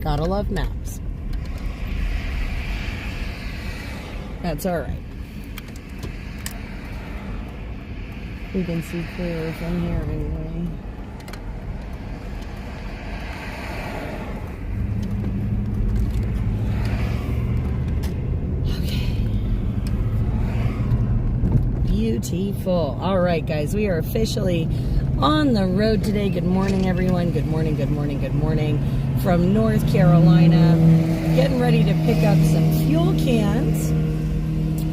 Gotta love maps. That's all right. We can see clearer from here anyway. Beautiful. All right, guys, we are officially on the road today. Good morning, everyone. Good morning, good morning, good morning from North Carolina. Getting ready to pick up some fuel cans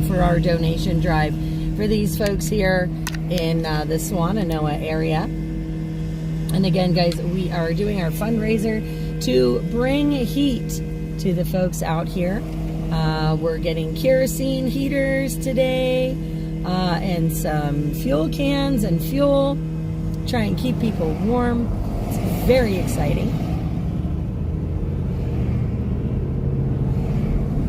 for our donation drive for these folks here in the Swannanoa area. And again, guys, we are doing our fundraiser to bring heat to the folks out here. We're getting kerosene heaters today. And some fuel cans and fuel. Try and keep people warm. It's very exciting.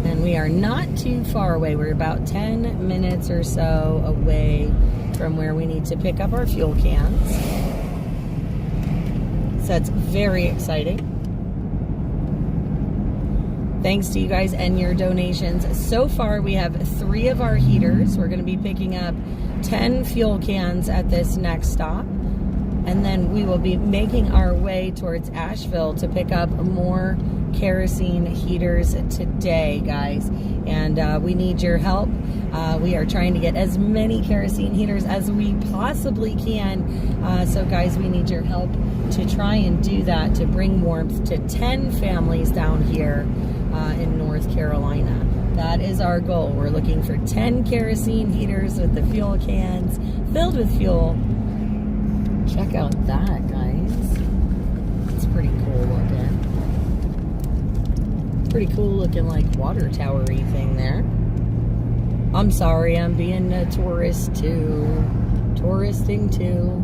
And we are not too far away. We're about 10 minutes or so away from where we need to pick up our fuel cans. So that's very exciting. Thanks to you guys and your donations. So far, we have 3 of our heaters. We're going to be picking up 10 fuel cans at this next stop. And then we will be making our way towards Asheville to pick up more kerosene heaters today, guys. And we need your help. We are trying to get as many kerosene heaters as we possibly can. So, guys, we need your help to try and do that, to bring warmth to 10 families down here in North Carolina. That is our goal. We're looking for 10 kerosene heaters with the fuel cans filled with fuel. Check out that, guys. It's pretty cool looking. Pretty cool looking, like, water tower-y thing there. I'm sorry, I'm being a tourist too. Touristing too.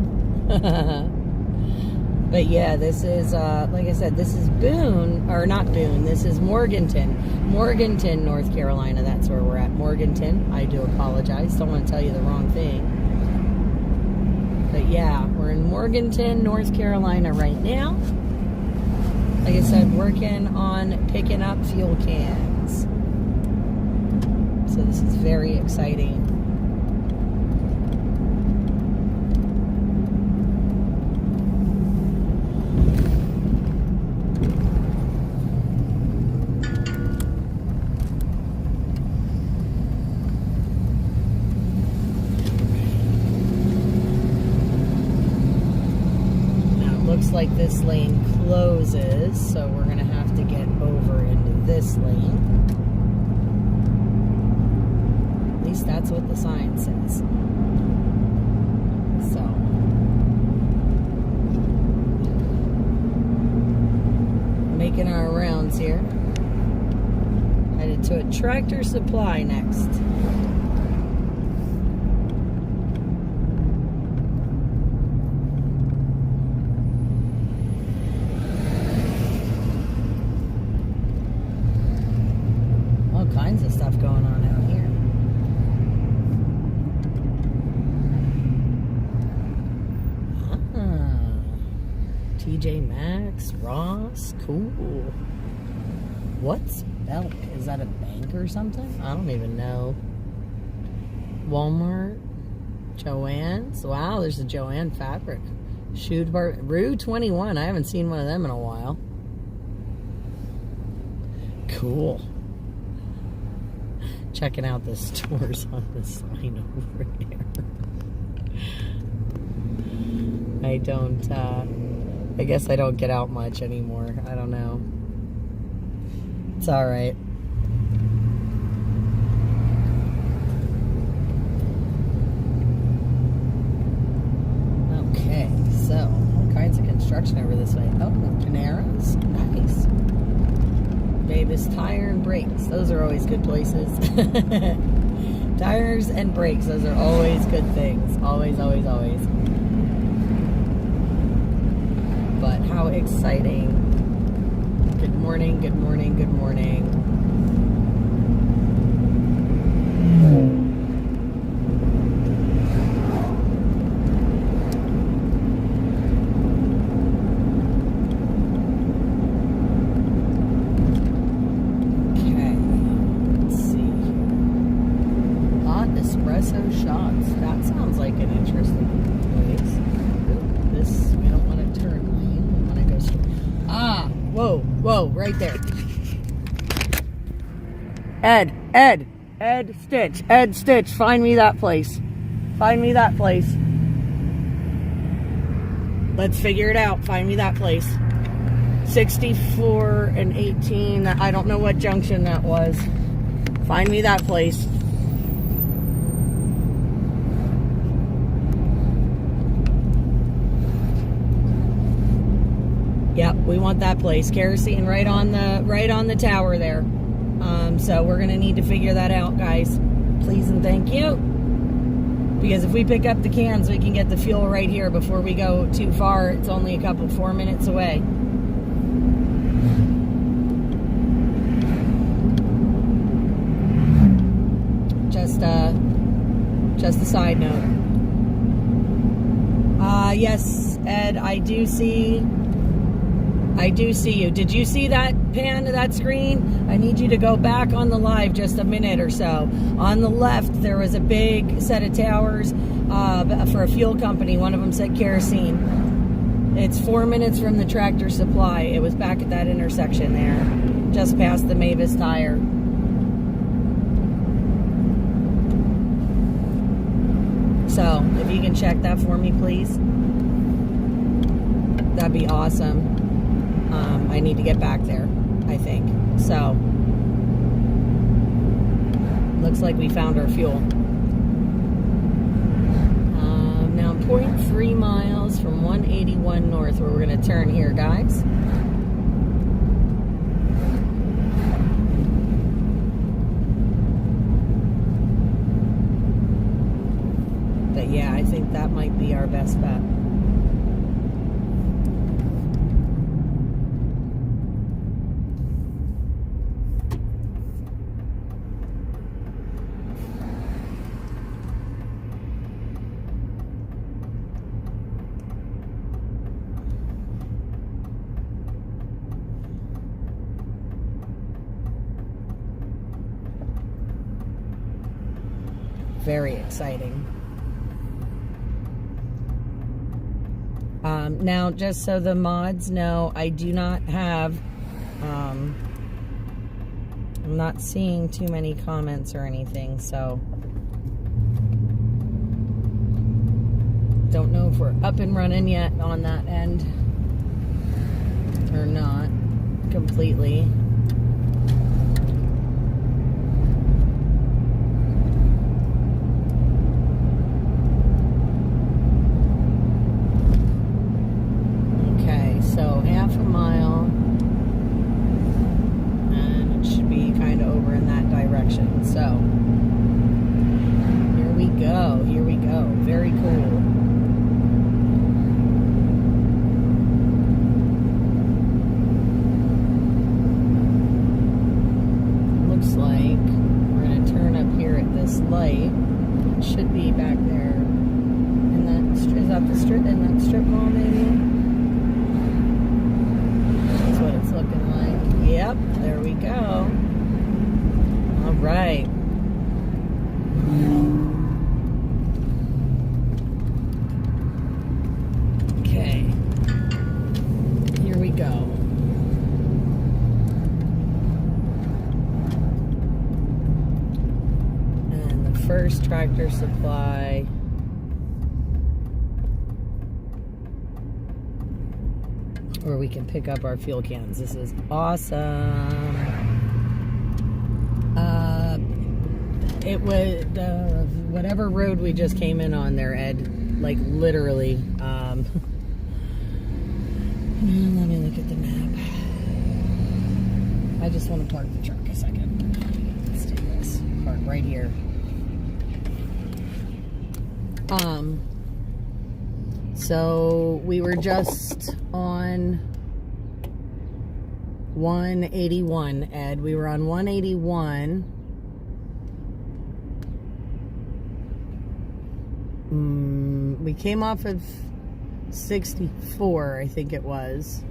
But yeah, this is, like I said, this is Boone, or not Boone, this is Morganton. Morganton, North Carolina, that's where we're at. Morganton, I do apologize, don't want to tell you the wrong thing. But yeah, we're in Morganton, North Carolina right now. Like I said, working on picking up fuel cans. So this is very exciting. Looks like this lane closes, so we're going to have to get over into this lane. At least that's what the sign says. So, making our rounds here. Headed to a Tractor Supply next. Kinds of stuff going on out here. TJ Maxx, Ross, cool. What's Belk? Is that a bank or something? I don't even know. Walmart, Joann's. Wow, there's a Joann fabric. Shoe bar, Rue 21. I haven't seen one of them in a while. Cool. Checking out the stores on the sign over there. I guess I don't get out much anymore. I don't know. It's alright. Okay, so all kinds of construction over this way. Oh, Panera's. Nice. Davis Tire and Brakes. Those are always good places. Tires and brakes. Those are always good things. Always, always, always. But how exciting. Good morning, good morning, good morning. like an interesting place. This, we don't want to turn lane. We want to go straight. Ah, whoa, right there. Ed Stitch, find me that place. Let's figure it out. Find me that place. 64 and 18. I don't know what junction that was. Find me that place. Yep, we want that place. Kerosene right on the tower there. So we're gonna need to figure that out, guys. Please and thank you. Because if we pick up the cans, we can get the fuel right here before we go too far. It's only 4 minutes away. Just a side note. Yes, Ed, I do see you. Did you see that pan to that screen? I need you to go back on the live just a minute or so. On the left, there was a big set of towers for a fuel company. One of them said kerosene. It's 4 minutes from the Tractor Supply. It was back at that intersection there, just past the Mavis Tire. So, if you can check that for me, please. That'd be awesome. I need to get back there, I think. So, looks like we found our fuel. Now I'm 0.3 miles from 181 North, where we're going to turn here, guys. But yeah, I think that might be our best bet. Very exciting. Now, just so the mods know, I do not have, I'm not seeing too many comments or anything, so don't know if we're up and running yet on that end or not completely. So half a mile, and it should be kind of over in that direction. So here we go. Very cool. Looks like we're going to turn up here at this light. It should be back there. Is that the strip? In that strip mall, maybe? Looking like. Yep, there we go. All right. Okay. Here we go. And the first Tractor Supply. Where we can pick up our fuel cans. This is awesome. It was whatever road we just came in on there, Ed. Like literally. Let me look at the map. I just want to park the truck a second. Let's do this. Park right here. So we were just on 181, Ed. We were on 181. We came off of 64, I think it was.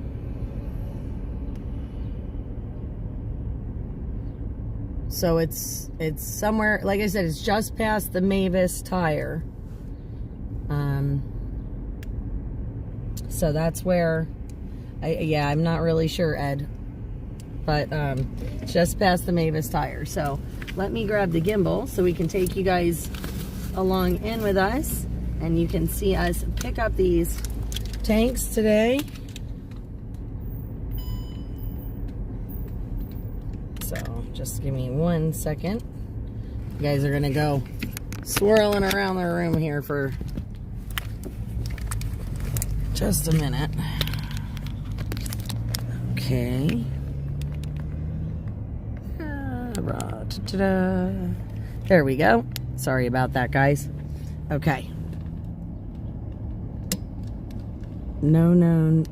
So it's somewhere, like I said, it's just past the Mavis Tire. So that's where, I'm not really sure, Ed. But just past the Mavis tire. So let me grab the gimbal so we can take you guys along in with us. And you can see us pick up these tanks today. So just give me 1 second. You guys are gonna go swirling around the room here for just a minute. Okay. There we go. Sorry about that, guys. Okay. No.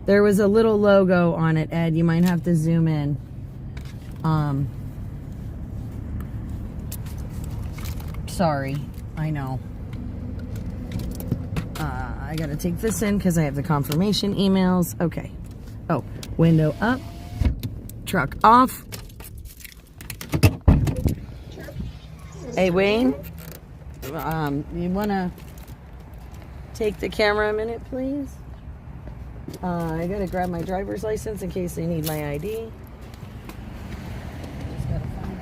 There was a little logo on it, Ed. You might have to zoom in. Sorry. I know. I gotta take this in because I have the confirmation emails. Okay. Oh, window up. Truck off. Hey, Wayne. You wanna take the camera a minute, please? I gotta grab my driver's license in case they need my ID. Just gotta find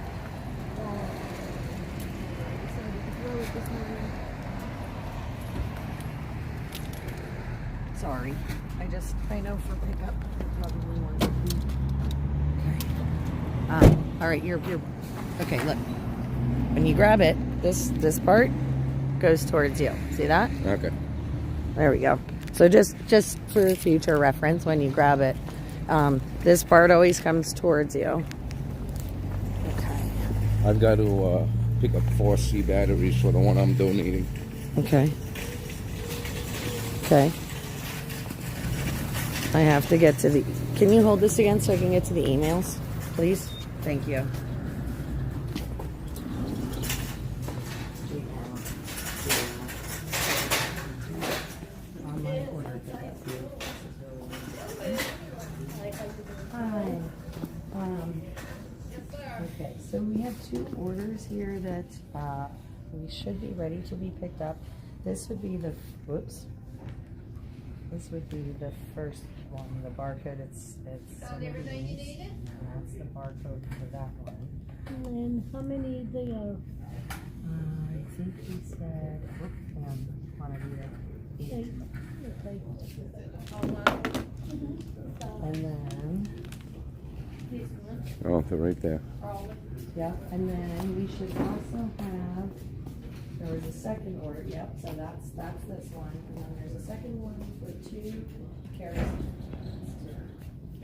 Sorry. I know for pickup. Probably want to be. Okay. All right, you're okay, look. When you grab it, this part goes towards you. See that? Okay. There we go. So just for future reference, when you grab it, this part always comes towards you. Okay. I've got to pick up 4C batteries for the one I'm donating. Okay. Okay. I have to get to the... Can you hold this again so I can get to the emails, please? Thank you. Hi. Okay, so we have 2 orders here that we should be ready to be picked up. This would be the... Whoops. This would be the first one, the barcode. It's Found everything you needed? That's the barcode for that one. And how many they are? I think he said, quantity of 8. And then, Oh, they're right there. yeah, and then we should also have, there was a second order, yep, so that's this one. And then there's a second one for 2 kerosene.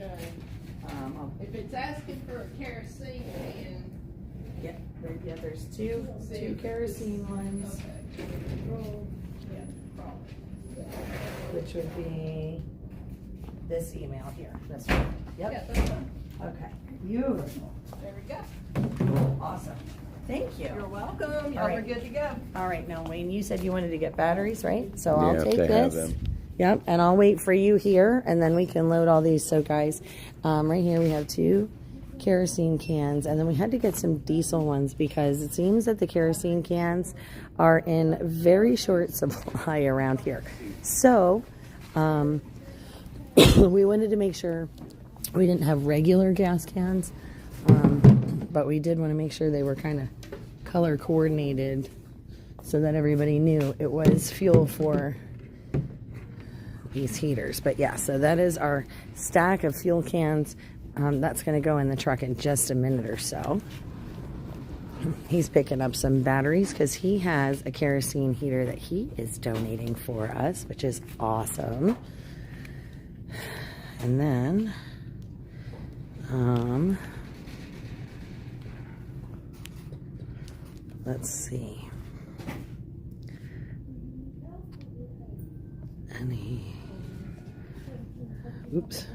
Okay. If it's asking for a kerosene can. Yep, there's two kerosene ones, which would be this email here, this one. Yeah, Yep. that's one. Okay, beautiful. There we go. Awesome. Thank you. You're welcome. All Y'all right. are good to go. All right, now Wayne, you said you wanted to get batteries, right? So I'll Yeah, take they have this. them. Yep, and I'll wait for you here, and then we can load all these. So guys, right here we have 2 kerosene cans, and then we had to get some diesel ones because it seems that the kerosene cans are in very short supply around here. So we wanted to make sure we didn't have regular gas cans, but we did want to make sure they were kind of color coordinated so that everybody knew it was fuel for these heaters. But yeah, so that is our stack of fuel cans. That's going to go in the truck in just a minute or so. He's picking up some batteries because he has a kerosene heater that he is donating for us, which is awesome. And then let's see. Oops.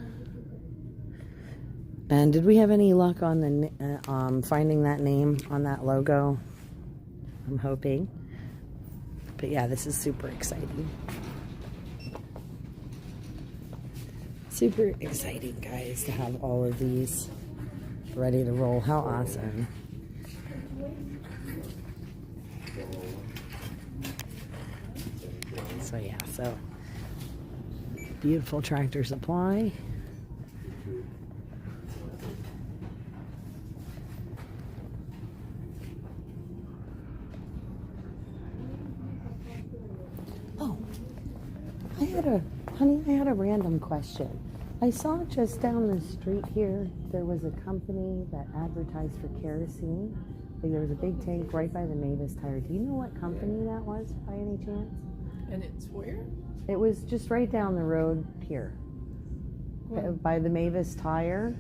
And did we have any luck on the finding that name on that logo? I'm hoping. But yeah, this is super exciting. Super exciting, guys, to have all of these ready to roll. How awesome. So yeah, so Beautiful Tractor Supply. Oh, I had a random question. I saw just down the street here, there was a company that advertised for kerosene. Like there was a big tank right by the Mavis Tire. Do you know what company that was by any chance? And it's where? It was just right down the road here. By the Mavis Tire.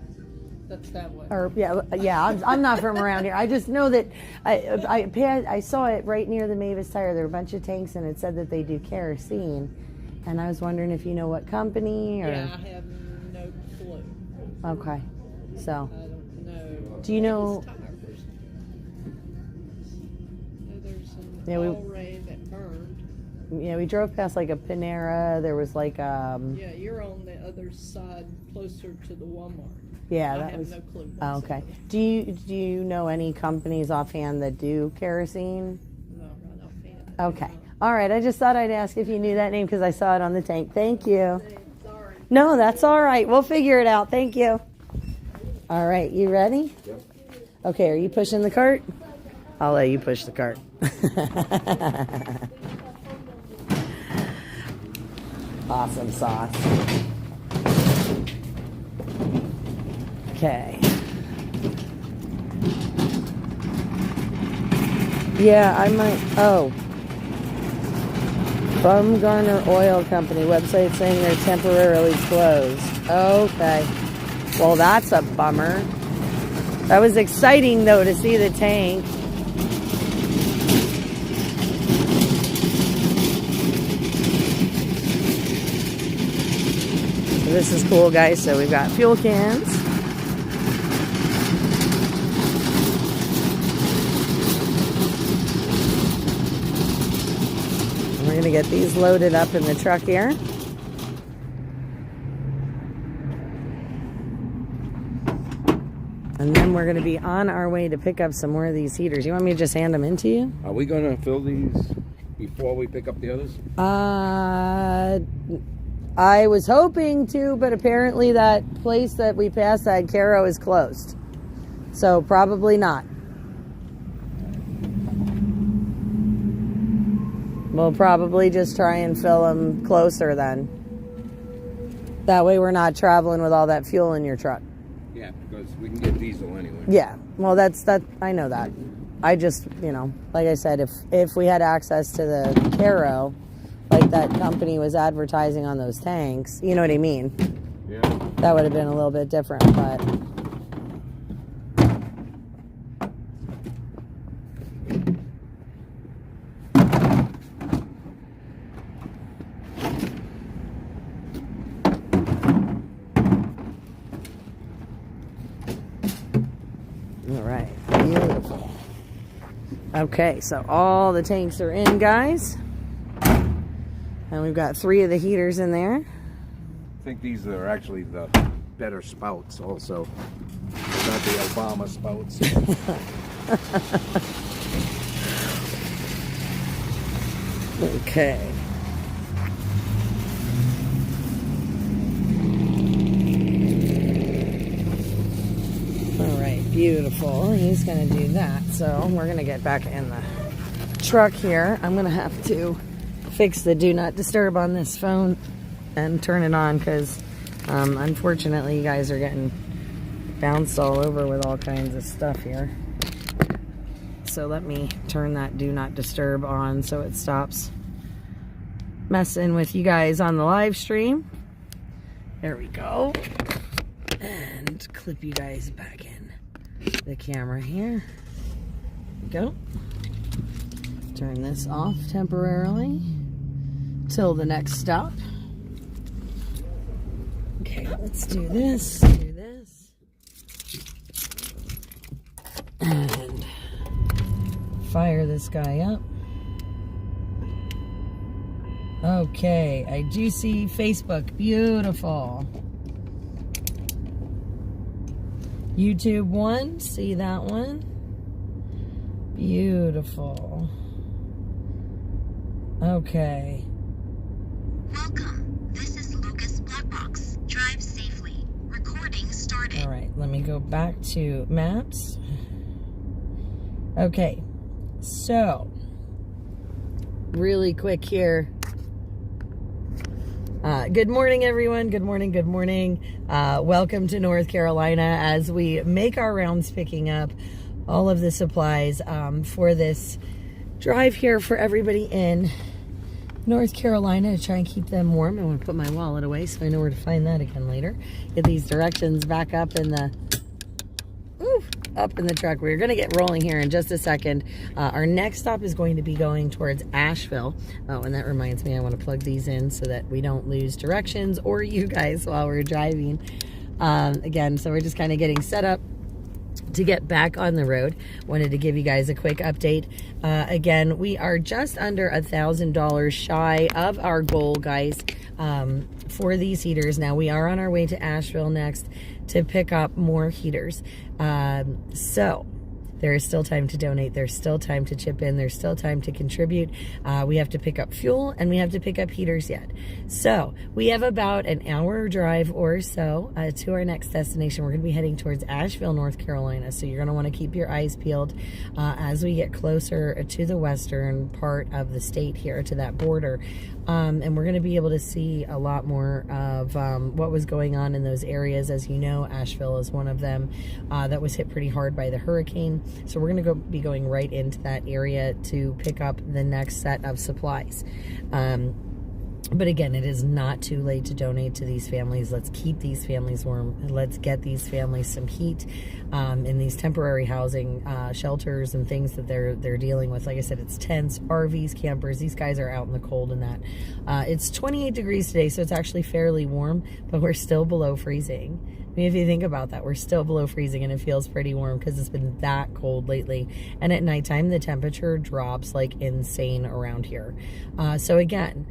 That's that one. Or yeah, I'm not from around here. I just know that I saw it right near the Mavis Tire. There were a bunch of tanks, and it said that they do kerosene. And I was wondering if you know what company or. Yeah, I have no clue. Okay, so. I don't know. Do you know? There's an Yeah, Ray that burned. Yeah, we drove past like a Panera. There was like Yeah, you're on the other side, closer to the Walmart. Yeah, I that have was. no clue. Oh, okay. Do you know any companies offhand that do kerosene? No, right offhand. Okay. All right. I just thought I'd ask if you knew that name because I saw it on the tank. Thank you. Sorry. No, that's all right. We'll figure it out. Thank you. All right. You ready? Yep. Okay. Are you pushing the cart? I'll let you push the cart. Awesome sauce. Okay. Yeah, I might. Oh. Bumgarner Oil Company website saying they're temporarily closed. Okay. Well, that's a bummer. That was exciting, though, to see the tank. This is cool, guys. So we've got fuel cans. We're going to get these loaded up in the truck here. And then we're going to be on our way to pick up some more of these heaters. You want me to just hand them in to you? Are we gonna fill these before we pick up the others? I was hoping to, but apparently that place that we passed, that Caro, is closed. So probably not. We'll probably just try and fill them closer then. That way we're not traveling with all that fuel in your truck. Yeah, because we can get diesel anyway. Yeah, well that. I know that. I just, like I said, if we had access to the Caro, like that company was advertising on those tanks, you know what I mean? Yeah. That would have been a little bit different, but. All right, beautiful. Okay, so all the tanks are in, guys. And we've got 3 of the heaters in there. I think these are actually the better spouts also. Not the Obama spouts. Okay. All right, beautiful. He's going to do that. So we're going to get back in the truck here. I'm going to have to fix the do not disturb on this phone and turn it on because unfortunately you guys are getting bounced all over with all kinds of stuff here. So let me turn that do not disturb on so it stops messing with you guys on the live stream. There we go. And clip you guys back in the camera here. Go. Turn this off temporarily till the next stop. Okay, let's do this. Do this. And fire this guy up. Okay, I do see Facebook. Beautiful. YouTube 1, see that one? Beautiful. Okay. Welcome. This is Lucas All right, let me go back to maps. Okay, so really quick here. Good morning, everyone. Good morning. Good morning. Welcome to North Carolina as we make our rounds picking up all of the supplies for this drive here for everybody in North Carolina to try and keep them warm. I want to put my wallet away so I know where to find that again later. Get these directions back up in the truck. We're going to get rolling here in just a second. Our next stop is going to be going towards Asheville. Oh, and that reminds me, I want to plug these in so that we don't lose directions or you guys while we're driving. Again, so we're just kind of getting set up to get back on the road. Wanted to give you guys a quick update. Again, we are just under $1,000 shy of our goal, guys, for these heaters. Now, we are on our way to Asheville next to pick up more heaters. So there is still time to donate. There's still time to chip in. There's still time to contribute. We have to pick up fuel and we have to pick up heaters yet. So we have about an hour drive or so to our next destination. We're going to be heading towards Asheville, North Carolina. So you're going to want to keep your eyes peeled as we get closer to the western part of the state here, to that border. And we're going to be able to see a lot more of what was going on in those areas. As you know, Asheville is one of them that was hit pretty hard by the hurricane. So we're going to be going right into that area to pick up the next set of supplies. But again, it is not too late to donate to these families. Let's keep these families warm. Let's get these families some heat in these temporary housing shelters and things that they're dealing with. Like I said, it's tents, RVs, campers. These guys are out in the cold in that. It's 28 degrees today, so it's actually fairly warm, but we're still below freezing. I mean, if you think about that, we're still below freezing and it feels pretty warm because it's been that cold lately. And at nighttime, the temperature drops like insane around here. So again,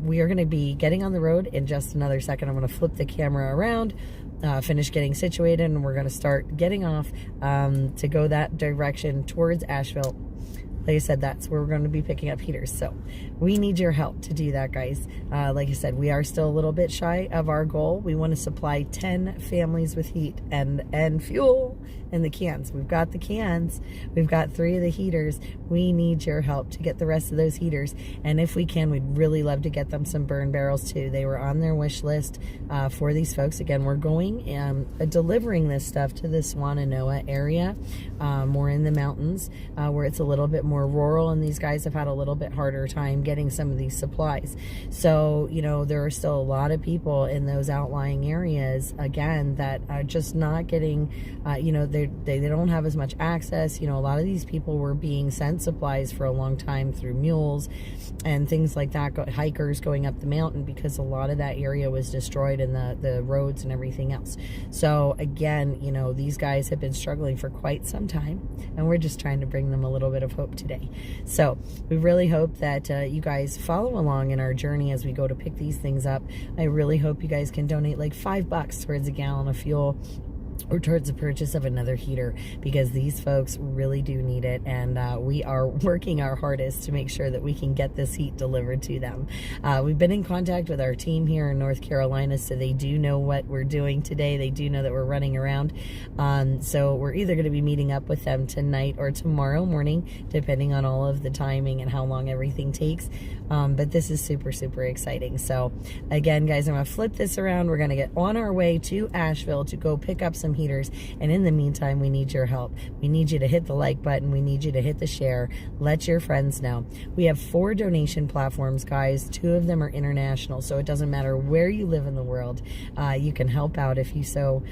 we are going to be getting on the road in just another second. I'm going to flip the camera around, finish getting situated, and we're going to start getting off to go that direction towards Asheville. Like I said, that's where we're going to be picking up heaters. So we need your help to do that, guys. Like I said, we are still a little bit shy of our goal. We want to supply 10 families with heat and fuel in the cans. We've got the cans. We've got 3 of the heaters. We need your help to get the rest of those heaters. And if we can, we'd really love to get them some burn barrels too. They were on their wish list for these folks. Again, we're going and delivering this stuff to the Swannanoa area, more in the mountains, where it's a little bit more rural, and these guys have had a little bit harder time getting some of these supplies. So, you know, there are still a lot of people in those outlying areas, again, that are just not getting, you know, they don't have as much access. You know, a lot of these people were being sent supplies for a long time through mules and things like that, hikers going up the mountain, because a lot of that area was destroyed in the roads and everything else. So again, you know, these guys have been struggling for quite some time, and we're just trying to bring them a little bit of hope today. So we really hope that you guys follow along in our journey as we go to pick these things up. I really hope you guys can donate like $5 towards a gallon of fuel or towards the purchase of another heater, because these folks really do need it, and we are working our hardest to make sure that we can get this heat delivered to them. We've been in contact with our team here in North Carolina, so they do know what we're doing today. They do know that we're running around, so we're either going to be meeting up with them tonight or tomorrow morning, depending on all of the timing and how long everything takes. But this is super, super exciting. So again, guys, I'm going to flip this around. We're going to get on our way to Asheville to go pick up some heaters, and in the meantime, we need your help. We need you to hit the like button. We need you to hit the share. Let your friends know. We have 4 donation platforms, guys. 2 of them are international, so it doesn't matter where you live in the world. You can help out if you so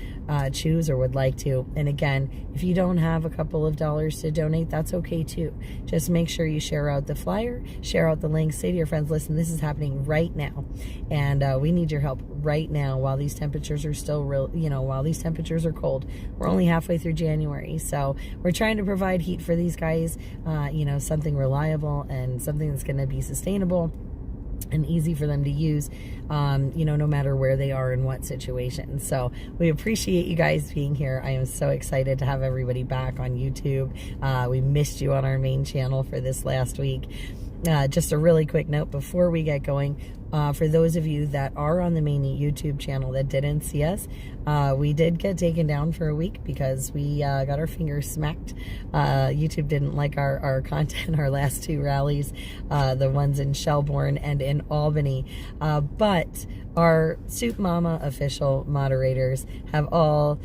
choose or would like to. And again, if you don't have a couple of dollars to donate, that's okay too. Just make sure you share out the flyer, share out the links, say to your friends, listen, this is happening right now, and we need your help right now while these temperatures are still real, you know, while these temperatures are cold. We're only halfway through January, so we're trying to provide heat for these guys, you know, something reliable and something that's going to be sustainable and easy for them to use, you know, no matter where they are in what situation. So we appreciate you guys being here. I am so excited to have everybody back on YouTube. We missed you on our main channel for this last week. Just a really quick note before we get going. For those of you that are on the main YouTube channel that didn't see us, we did get taken down for a week because we got our fingers smacked. YouTube didn't like our content, our last 2 rallies, the ones in Shelbourne and in Albany. But our Soup Mama official moderators have all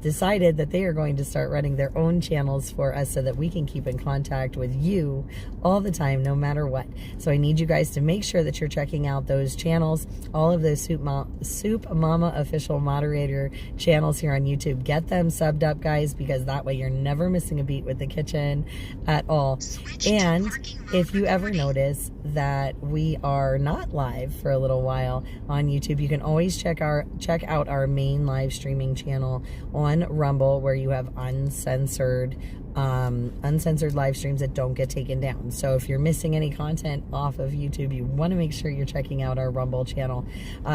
decided that they are going to start running their own channels for us so that we can keep in contact with you all the time, no matter what. So I need you guys to make sure that you're checking out those channels, all of those Soup Mama official moderator channels here on YouTube. Get them subbed up, guys, because that way you're never missing a beat with the kitchen at all. And if you ever notice that we are not live for a little while on YouTube, you can always check out our main live streaming channel on Rumble, where you have uncensored live streams that don't get taken down. So if you're missing any content off of YouTube, you want to make sure you're checking out our Rumble channel.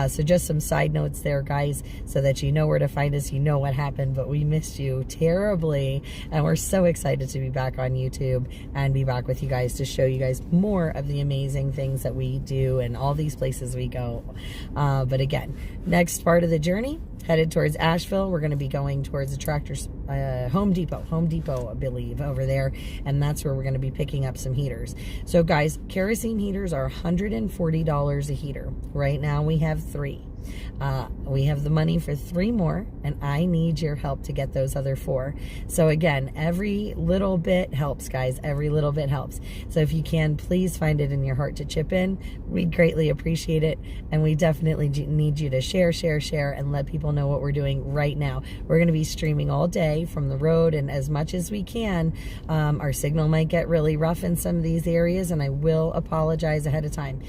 So just some side notes there, guys, so that you know where to find us, you know what happened, but we missed you terribly, and we're so excited to be back on YouTube and be back with you guys to show you guys more of the amazing things that we do and all these places we go. But again, next part of the journey, headed towards Asheville. We're going to be going towards the tractor's Home Depot, I believe, over there, and that's where we're going to be picking up some heaters. So guys, kerosene heaters are $140 a heater. Right now we have 3. We have the money for 3 more, and I need your help to get those other 4. So again, every little bit helps, guys. Every little bit helps. So if you can, please find it in your heart to chip in. We'd greatly appreciate it, and we definitely need you to share, and let people know what we're doing right now. We're going to be streaming all day from the road, and as much as we can. Our signal might get really rough in some of these areas, and I will apologize ahead of time.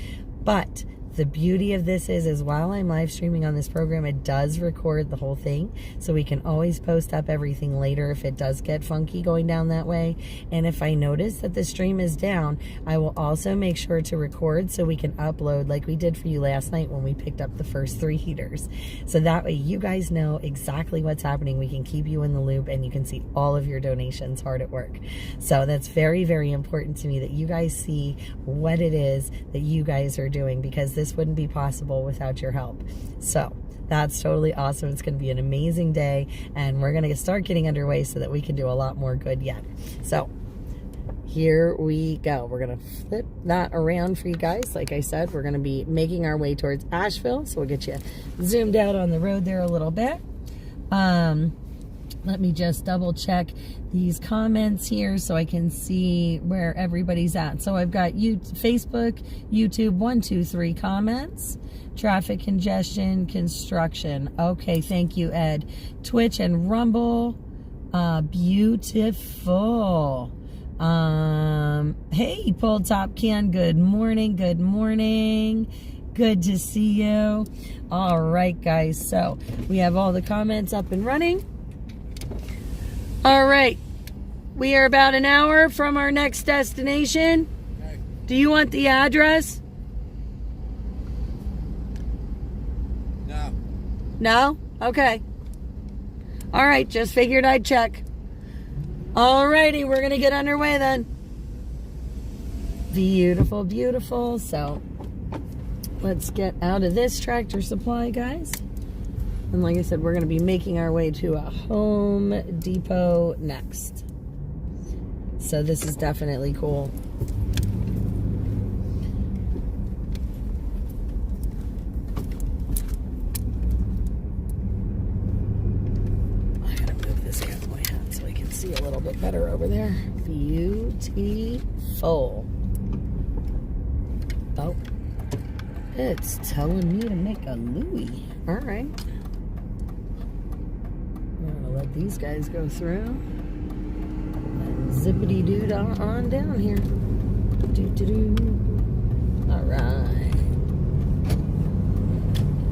But the beauty of this is while I'm live streaming on this program, it does record the whole thing, so we can always post up everything later if it does get funky going down that way. And if I notice that the stream is down, I will also make sure to record so we can upload like we did for you last night when we picked up the first 3 heaters. So that way you guys know exactly what's happening. We can keep you in the loop, and you can see all of your donations hard at work. So that's very, very important to me that you guys see what it is that you guys are doing, because this wouldn't be possible without your help. So that's totally awesome. It's going to be an amazing day, and we're going to start getting underway so that we can do a lot more good yet. So here we go. We're going to flip that around for you guys. Like I said, we're going to be making our way towards Asheville, so we'll get you zoomed out on the road there a little bit. Let me just double check these comments here so I can see where everybody's at. So I've got Facebook, YouTube, 1, 2, 3 comments. Traffic congestion, construction. Okay, thank you, Ed. Twitch and Rumble. Beautiful. Hey, Pull Top Can. Good morning. Good morning. Good to see you. All right, guys. So we have all the comments up and running. All right, we are about an hour from our next destination. Okay. Do you want the address? No. No? Okay. All right, just figured I'd check. All righty, we're going to get underway then. Beautiful, beautiful. So let's get out of this Tractor Supply, guys. And like I said, we're going to be making our way to a Home Depot next. So this is definitely cool. I gotta move this out of my head so I can see a little bit better over there. Beautiful. Oh, it's telling me to make a Louis. All right. I'm gonna let these guys go through and zippity-doo on down here. Doo-doo-doo. All right.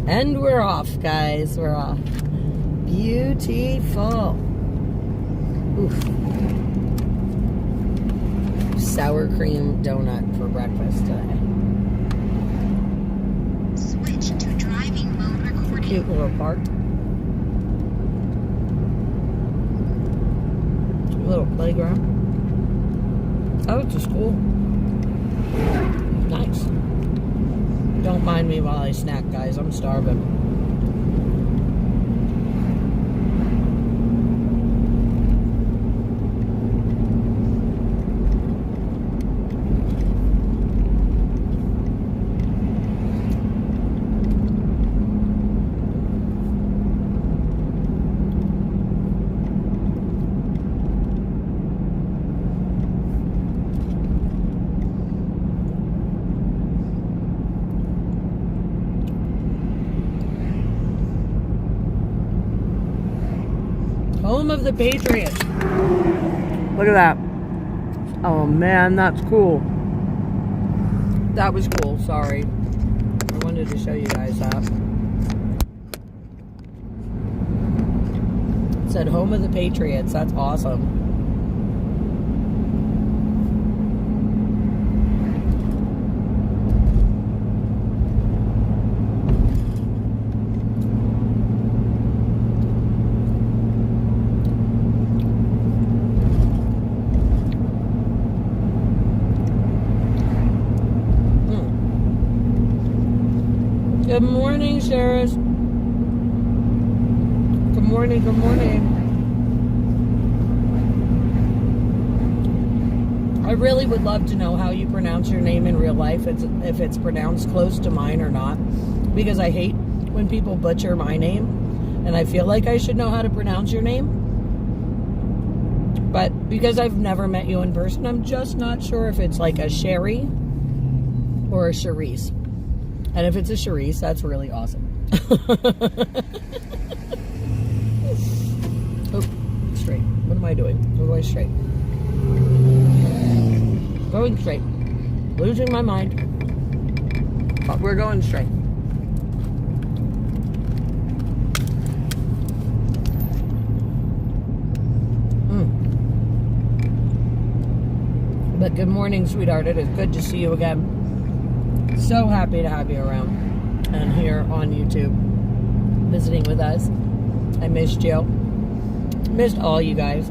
And we're off, guys. We're off. Beautiful. Oof. Sour cream donut for breakfast today. Switch to driving mode recording. Cute little park. Little playground. Oh, it's a school. Nice. Don't mind me while I snack, guys. I'm starving. Home of the Patriots. Look at that. Oh man, that's cool. That was cool, sorry. I wanted to show you guys that. It said Home of the Patriots. That's awesome. Good morning, Sheriff. Good morning, good morning. I really would love to know how you pronounce your name in real life, if it's pronounced close to mine or not, because I hate when people butcher my name, and I feel like I should know how to pronounce your name. But because I've never met you in person, I'm just not sure if it's like a Sherry or a Charisse. And if it's a Charisse, that's really awesome. Oh, straight. What am I doing? We're going straight. Going straight. Losing my mind. But we're going straight. But good morning, sweetheart. It is good to see you again. So happy to have you around and here on YouTube visiting with us. I missed you. Missed all you guys.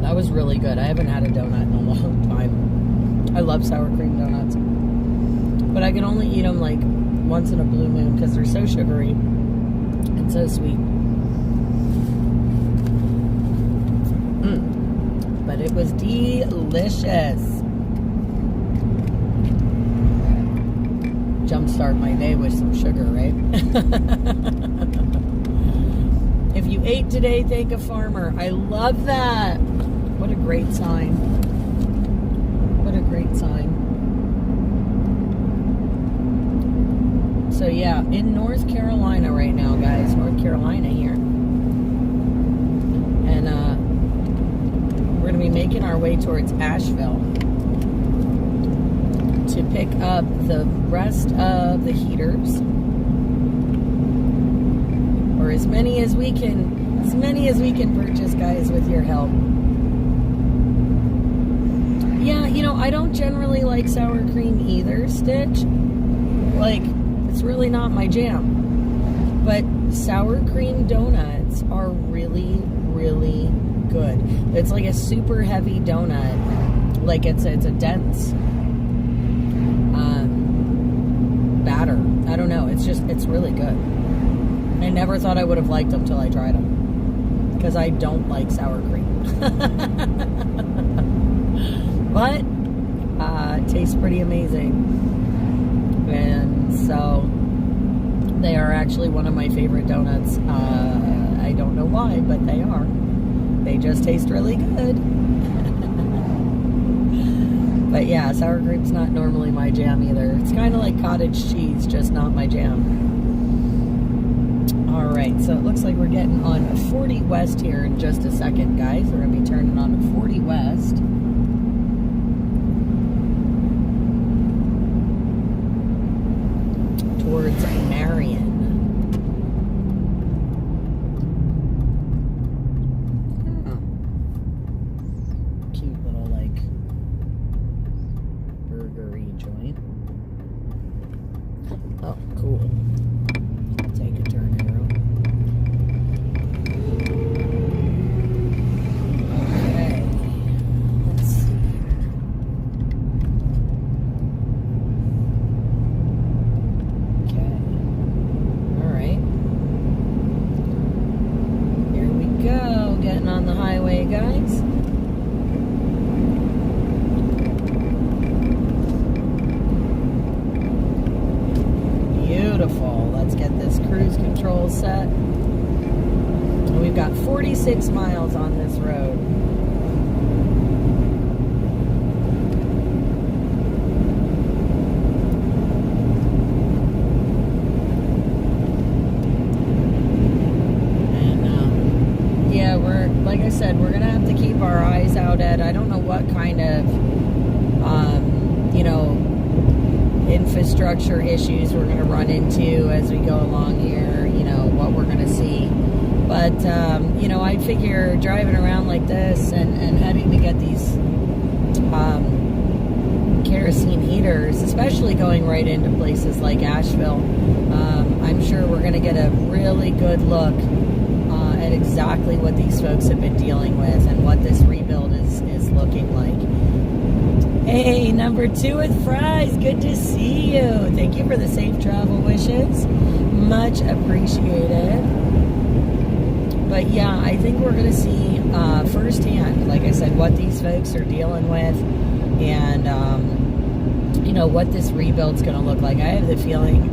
That was really good. I haven't had a donut in a long time. I love sour cream donuts. But I can only eat them like once in a blue moon because they're so sugary and so sweet. But it was delicious. Jumpstart my day with some sugar, right? If you ate today, thank a farmer. I love that. What a great sign. What a great sign. So yeah, in North Carolina right now, guys. North Carolina here. And we're going to be making our way towards Asheville to pick up the rest of the heaters, or as many as we can purchase, guys, with your help. Yeah, you know, I don't generally like sour cream either, Stitch. Like, it's really not my jam. But sour cream donuts are really, really good. It's like a super heavy donut. Like it's a dense batter. I don't know. It's really good. I never thought I would have liked them till I tried them. Because I don't like sour cream. But it tastes pretty amazing. And so they are actually one of my favorite donuts. I don't know why, but they are. They just taste really good. But yeah, sour cream's not normally my jam either. It's kind of like cottage cheese, just not my jam. Alright, so it looks like we're getting on 40 West here in just a second, guys. We're going to be turning on 40 West. Towards Marion. Cute little, like, burgery joint. Oh, cool. Take a turn here. Okay. Let's see. guys. Beautiful. Let's get this cruise control set. We've got 46 miles on this road. And yeah, like I said, we're gonna have to keep our eyes out at, I don't know what kind of infrastructure issues we're gonna run into as we go along here, what we're gonna see. But, I figure driving around like this and heading to get these kerosene heaters, especially going right into places like Asheville, I'm sure we're going to get a really good look at exactly what these folks have been dealing with and what this rebuild is looking like. Hey, number 2 with fries. Good to see you. Thank you for the safe travel wishes. Much appreciated. But yeah, I think we're going to see firsthand, like I said, what these folks are dealing with, and what this rebuild's going to look like. I have the feeling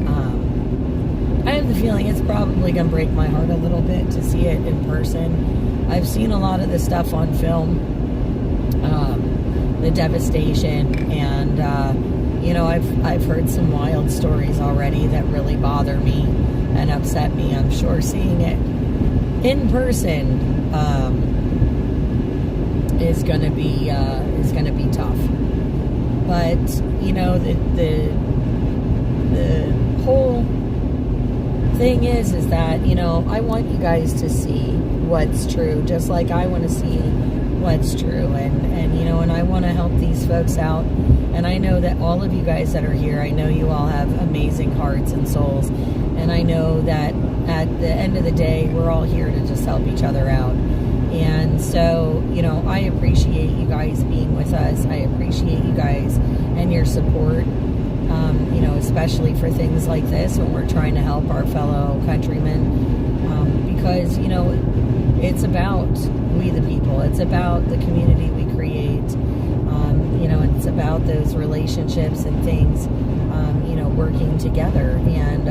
it's probably going to break my heart a little bit to see it in person. I've seen a lot of the stuff on film, the devastation, and I've heard some wild stories already that really bother me and upset me. I'm sure seeing it in person is going to be tough. But the whole thing is that I want you guys to see what's true, just like I want to see what's true, and I want to help these folks out. And I know that all of you guys that are here, I know you all have amazing hearts and souls, and I know that at the end of the day, we're all here to just help each other out. And so, I appreciate you guys being with us. I appreciate you guys and your support, especially for things like this when we're trying to help our fellow countrymen, because, it's about we the people. It's about the community we create, and it's about those relationships and things, working together. And,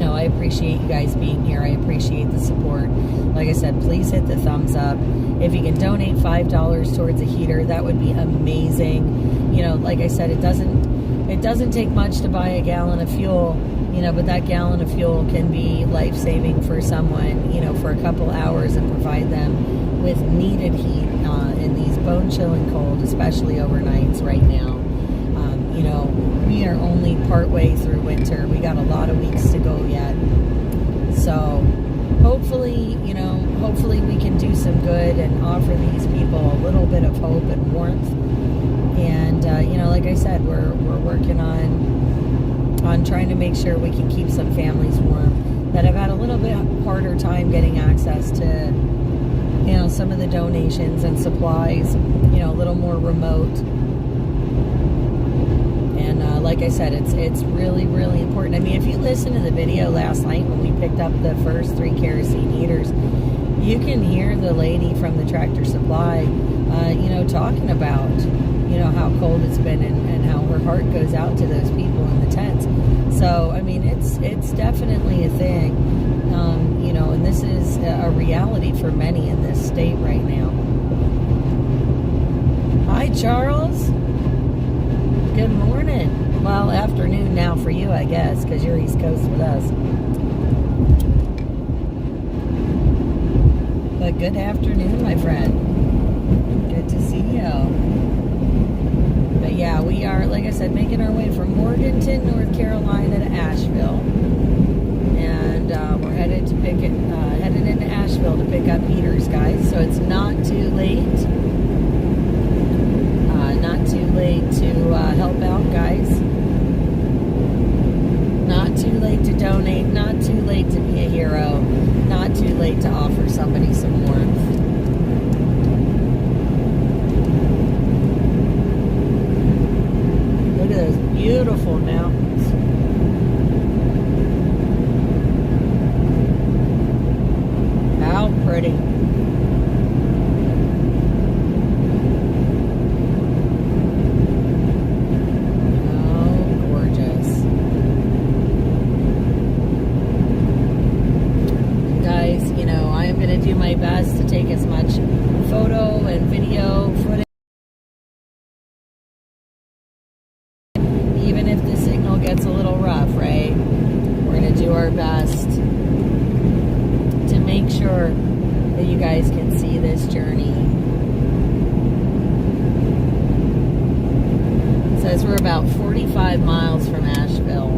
I appreciate you guys being here. I appreciate the support. Like I said, please hit the thumbs up. If you can donate $5 towards a heater, that would be amazing. Like I said, it doesn't take much to buy a gallon of fuel, but that gallon of fuel can be life-saving for someone, for a couple hours, and provide them with needed heat in these bone-chilling cold, especially overnights right now. We are only partway through winter. We got a lot of weeks to go yet. So hopefully we can do some good and offer these people a little bit of hope and warmth. And, like I said, we're working on trying to make sure we can keep some families warm that have had a little bit harder time getting access to, some of the donations and supplies, a little more remote. And like I said, it's really, really important. I mean, if you listen to the video last night when we picked up the first 3 kerosene heaters, you can hear the lady from the Tractor Supply, talking about, how cold it's been and how her heart goes out to those people in the tents. So, I mean, it's definitely a thing, and this is a reality for many in this state right now. Hi, Charles. Good morning. Well, afternoon now for you, I guess, because you're East Coast with us. But good afternoon, my friend. Good to see you. But yeah, we are, like I said, making our way from Morganton, North Carolina to Asheville. And we're headed into Asheville to pick up heaters, guys. So it's not too late. Not too late to help out, guys. Not too late to donate. Not too late to be a hero. Not too late to offer somebody some warmth. Look at those beautiful mountains. How pretty. best to take as much photo and video footage, even if the signal gets a little rough, right? We're going to do our best to make sure that you guys can see this journey. It says we're about 45 miles from Asheville.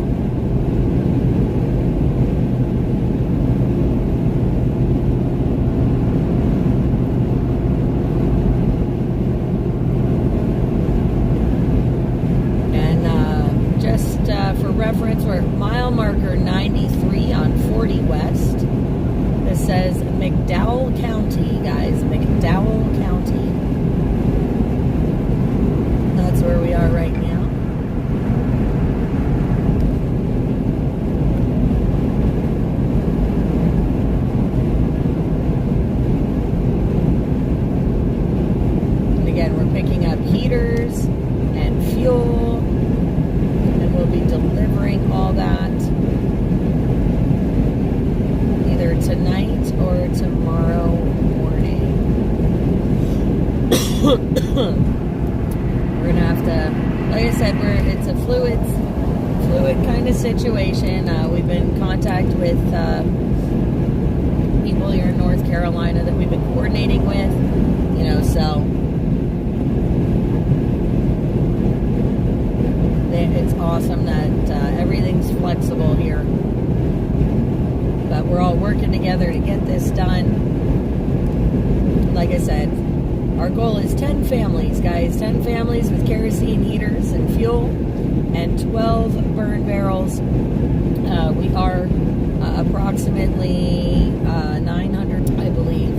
For reference, we're at mile marker 93 on 40 West. This says McDowell County, guys. McDowell County. That's where we are right now. And again, we're picking up heaters and fuel. We'll be delivering all that either tonight or tomorrow morning. We're gonna have to, like I said, it's a fluid kind of situation. We've been in contact with people here in North Carolina that we've been coordinating with, so it's awesome that everything's flexible here. But we're all working together to get this done. Like I said, our goal is 10 families, guys. 10 families with kerosene heaters and fuel and 12 burn barrels. We are approximately 900, I believe.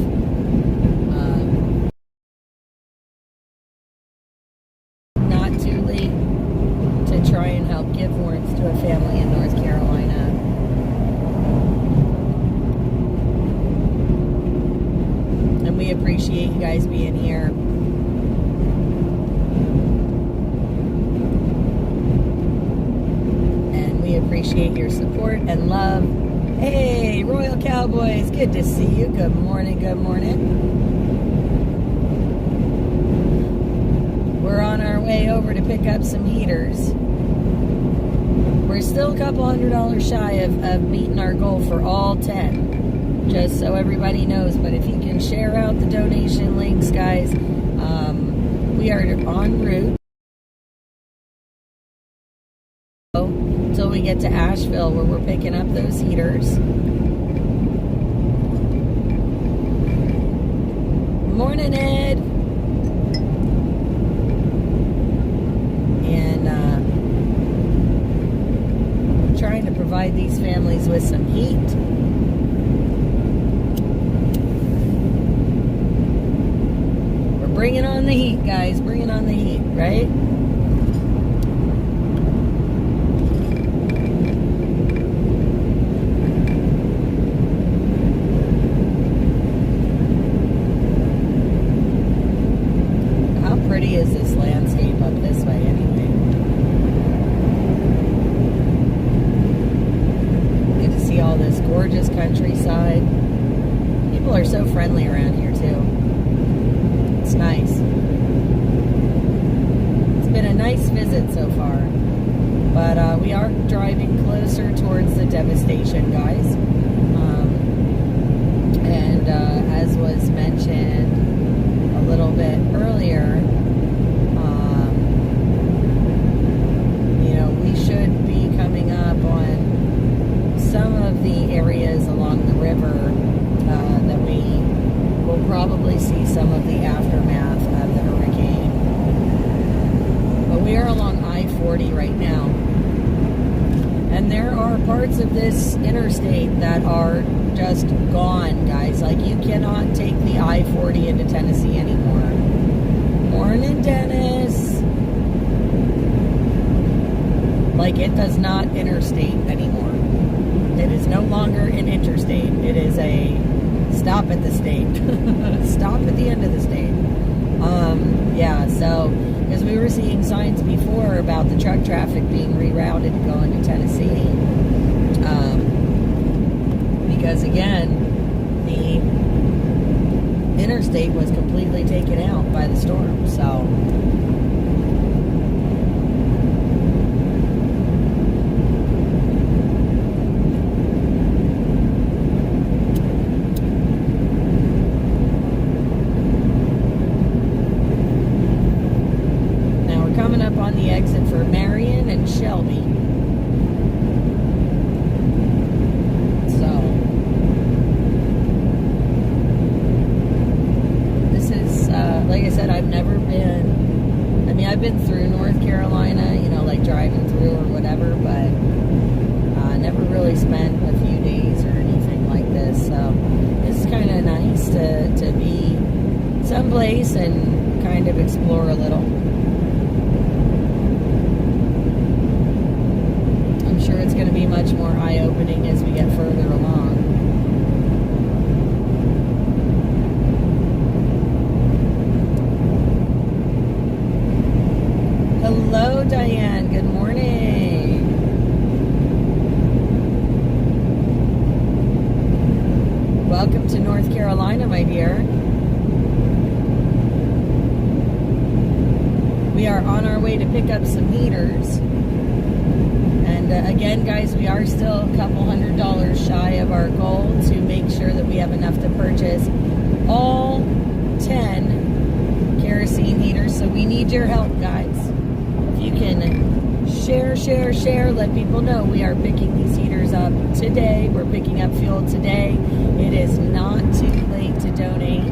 Not too late to try and help give warrants to a family in North Carolina. And we appreciate you guys being here. And we appreciate your support and love. Hey, Royal Cowboys, good to see you. Good morning, good morning. We're on our way over to pick up some heaters. We're still a couple $100 shy of meeting our goal for all 10, just so everybody knows. But if you can share out the donation links, guys, we are en route until we get to Asheville, where we're picking up those heaters. Morning, Ed. Trying to provide these families with some heat. We're bringing on the heat, guys. Bringing on the heat, right? How pretty is this landscape up this way, anyway? All this gorgeous countryside. People are so friendly around here too. It's nice. It's been a nice visit so far, but we are driving closer towards the devastation, guys. And as was mentioned a little bit earlier, we should be coming up on some of the areas along the river that we will probably see some of the aftermath of the hurricane. But we are along I-40 right now. And there are parts of this interstate that are just gone, guys. Like, you cannot take the I-40 into Tennessee anymore. Morning, Dennis. Like, it does not interstate anymore. It is no longer an interstate. It is a stop at the state. Stop at the end of the state. Yeah, so, because we were seeing signs before about the truck traffic being rerouted to go into Tennessee. Because, again, interstate was completely taken out by the storm. So now we're coming up on the exit for Marion and Shelby. Like I said, I've never been, I mean, I've been through North Carolina, you know, like driving through or whatever, but never really spent a few days or anything like this. So it's kind of nice to be someplace and kind of explore a little. I'm sure it's going to be much more eye-opening as we get further along. Hello, Diane. Good morning. Welcome to North Carolina, my dear. We are on our way to pick up some meters. And again, guys, we are still a couple $100 shy of our goal to make sure that we have enough to purchase all 10 kerosene heaters. So we need your help, guys. You can share, let people know we are picking these heaters up today. We're picking up fuel today. It is not too late to donate.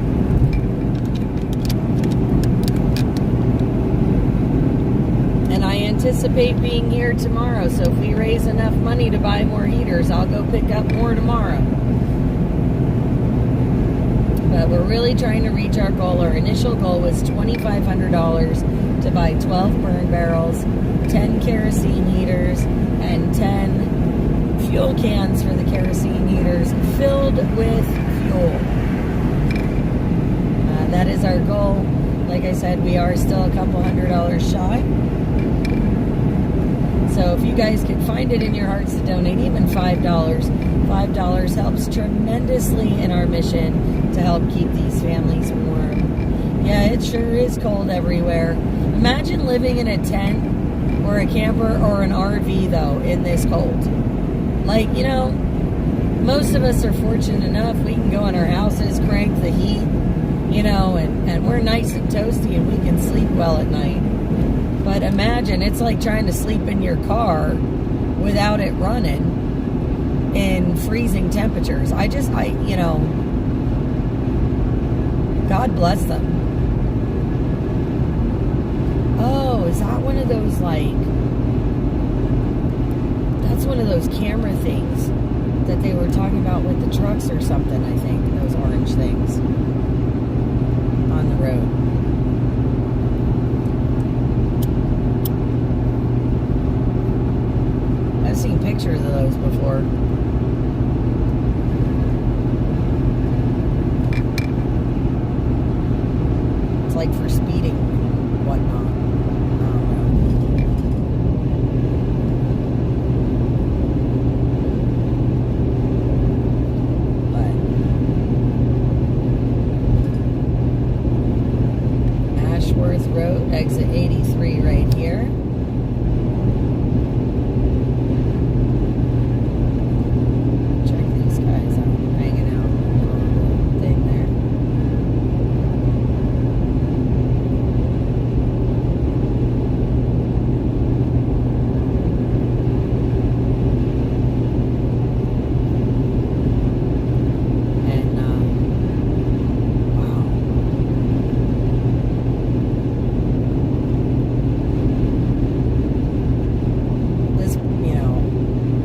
And I anticipate being here tomorrow, so if we raise enough money to buy more heaters, I'll go pick up more tomorrow. But we're really trying to reach our goal. Our initial goal was $2,500 to buy 12 burn barrels, 10 kerosene heaters, and 10 fuel cans for the kerosene heaters filled with fuel. That is our goal. Like I said, we are still a couple $100 shy. So if you guys can find it in your hearts to donate even $5 helps tremendously in our mission to help keep these families warm. Yeah, it sure is cold everywhere. Imagine living in a tent or a camper or an RV, though, in this cold. Like, you know, most of us are fortunate enough we can go in our houses, crank the heat, you know, and we're nice and toasty and we can sleep well at night. But imagine, it's like trying to sleep in your car without it running in freezing temperatures. You know, God bless them. Oh, is that one of those, like, that's one of those camera things that they were talking about with the trucks or something, I think, those orange things on the road. I've seen pictures of those before. It's like for speeding and whatnot. Ashworth Road, exit 83 right here. Check these guys out, hanging out in the little thing there. And, wow.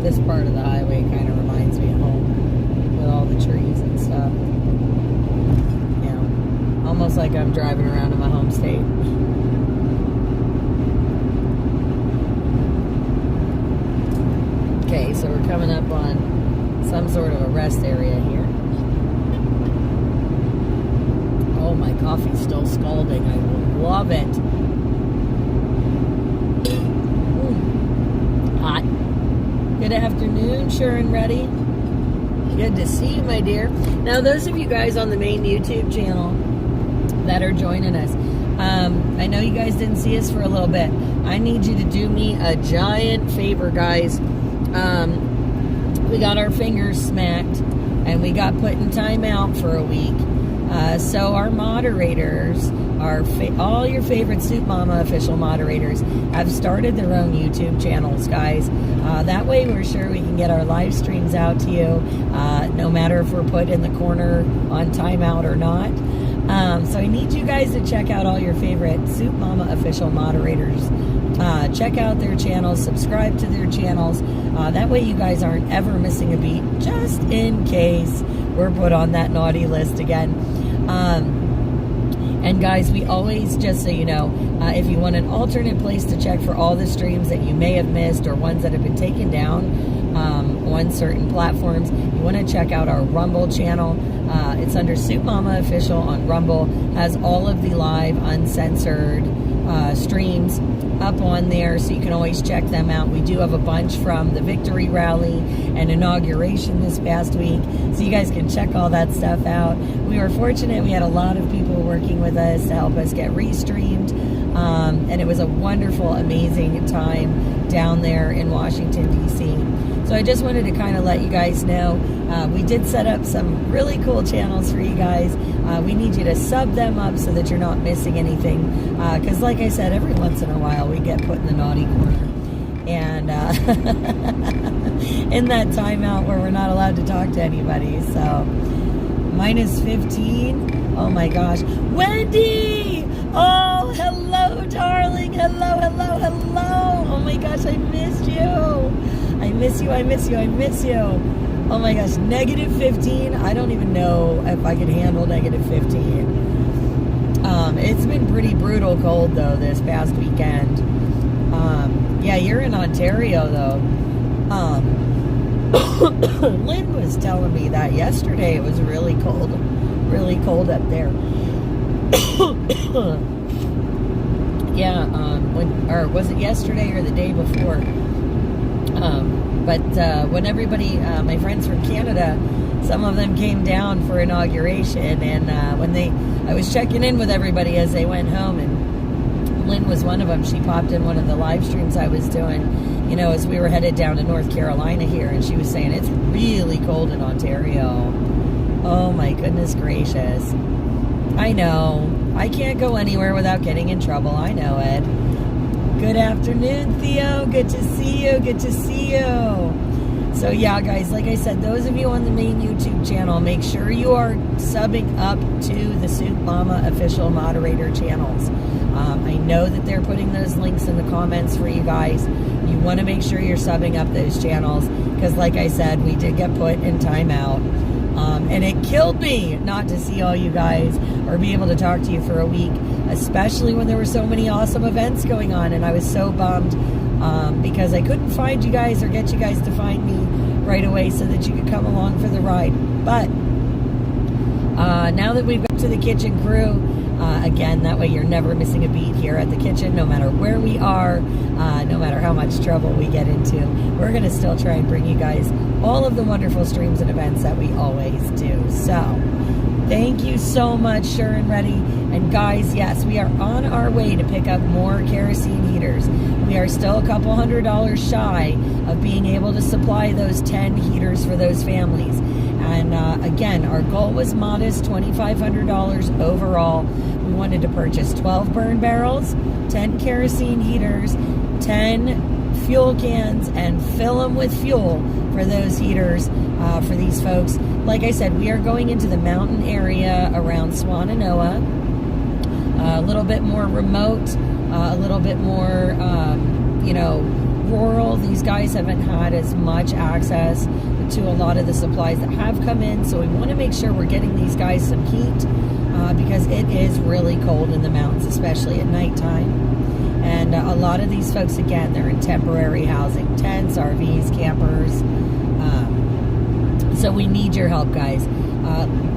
This part of the highway kind of reminds me of home with all the trees and stuff. You know, almost like I'm driving around in my home state. Okay, so we're coming up on some sort of a rest area here. Oh, my coffee's still scalding. I love it. Hot. Good afternoon, sure and ready. Good to see you, my dear. Now, those of you guys on the main YouTube channel that are joining us, I know you guys didn't see us for a little bit. I need you to do me a giant favor, guys. We got our fingers smacked, and we got put in timeout for a week. So our moderators, all your favorite Soup Mama official moderators, have started their own YouTube channels, guys. That way we're sure we can get our live streams out to you, no matter if we're put in the corner on timeout or not. So I need you guys to check out all your favorite Soup Mama official moderators. Check out their channels, subscribe to their channels. That way you guys aren't ever missing a beat, just in case we're put on that naughty list again. And guys, we always, just so you know, if you want an alternate place to check for all the streams that you may have missed or ones that have been taken down on certain platforms, you want to check out our Rumble channel. It's under Soup Mama Official on Rumble. Has all of the live, uncensored streams up on there, so you can always check them out. We do have a bunch from the victory rally and inauguration this past week, so you guys can check all that stuff out. We were fortunate, we had a lot of people working with us to help us get restreamed, and it was a wonderful, amazing time down there in Washington, D.C. So I just wanted to kind of let you guys know, we did set up some really cool channels for you guys. We need you to sub them up so that you're not missing anything, because like I said, every once in a while we get put in the naughty corner, and in that timeout where we're not allowed to talk to anybody. So minus 15. Oh my gosh, Wendy! Oh, hello, darling. Hello, hello, hello. Oh my gosh, I missed you. I miss you, I miss you, I miss you. Oh my gosh, negative 15. I don't even know if I can handle negative 15. It's been pretty brutal cold though this past weekend. Yeah, you're in Ontario though. Lynn was telling me that yesterday it was really cold up there. Yeah, or was it yesterday or the day before? But when everybody, my friends from Canada, some of them came down for inauguration, and I was checking in with everybody as they went home, and Lynn was one of them. She popped in one of the live streams I was doing, you know, as we were headed down to North Carolina here, and she was saying it's really cold in Ontario. Oh my goodness gracious. I know. I can't go anywhere without getting in trouble. I know it. Good afternoon, Theo. Good to see you. Good to see you. So yeah, guys, like I said, those of you on the main YouTube channel, make sure you are subbing up to the Soup Mama official moderator channels. I know that they're putting those links in the comments for you guys. You want to make sure you're subbing up those channels, because like I said, we did get put in timeout. And it killed me not to see all you guys or be able to talk to you for a week, especially when there were so many awesome events going on, and I was so bummed because I couldn't find you guys or get you guys to find me right away so that you could come along for the ride. But now that we've got to the kitchen crew, again, that way you're never missing a beat here at the kitchen, no matter where we are, no matter how much trouble we get into. We're going to still try and bring you guys all of the wonderful streams and events that we always do. So thank you so much, Sure and Ready. And guys, yes, we are on our way to pick up more kerosene heaters. We are still a couple $100 shy of being able to supply those 10 heaters for those families. And again, our goal was modest, $2,500 overall. We wanted to purchase 12 burn barrels, 10 kerosene heaters, 10 fuel cans, and fill them with fuel for those heaters for these folks. Like I said, we are going into the mountain area around Swannanoa, a little bit more remote, a little bit more, rural. These guys haven't had as much access to a lot of the supplies that have come in, so we want to make sure we're getting these guys some heat because it is really cold in the mountains, especially at nighttime. And a lot of these folks, again, they're in temporary housing, tents, RVs, campers. So we need your help, guys.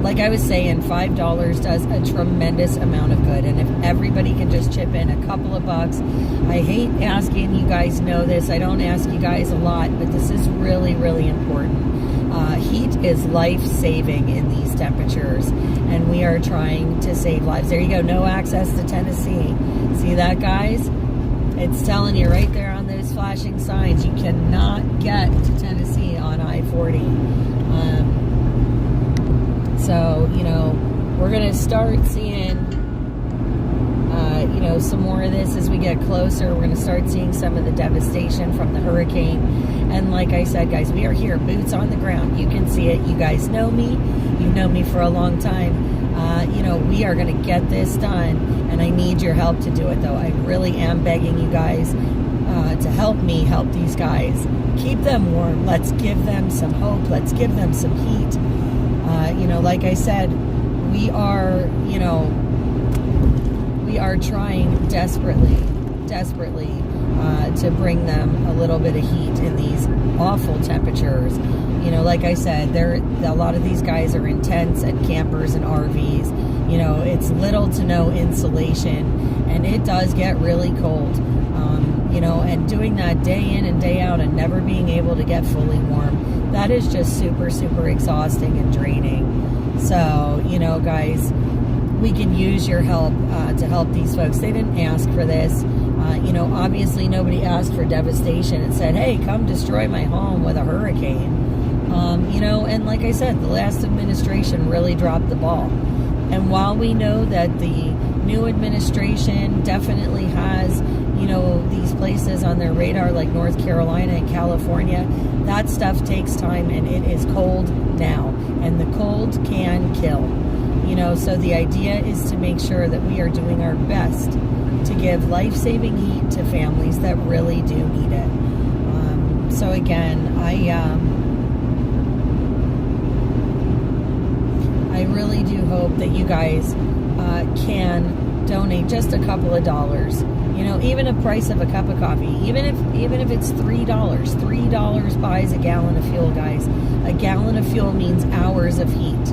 Like I was saying, $5 does a tremendous amount of good. And if everybody can just chip in a couple of bucks, I hate asking, you guys know this, I don't ask you guys a lot, but this is really, really important. Heat is life-saving in these temperatures, and we are trying to save lives. There you go, no access to Tennessee. See that, guys? It's telling you right there on those flashing signs, you cannot get to Tennessee on I-40. So, you know, we're going to start seeing, you know, some more of this as we get closer. We're going to start seeing some of the devastation from the hurricane. And like I said, guys, we are here, boots on the ground. You can see it. You guys know me. You've known me for a long time. You know, we are going to get this done, and I need your help to do it, though. I really am begging you guys to help me help these guys. Keep them warm. Let's give them some hope. Let's give them some heat. You know, like I said, we are, you know, we are trying desperately to bring them a little bit of heat in these awful temperatures. You know, like I said, a lot of these guys are in tents and campers and RVs. You know, it's little to no insulation, and it does get really cold. You know, and doing that day in and day out and never being able to get fully warm, that is just super exhausting and draining. So, you know, guys, we can use your help to help these folks. They didn't ask for this. You know, obviously nobody asked for devastation and said, hey, come destroy my home with a hurricane. You know, and like I said, the last administration really dropped the ball. And while we know that the new administration definitely has, you know, these places on their radar like North Carolina and California, that stuff takes time, and it is cold now, and the cold can kill. You know, so the idea is to make sure that we are doing our best to give life-saving heat to families that really do need it. So again, I really do hope that you guys can donate just a couple of dollars. You know, even a price of a cup of coffee, even if it's $3 buys a gallon of fuel, guys. A gallon of fuel means hours of heat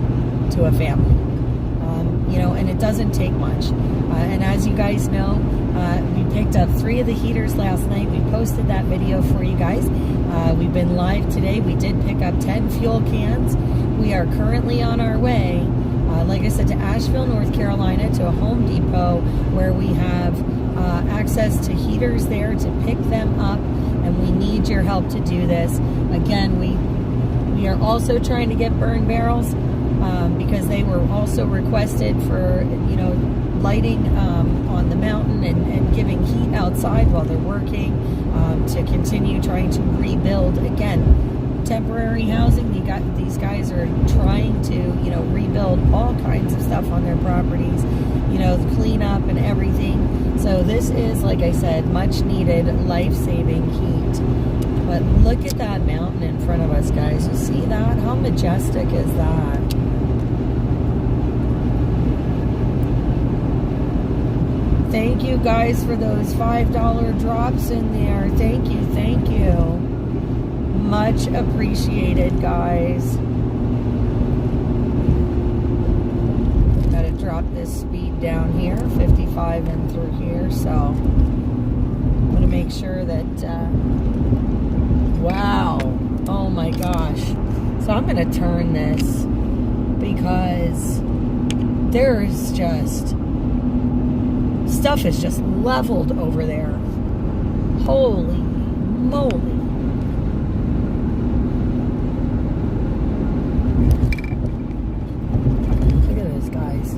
to a family. You know, and it doesn't take much. And as you guys know, we picked up 3 of the heaters last night. We posted that video for you guys. We've been live today. We did pick up 10 fuel cans. We are currently on our way, like I said, to Asheville, North Carolina, to a Home Depot where we have access to heaters there to pick them up, and we need your help to do this. Again, we are also trying to get burn barrels because they were also requested for, you know, lighting on the mountain and giving heat outside while they're working to continue trying to rebuild. Again, temporary housing. These guys are trying to, you know, rebuild all kinds of stuff on their properties, you know, clean up and everything. So this is, like I said, much needed life-saving heat. But look at that mountain in front of us, guys. You see that? How majestic is that? Thank you guys for those $5 drops in there. Thank you. Much appreciated, guys. Gotta drop this speed down here, 55 in through here, so I'm gonna make sure that, wow, oh my gosh. So I'm gonna turn this because there is just, stuff is just leveled over there. Holy moly. Look at those guys.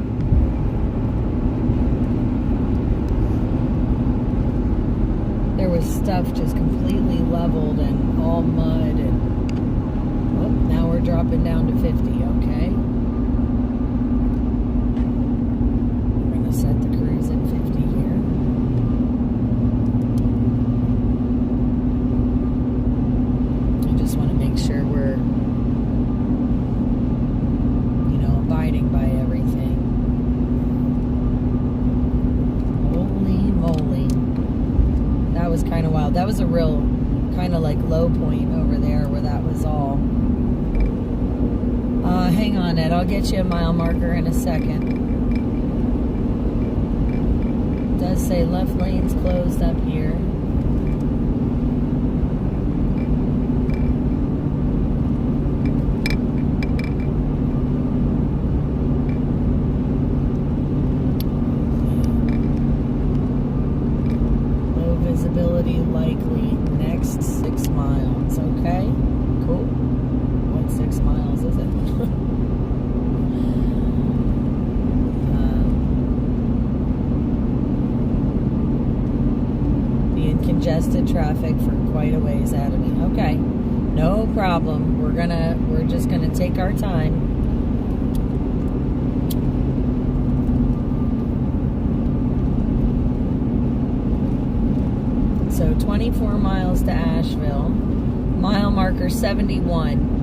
There was stuff just completely leveled and all mud, and oh, now we're dropping down to 50, okay. We're gonna set the cruise at 50 here. I just want to make sure we're, you know, abiding by everything. Holy moly. That was kind of wild. That was a real kind of like low point over there where that was all. Hang on, Ed. I'll get you a mile marker in a second. It does say left lane's closed up here. congested traffic for quite a ways ahead of me. Okay, no problem. We're just gonna take our time. So 24 miles to Asheville. Mile marker 71.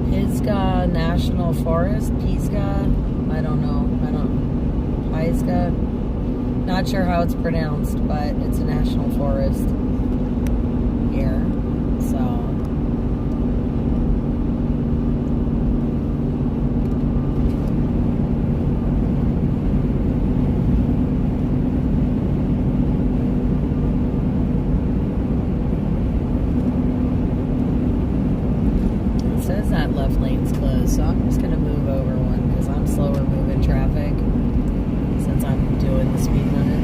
Pisgah National Forest. Pisgah? I don't know. Pisgah? Not sure how it's pronounced, but it's a national forest here. So. It says that left lane's closed, so I'm just going to move over one because I'm slower moving traffic since I'm doing the speed limit.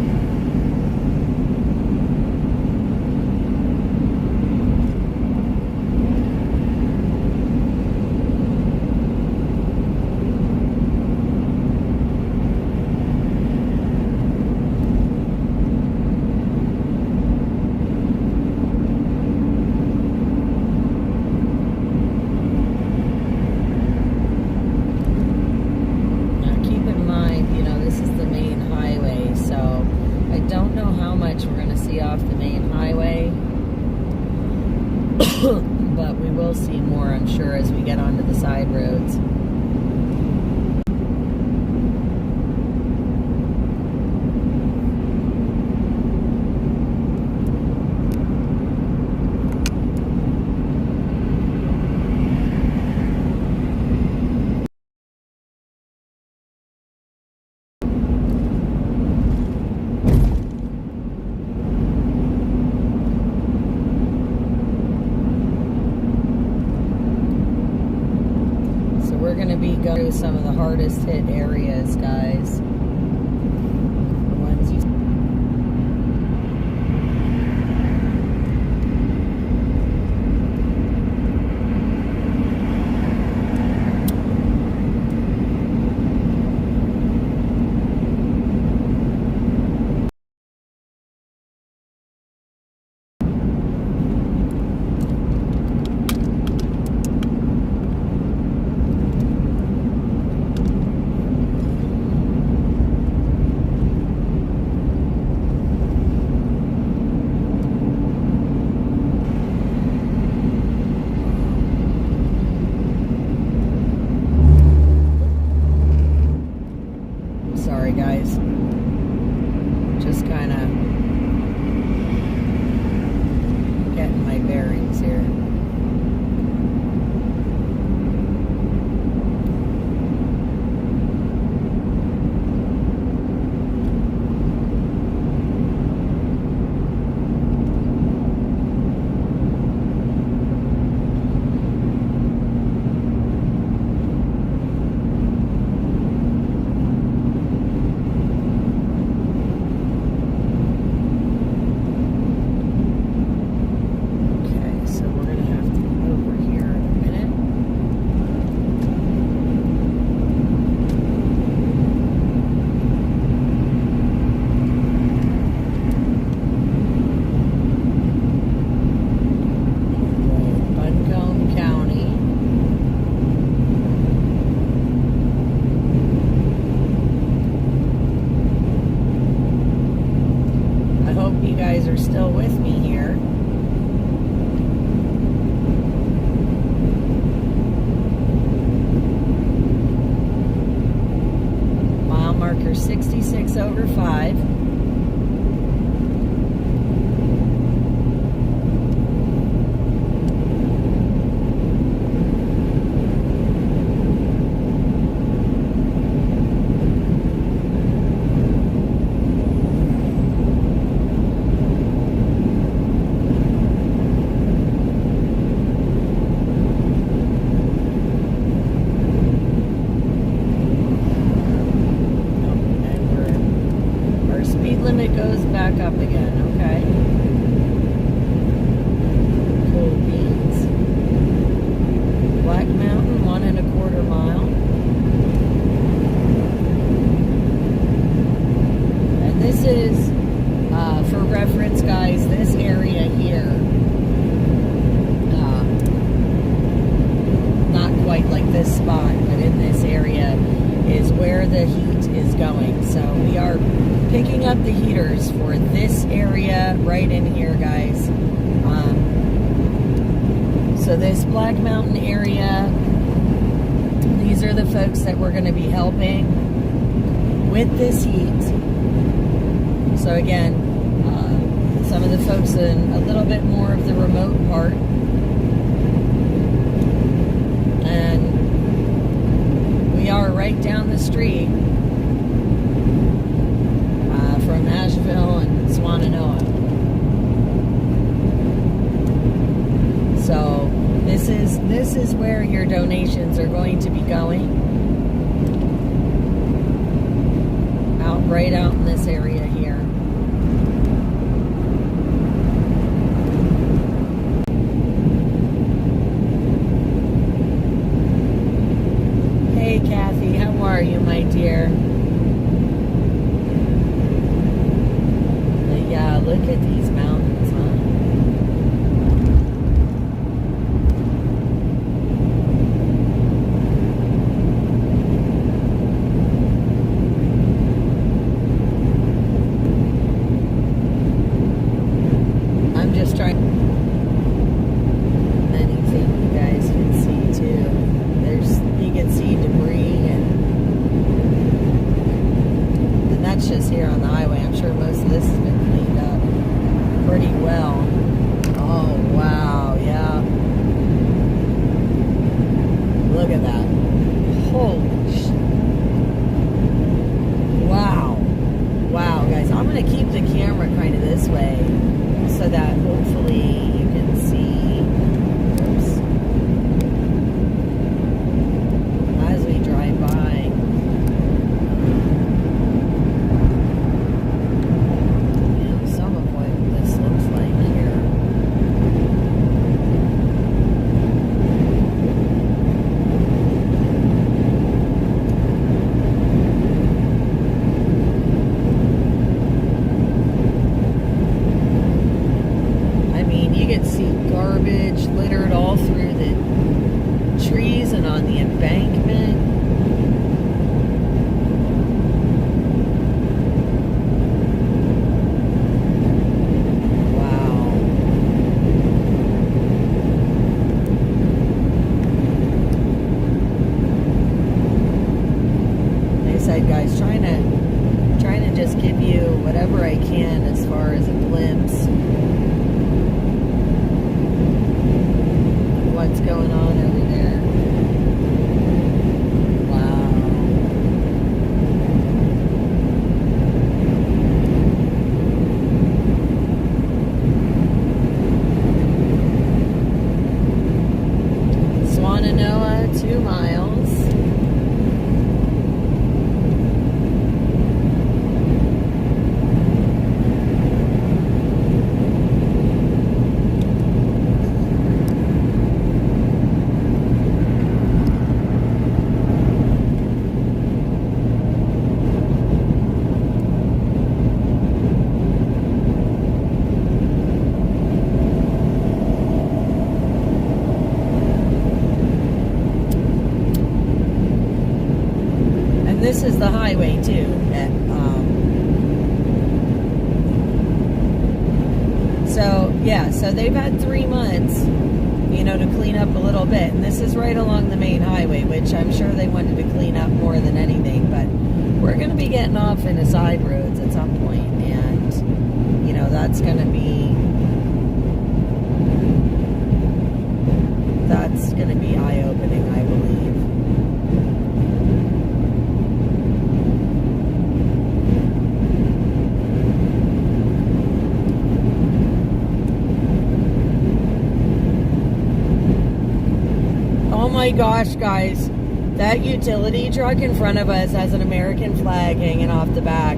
But we will see more, I'm sure, as we get onto the side roads. We're going to be going through some of the hardest hit areas, guys. this spot, but in this area is where the heat is going. So we are picking up the heaters for this area right in here, guys. So this Black Mountain area, these are the folks that we're going to be helping with this heat. So again, some of the folks in a little bit more of the remote part. And we are right down the street from Asheville and Swannanoa. So this is where your donations are going to be going. Right out in this area here. Hey Kathy, how are you, my dear? But yeah, look at these mountains, huh? This is the highway too. So they've had 3 months, to clean up a little bit, and this is right along the main highway, which I'm sure they wanted to clean up more than anything. But we're going to be getting off into side roads at some point, and that's going to be eye-opening, I believe. Oh my gosh, guys, that utility truck in front of us has an American flag hanging off the back.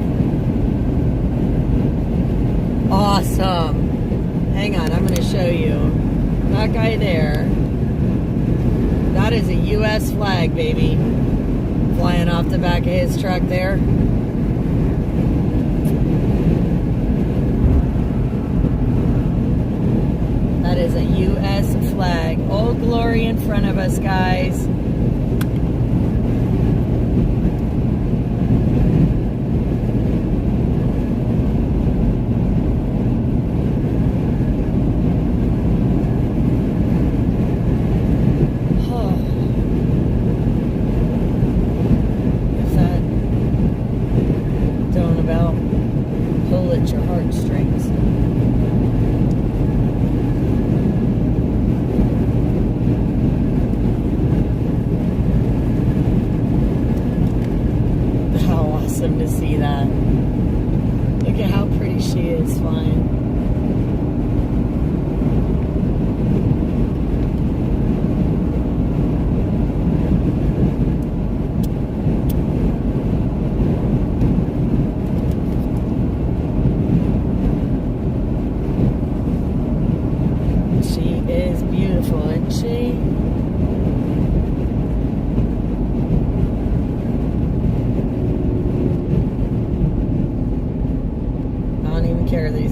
Awesome. Hang on, I'm going to show you. That guy there, that is a U.S. flag, baby, flying off the back of his truck there. That is a U.S. flag. Old Glory in front of us, guys.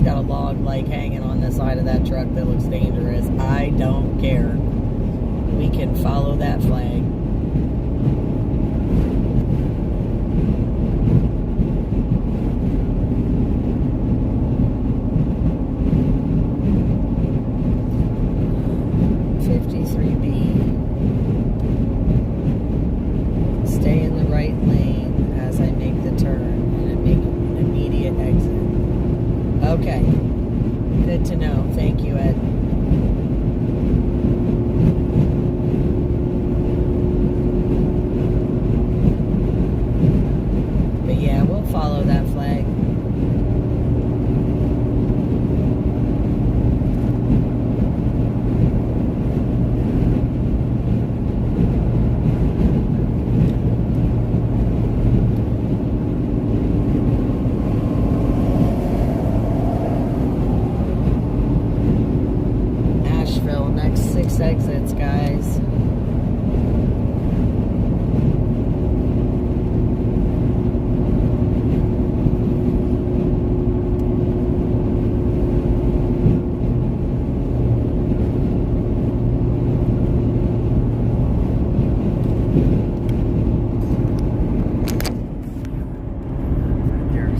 got a log like hanging on the side of that truck that looks dangerous. I don't care. We can follow that flag. Stay in the right lane as I make the turn and make an immediate exit. Okay. Good to know. Thank you, Ed. But yeah, we'll follow that flag. Next 6 exits, guys.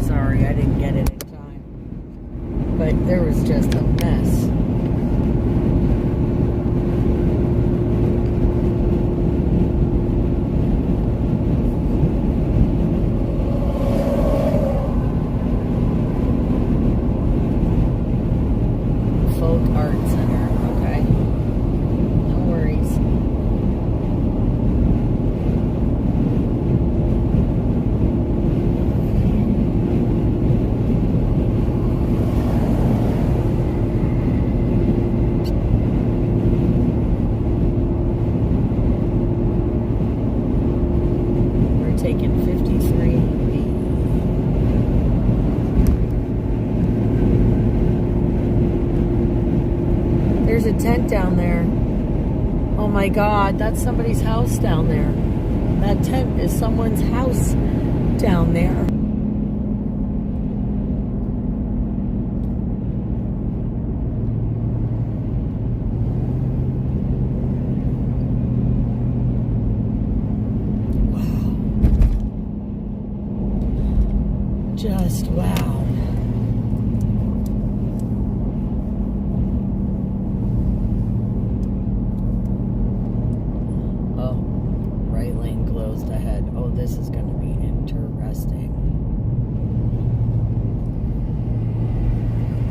Sorry, I didn't get it in time. But there was just a mess. Art Center, okay. No worries. We're taking 53B. There's a tent down there. Oh my God, that's somebody's house down there. That tent is someone's house down there. Wow. Just wow. Ahead. Oh, this is going to be interesting.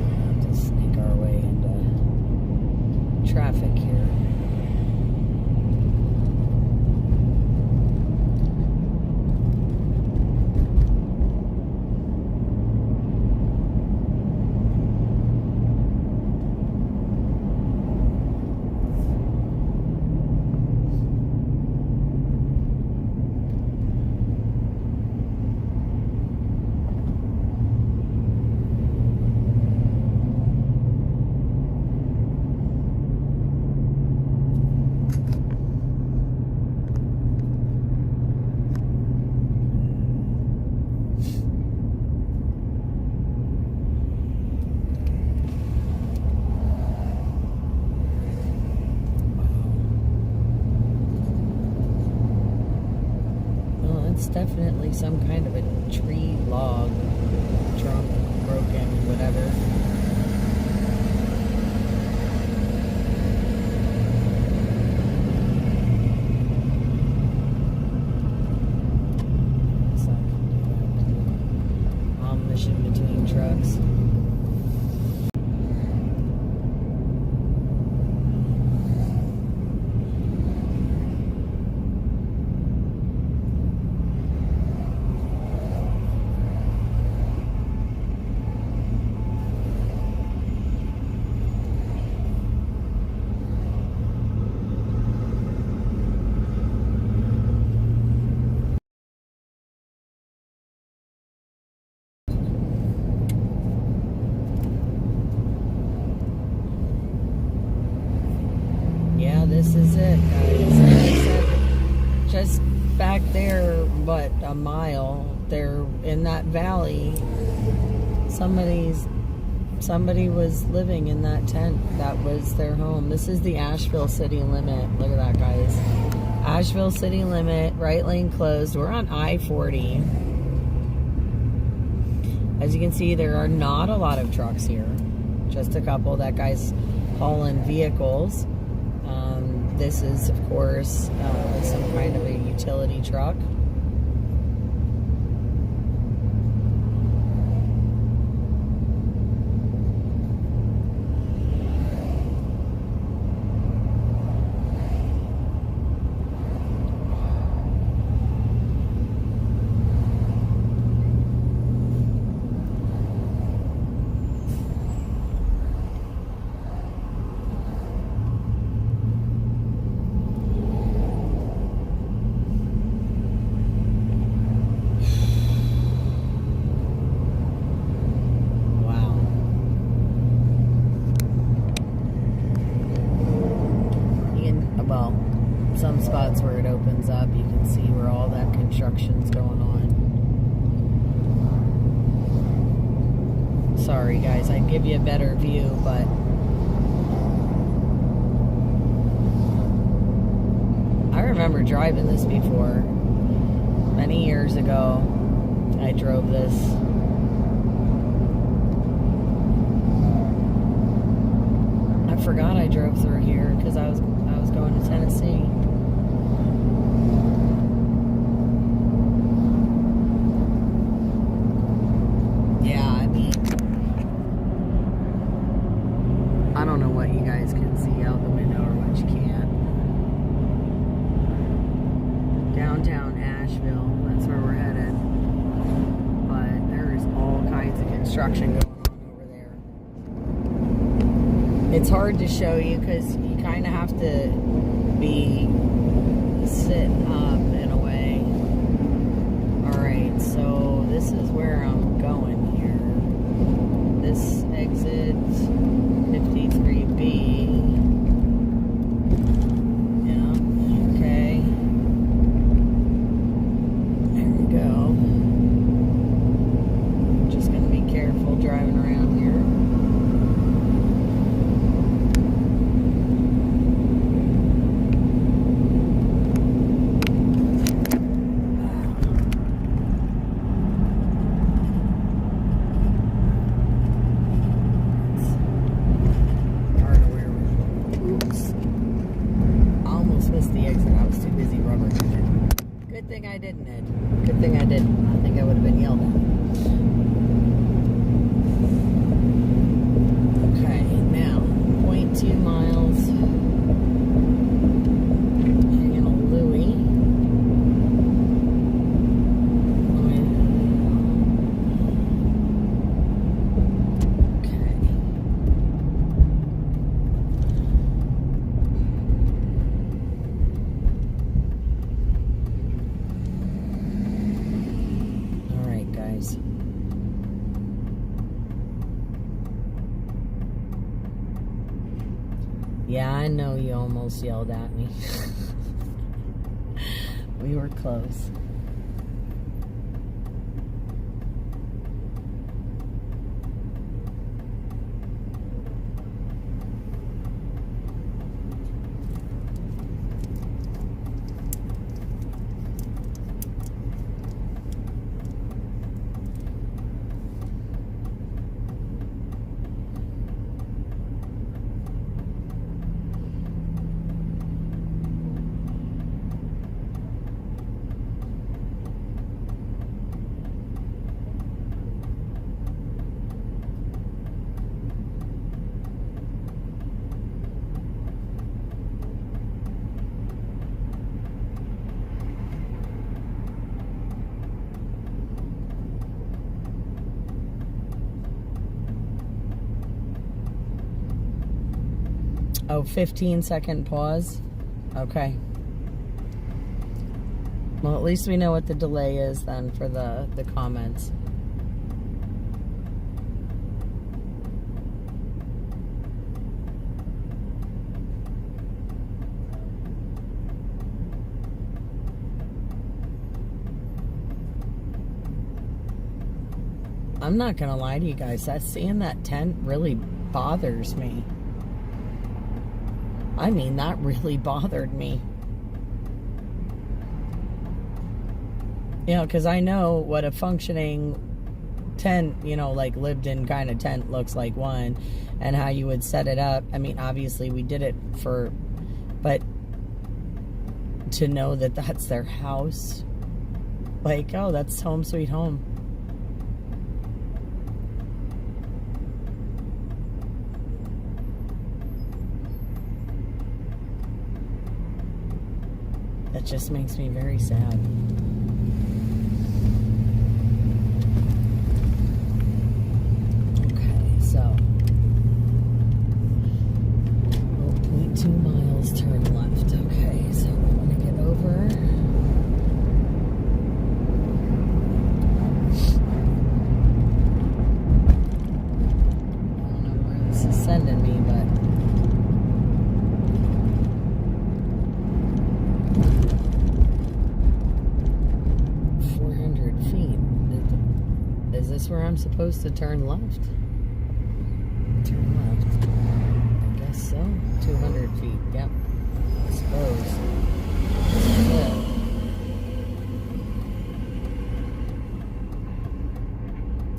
We'll have to sneak our way into traffic here. It's definitely some kind of a tree log, trunk, broken, whatever. Mission between trucks. This is it, guys. Like I said, just back there, what, a mile, there in that valley, somebody's somebody was living in that tent. That was their home. This is the Asheville city limit. Look at that, guys. Asheville city limit, right lane closed. We're on I-40. As you can see, there are not a lot of trucks here. Just a couple. That guy's hauling vehicles. This is, of course, some kind of a utility truck. Some spots where it opens up, you can see where all that construction's going on. Sorry guys, I'd give you a better view, but I remember driving this before. Many years ago, I drove this. I forgot I drove through here because I was going to Tennessee. Yeah, I mean, I don't know what you guys can see out the window or what you can't. Downtown Asheville, that's where we're headed. But there's all kinds of construction going on over there. It's hard to show you because you kind of have to be sitting up in a way. Alright, so this is where I'm going here. This exit 53B. Yeah, okay. There we go. Just gonna be careful driving around here. I didn't, Ed. Good thing I didn't. I think I would have been yelled at. Okay, now 0.2 miles. Hanging a Louie. Yeah, I know you almost yelled at me. We were close. Oh, 15-second pause. Okay. Well, at least we know what the delay is then for the comments. I'm not gonna lie to you guys. That seeing that tent really bothers me. I mean, that really bothered me. You know, because I know what a functioning tent, you know, like lived in kind of tent looks like, one, and how you would set it up. I mean, obviously we did it but to know that that's their house, like, oh, that's home sweet home. That just makes me very sad. Okay, so 0.2 miles, turn left. Okay, so we want to get over. I don't know where this is sending me, but 400 feet. Is this where I'm supposed to turn left? Turn left. I guess so. 200 feet. Yep. I suppose. This is it.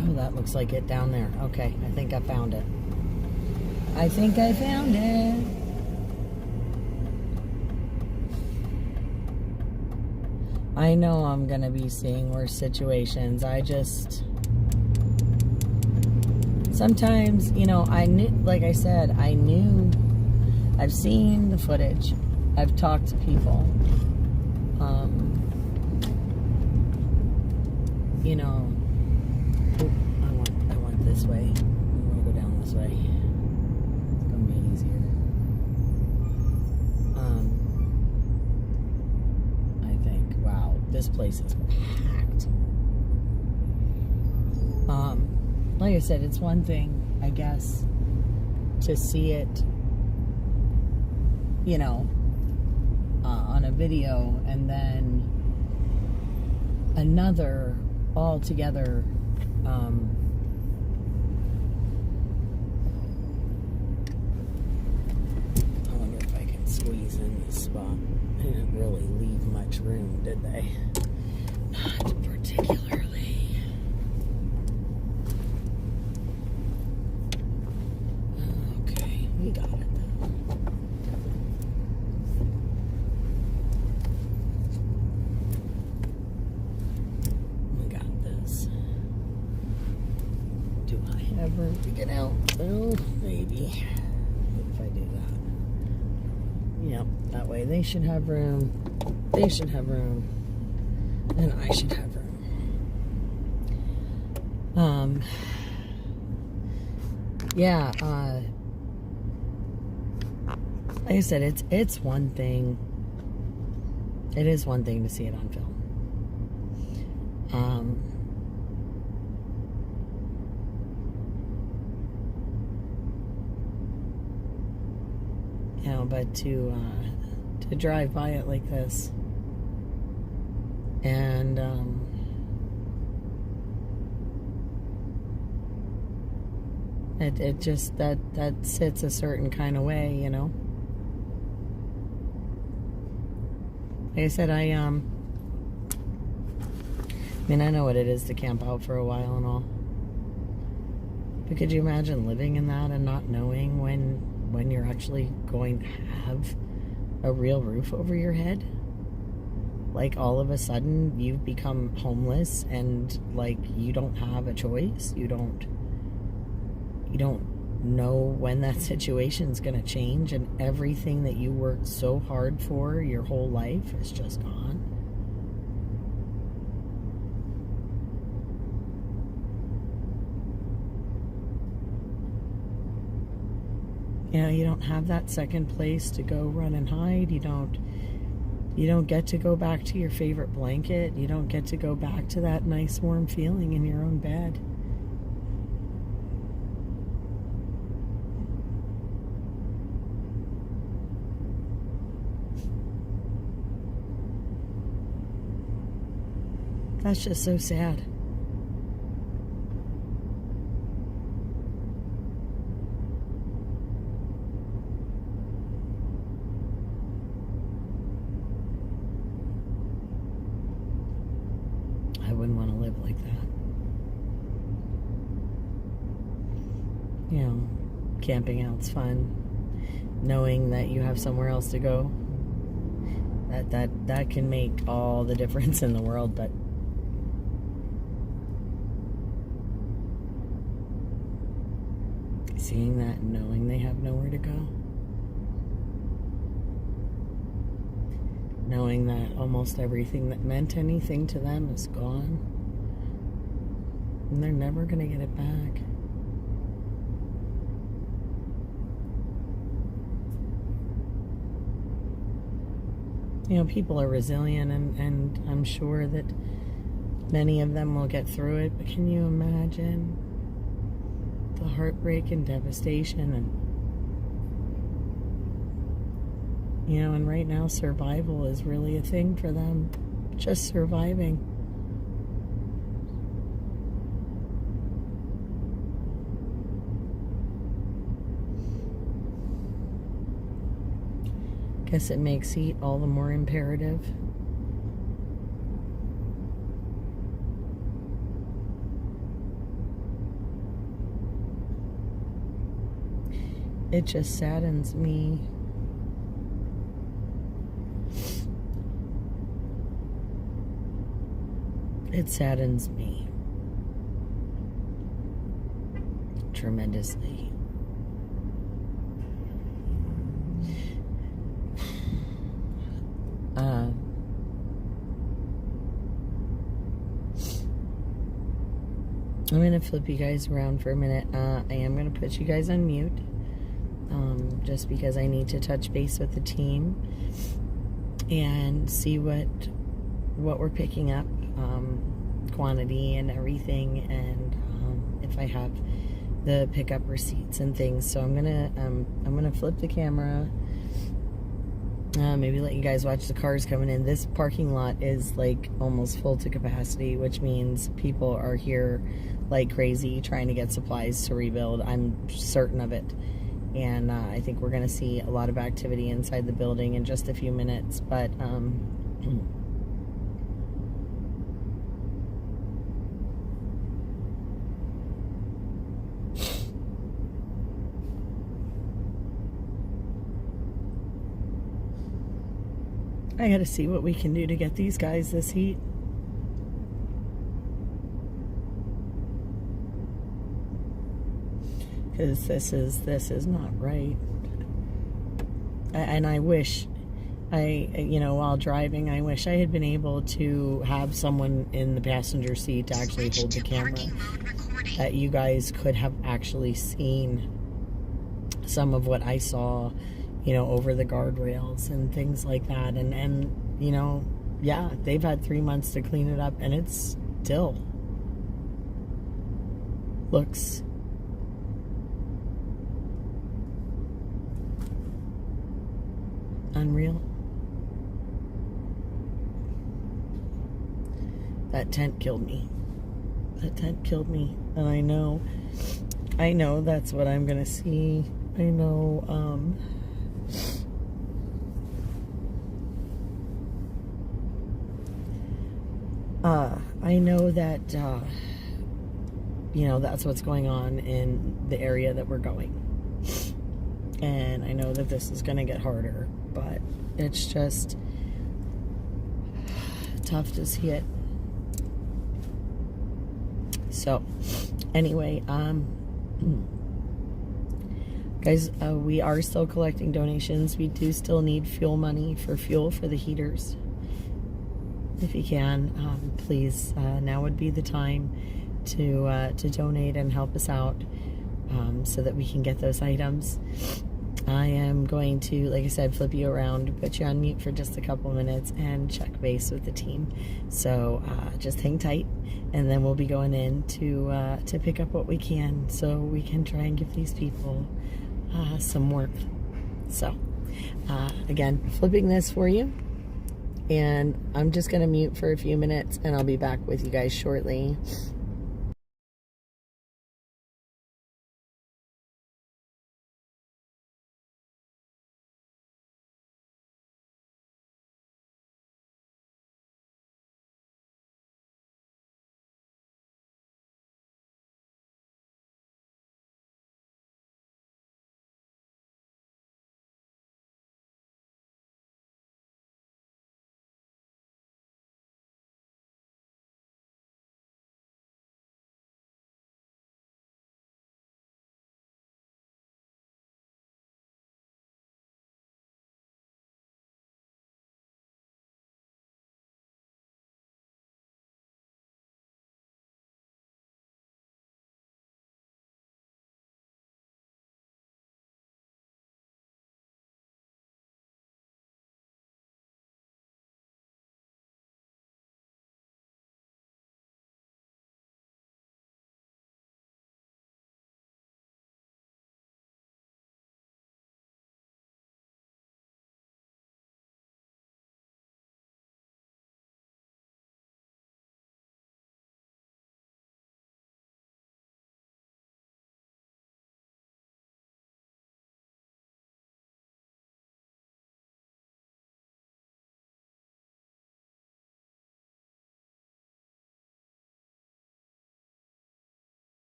Oh, that looks like it down there. Okay, I think I found it. I think I found it. I know I'm gonna be seeing worse situations. I just... Sometimes, you know, I knew, like I said, I knew, I've seen the footage, I've talked to people, you know, I want this way, I want to go down this way, it's going to be easier, I think, wow, this place is packed. Like I said, it's one thing, I guess, to see it, you know, on a video, and then another altogether, I wonder if I can squeeze in this spot. They didn't really leave much room, did they? Not particularly. We got it though. We got this. Do I have room to get out? Well, maybe. If I do that. Yep, that way they should have room. They should have room. And I should have room. Yeah, like I said, it's one thing. It is one thing to see it on film. You know, but to drive by it like this, and it just that sits a certain kind of way, you know. Like I said, I mean, I know what it is to camp out for a while and all. But could you imagine living in that and not knowing when you're actually going to have a real roof over your head? Like, all of a sudden, you've become homeless and, like, you don't have a choice. You don't know when that situation's going to change, and everything that you worked so hard for your whole life is just gone. You know, you don't have that second place to go run and hide. You don't get to go back to your favorite blanket. You don't get to go back to that nice warm feeling in your own bed. That's just so sad. live like that. You know, camping out's fun. Knowing that you have somewhere else to go, that can make all the difference in the world. But seeing that and knowing they have nowhere to go, knowing that almost everything that meant anything to them is gone, and they're never going to get it back. You know, people are resilient, and I'm sure that many of them will get through it, but can you imagine the heartbreak and devastation? And you know, and right now survival is really a thing for them, just surviving. Guess it makes heat all the more imperative. It just saddens me. It saddens me tremendously. I'm going to flip you guys around for a minute. I am going to put you guys on mute, just because I need to touch base with the team and see what we're picking up, quantity and everything, and if I have the pickup receipts and things. So I'm gonna flip the camera. Maybe let you guys watch the cars coming in. This parking lot is like almost full to capacity, which means people are here like crazy trying to get supplies to rebuild. I'm certain of it. And I think we're going to see a lot of activity inside the building in just a few minutes. But I got to see what we can do to get these guys this heat. Because this is not right. And I wish, while driving, I wish I had been able to have someone in the passenger seat to actually hold the camera, that you guys could have actually seen some of what I saw, over the guardrails and things like that. And yeah, they've had 3 months to clean it up, and it still looks unreal. That tent killed me. That tent killed me. And I know that's what I'm gonna see. I know, I know that, that's what's going on in the area that we're going. And I know that this is going to get harder, but it's just tough to see it. So, anyway, guys, we are still collecting donations. We do still need fuel money for fuel for the heaters. If you can, please, now would be the time to donate and help us out, so that we can get those items. I am going to, like I said, flip you around, put you on mute for just a couple minutes, and check base with the team. So just hang tight, and then we'll be going in to pick up what we can, so we can try and give these people some warmth. So again, flipping this for you, and I'm just going to mute for a few minutes, and I'll be back with you guys shortly.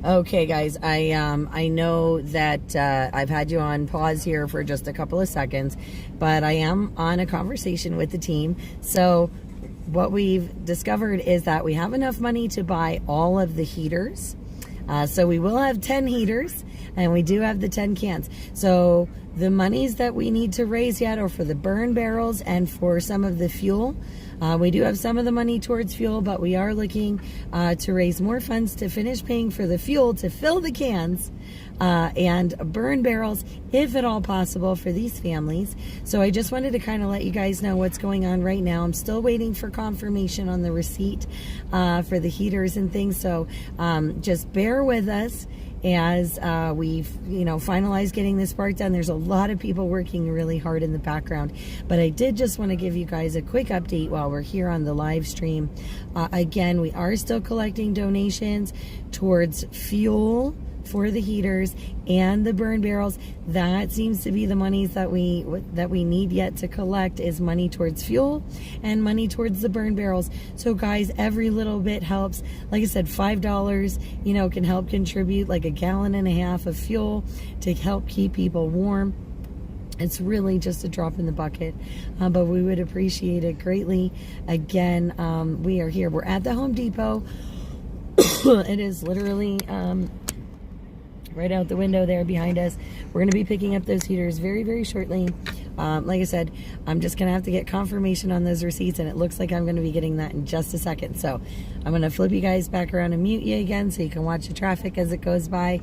Okay, guys, I know that I've had you on pause here for just a couple of seconds, but I am on a conversation with the team. So what we've discovered is that we have enough money to buy all of the heaters. So we will have 10 heaters, and we do have the 10 cans. So the monies that we need to raise yet are for the burn barrels and for some of the fuel. We do have some of the money towards fuel, but we are looking to raise more funds to finish paying for the fuel to fill the cans and burn barrels, if at all possible, for these families. So I just wanted to kind of let you guys know what's going on right now. I'm still waiting for confirmation on the receipt for the heaters and things. So just bear with us as we've finalized getting this part done. There's a lot of people working really hard in the background, but I did just want to give you guys a quick update while we're here on the live stream. Again, we are still collecting donations towards fuel for the heaters and the burn barrels. That seems to be the monies that we need yet to collect, is money towards fuel and money towards the burn barrels. So guys, every little bit helps. Like I said, $5 can help contribute like 1.5 gallons of fuel to help keep people warm. It's really just a drop in the bucket, but we would appreciate it greatly. Again, we are here, we're at the Home Depot. It is literally right out the window there behind us. We're going to be picking up those heaters very, very shortly. Like I said, I'm just going to have to get confirmation on those receipts, and it looks like I'm going to be getting that in just a second. So I'm going to flip you guys back around and mute you again so you can watch the traffic as it goes by,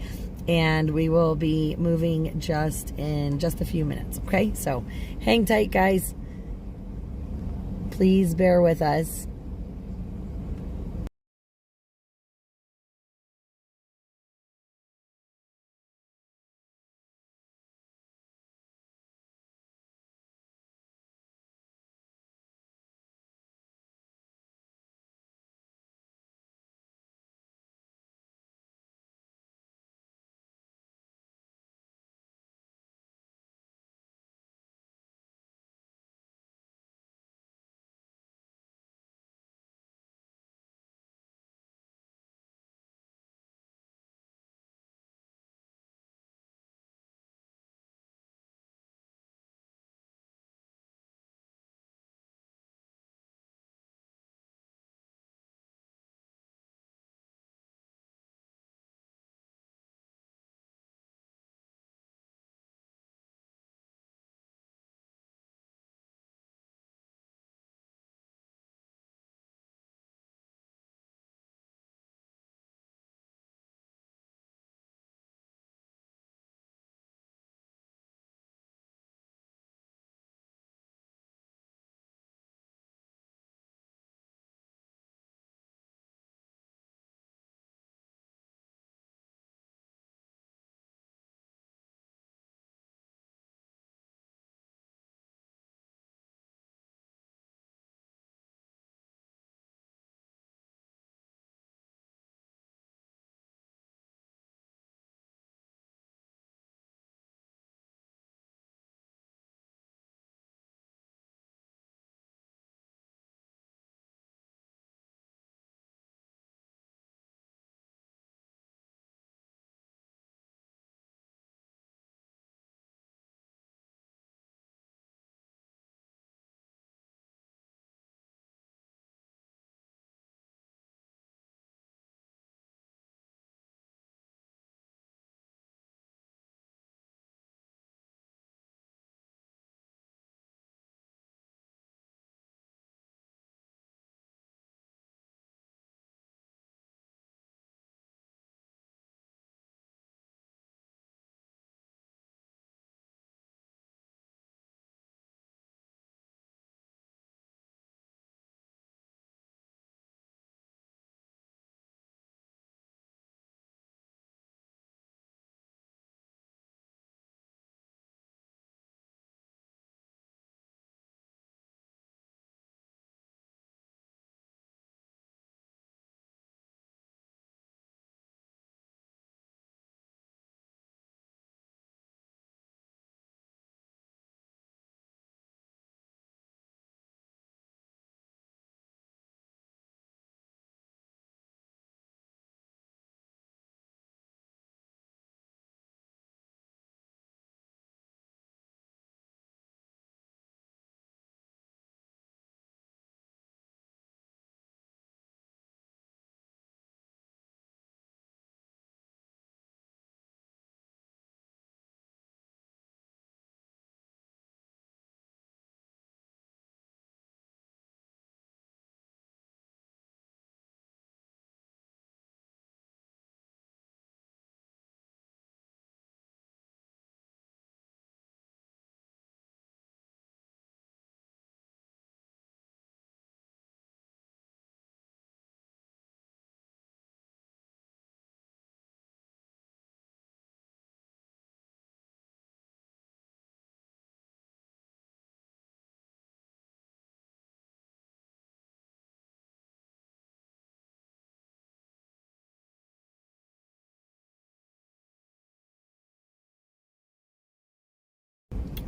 and we will be moving in just a few minutes. Okay, so hang tight, guys. Please bear with us.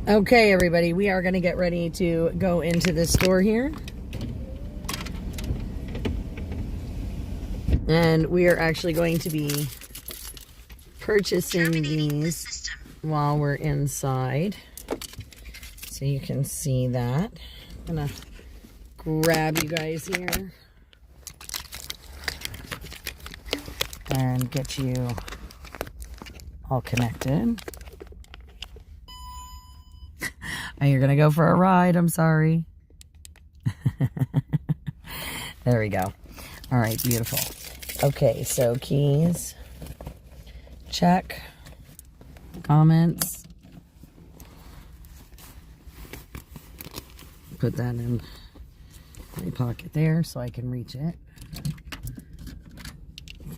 Okay, everybody, we are going to get ready to go into the store here. And we are actually going to be purchasing these while we're inside. So you can see that. I'm going to grab you guys here and get you all connected. Oh, you're going to go for a ride. I'm sorry. There we go. All right, beautiful. Okay, so keys. Check. Comments. Put that in my pocket there so I can reach it.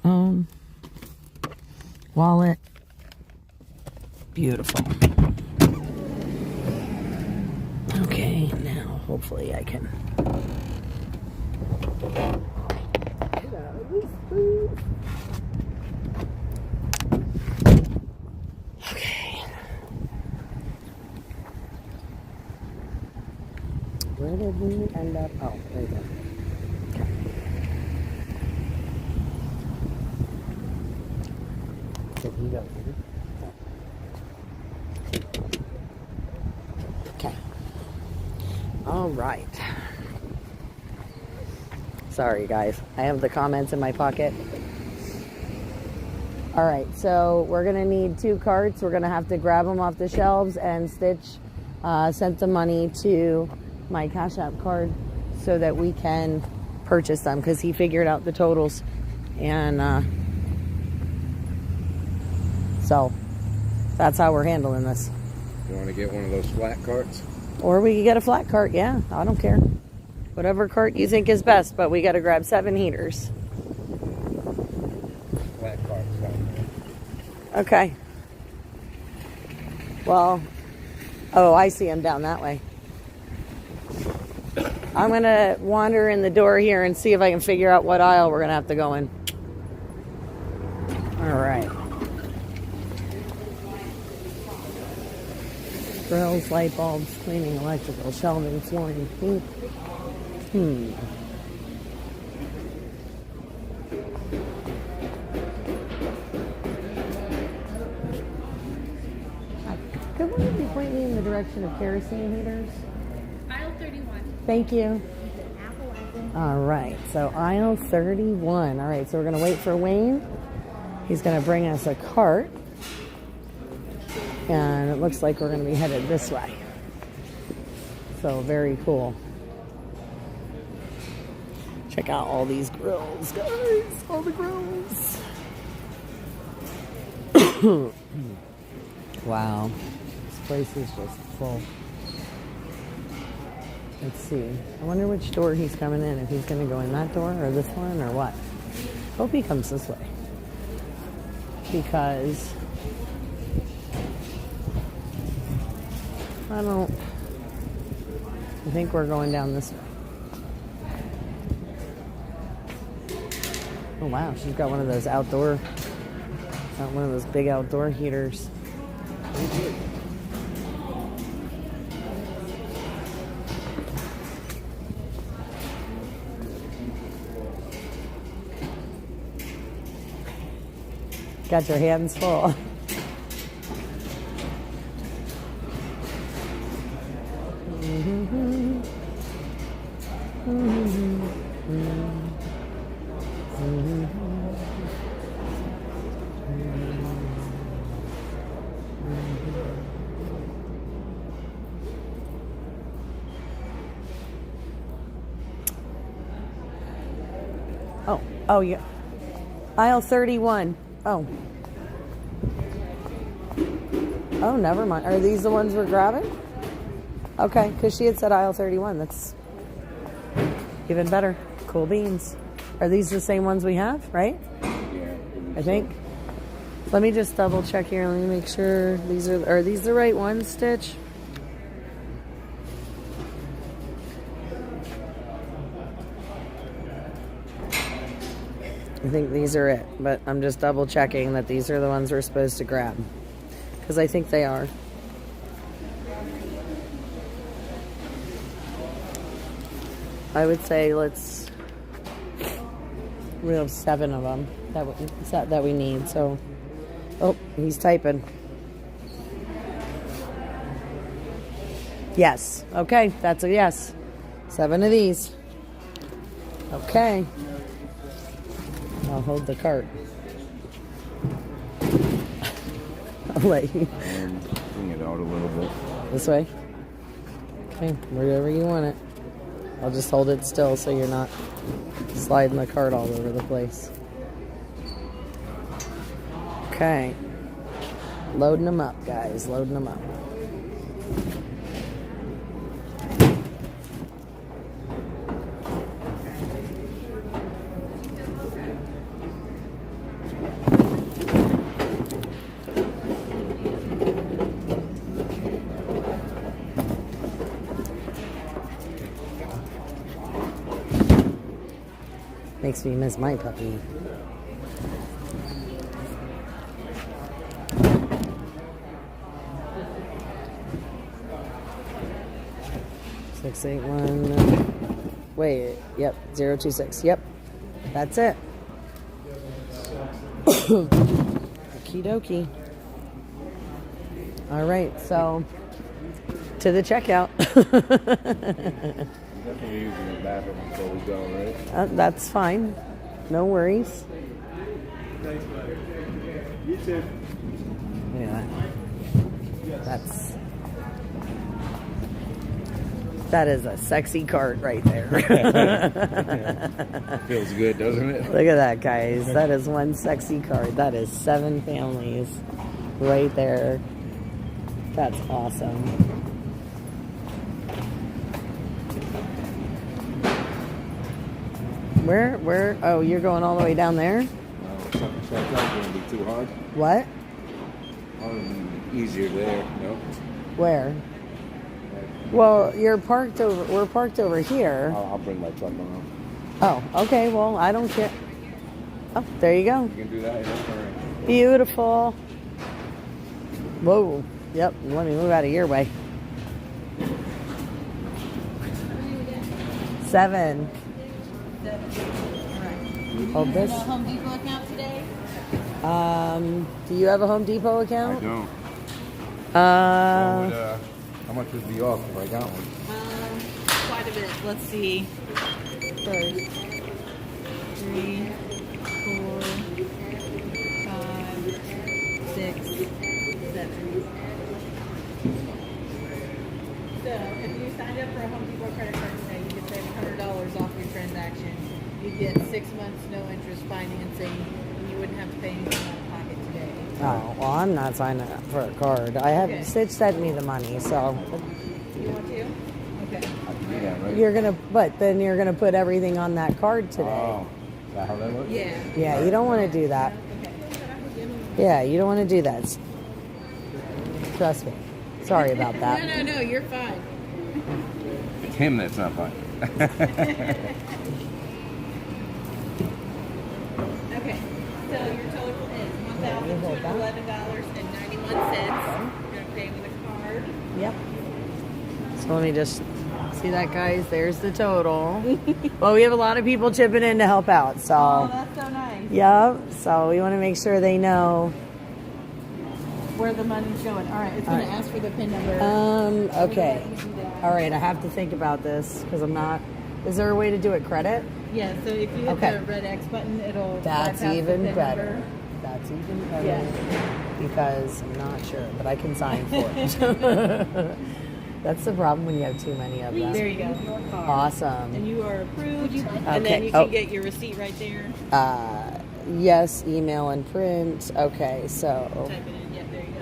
Phone. Wallet. Beautiful. Okay, now hopefully I can get out of this booth. Okay. Where did we end up? Oh, there you go. Okay. Did he go here? Okay. All right. Sorry, guys. I have the comments in my pocket. All right, so we're going to need 2 carts. We're going to have to grab them off the shelves, and Stitch sent the money to my Cash App card so that we can purchase them because he figured out the totals. And so that's how we're handling this. You want to get one of those flat carts? Or we could get a flat cart, yeah. I don't care. Whatever cart you think is best, but we got to grab 7 heaters. Flat carts. Okay. Well, oh, I see him down that way. I'm going to wander in the door here and see if I can figure out what aisle we're going to have to go in. All right. Grills, light bulbs, cleaning, electrical, shelving, flooring, paint. Could one of you point me in the direction of kerosene heaters? Aisle 31. Thank you. All right, so aisle 31. All right, so we're going to wait for Wayne. He's going to bring us a cart. And it looks like we're going to be headed this way. So very cool. Check out all these grills, guys. All the grills. Wow. This place is just full. Let's see. I wonder which door he's coming in. If he's going to go in that door or this one or what. Hope he comes this way. Because I think we're going down this way. Oh wow, she's got one of those one of those big outdoor heaters. Got your hands full. Oh, yeah. Aisle 31. Oh, never mind. Are these the ones we're grabbing? Okay, because she had said aisle 31. That's even better. Cool beans. Are these the same ones we have, right? Yeah. I think. Let me just double check here. Let me make sure are these the right ones, Stitch? I think these are it, but I'm just double checking that these are the ones we're supposed to grab. Because I think they are. I would say we have 7 of them that we need. So, oh, he's typing. Yes. Okay, that's a yes. 7 of these. Okay. I'll hold the cart. I'll let you. And bring it out a little bit. This way? Okay, wherever you want it. I'll just hold it still so you're not sliding the cart all over the place. Okay. Loading them up, guys. Loading them up. Makes me miss my puppy. Six, 8, 1. Wait, yep, 026. Yep, that's it. Okie dokie. All right, so to the checkout. Definitely using the bathroom before we go, right? That's fine. No worries. You too. Yeah. That is a sexy cart right there. Feels good, doesn't it? Look at that, guys. That is one sexy cart. That is 7 families right there. That's awesome. Where? Oh, you're going all the way down there? No, that's not going to be too hard. What? Easier there, no? Where? Well, we're parked over here. I'll bring my truck around. Oh, okay. Well, I don't care. Oh, there you go. You can do that, yeah? Beautiful. Whoa. Yep. Let me move out of your way. 7. Hold this. Home Depot account today? Do you have a Home Depot I account? don't. How much would be off if I got one? Quite a bit. Let's see. First. 3, 4, 5, 6, 7. So, if you signed up for a Home Depot credit card today, you could save $100 off your transaction. You get 6 months no interest financing, and you wouldn't have to pay anything out of pocket today. Oh, well, I'm not signing up for a card. I have Okay. Stitch sent me the money, so You want to? Okay. I can do that, right? but then you're gonna put everything on that card today. Oh, is that how that works? Yeah. Yeah, you don't want to do that. Okay. Yeah, you don't want to do that. Trust me. Sorry about that. No, you're fine. It's him that's not fine. Okay, so your total is $1,211.91. You're gonna pay with a card. Yep. So let me just see that, guys. There's the total. Well, we have a lot of people chipping in to help out, so. Oh, that's so nice. Yep. So we want to make sure they know. Where the money's going. All right, it's gonna ask for the PIN number. Okay. All right. I have to think about this because I'm not. Is there a way to do it credit? Yeah, so if you hit Okay. the red X button, it'll That's bypass the even PIN better. number. That's even better. Yeah. Because I'm not sure, but I can sign for it. That's the problem when you have too many of them. There you go. Your card. Awesome. And you are approved. And Okay. then you can get your receipt right there. Yes, email and print. Okay, so Type it in. Yeah, there you go.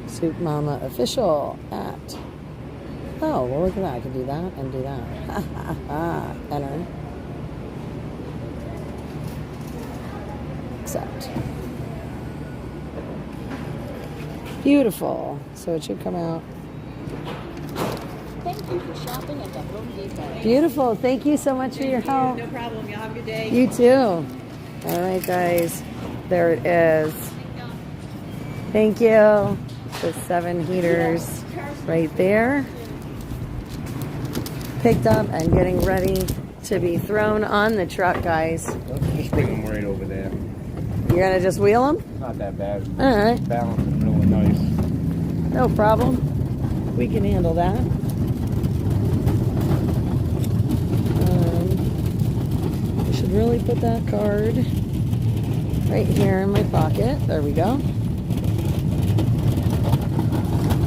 Soup Mama official at. Oh, well, look at that. I can do that and do that. Enter. Accept. Beautiful. So it should come out. Thank you for shopping at the Home Depot. Beautiful. Thank you so much for your help. No problem. Y'all have a good day. You too. All right, guys. There it is. Thank you. The 7 heaters right there. Picked up and getting ready to be thrown on the truck, guys. Let's just bring them right over there. You're gonna just wheel them? Not that bad. All right. Balance is really nice. No problem. We can handle that. I should really put that card right here in my pocket. There we go.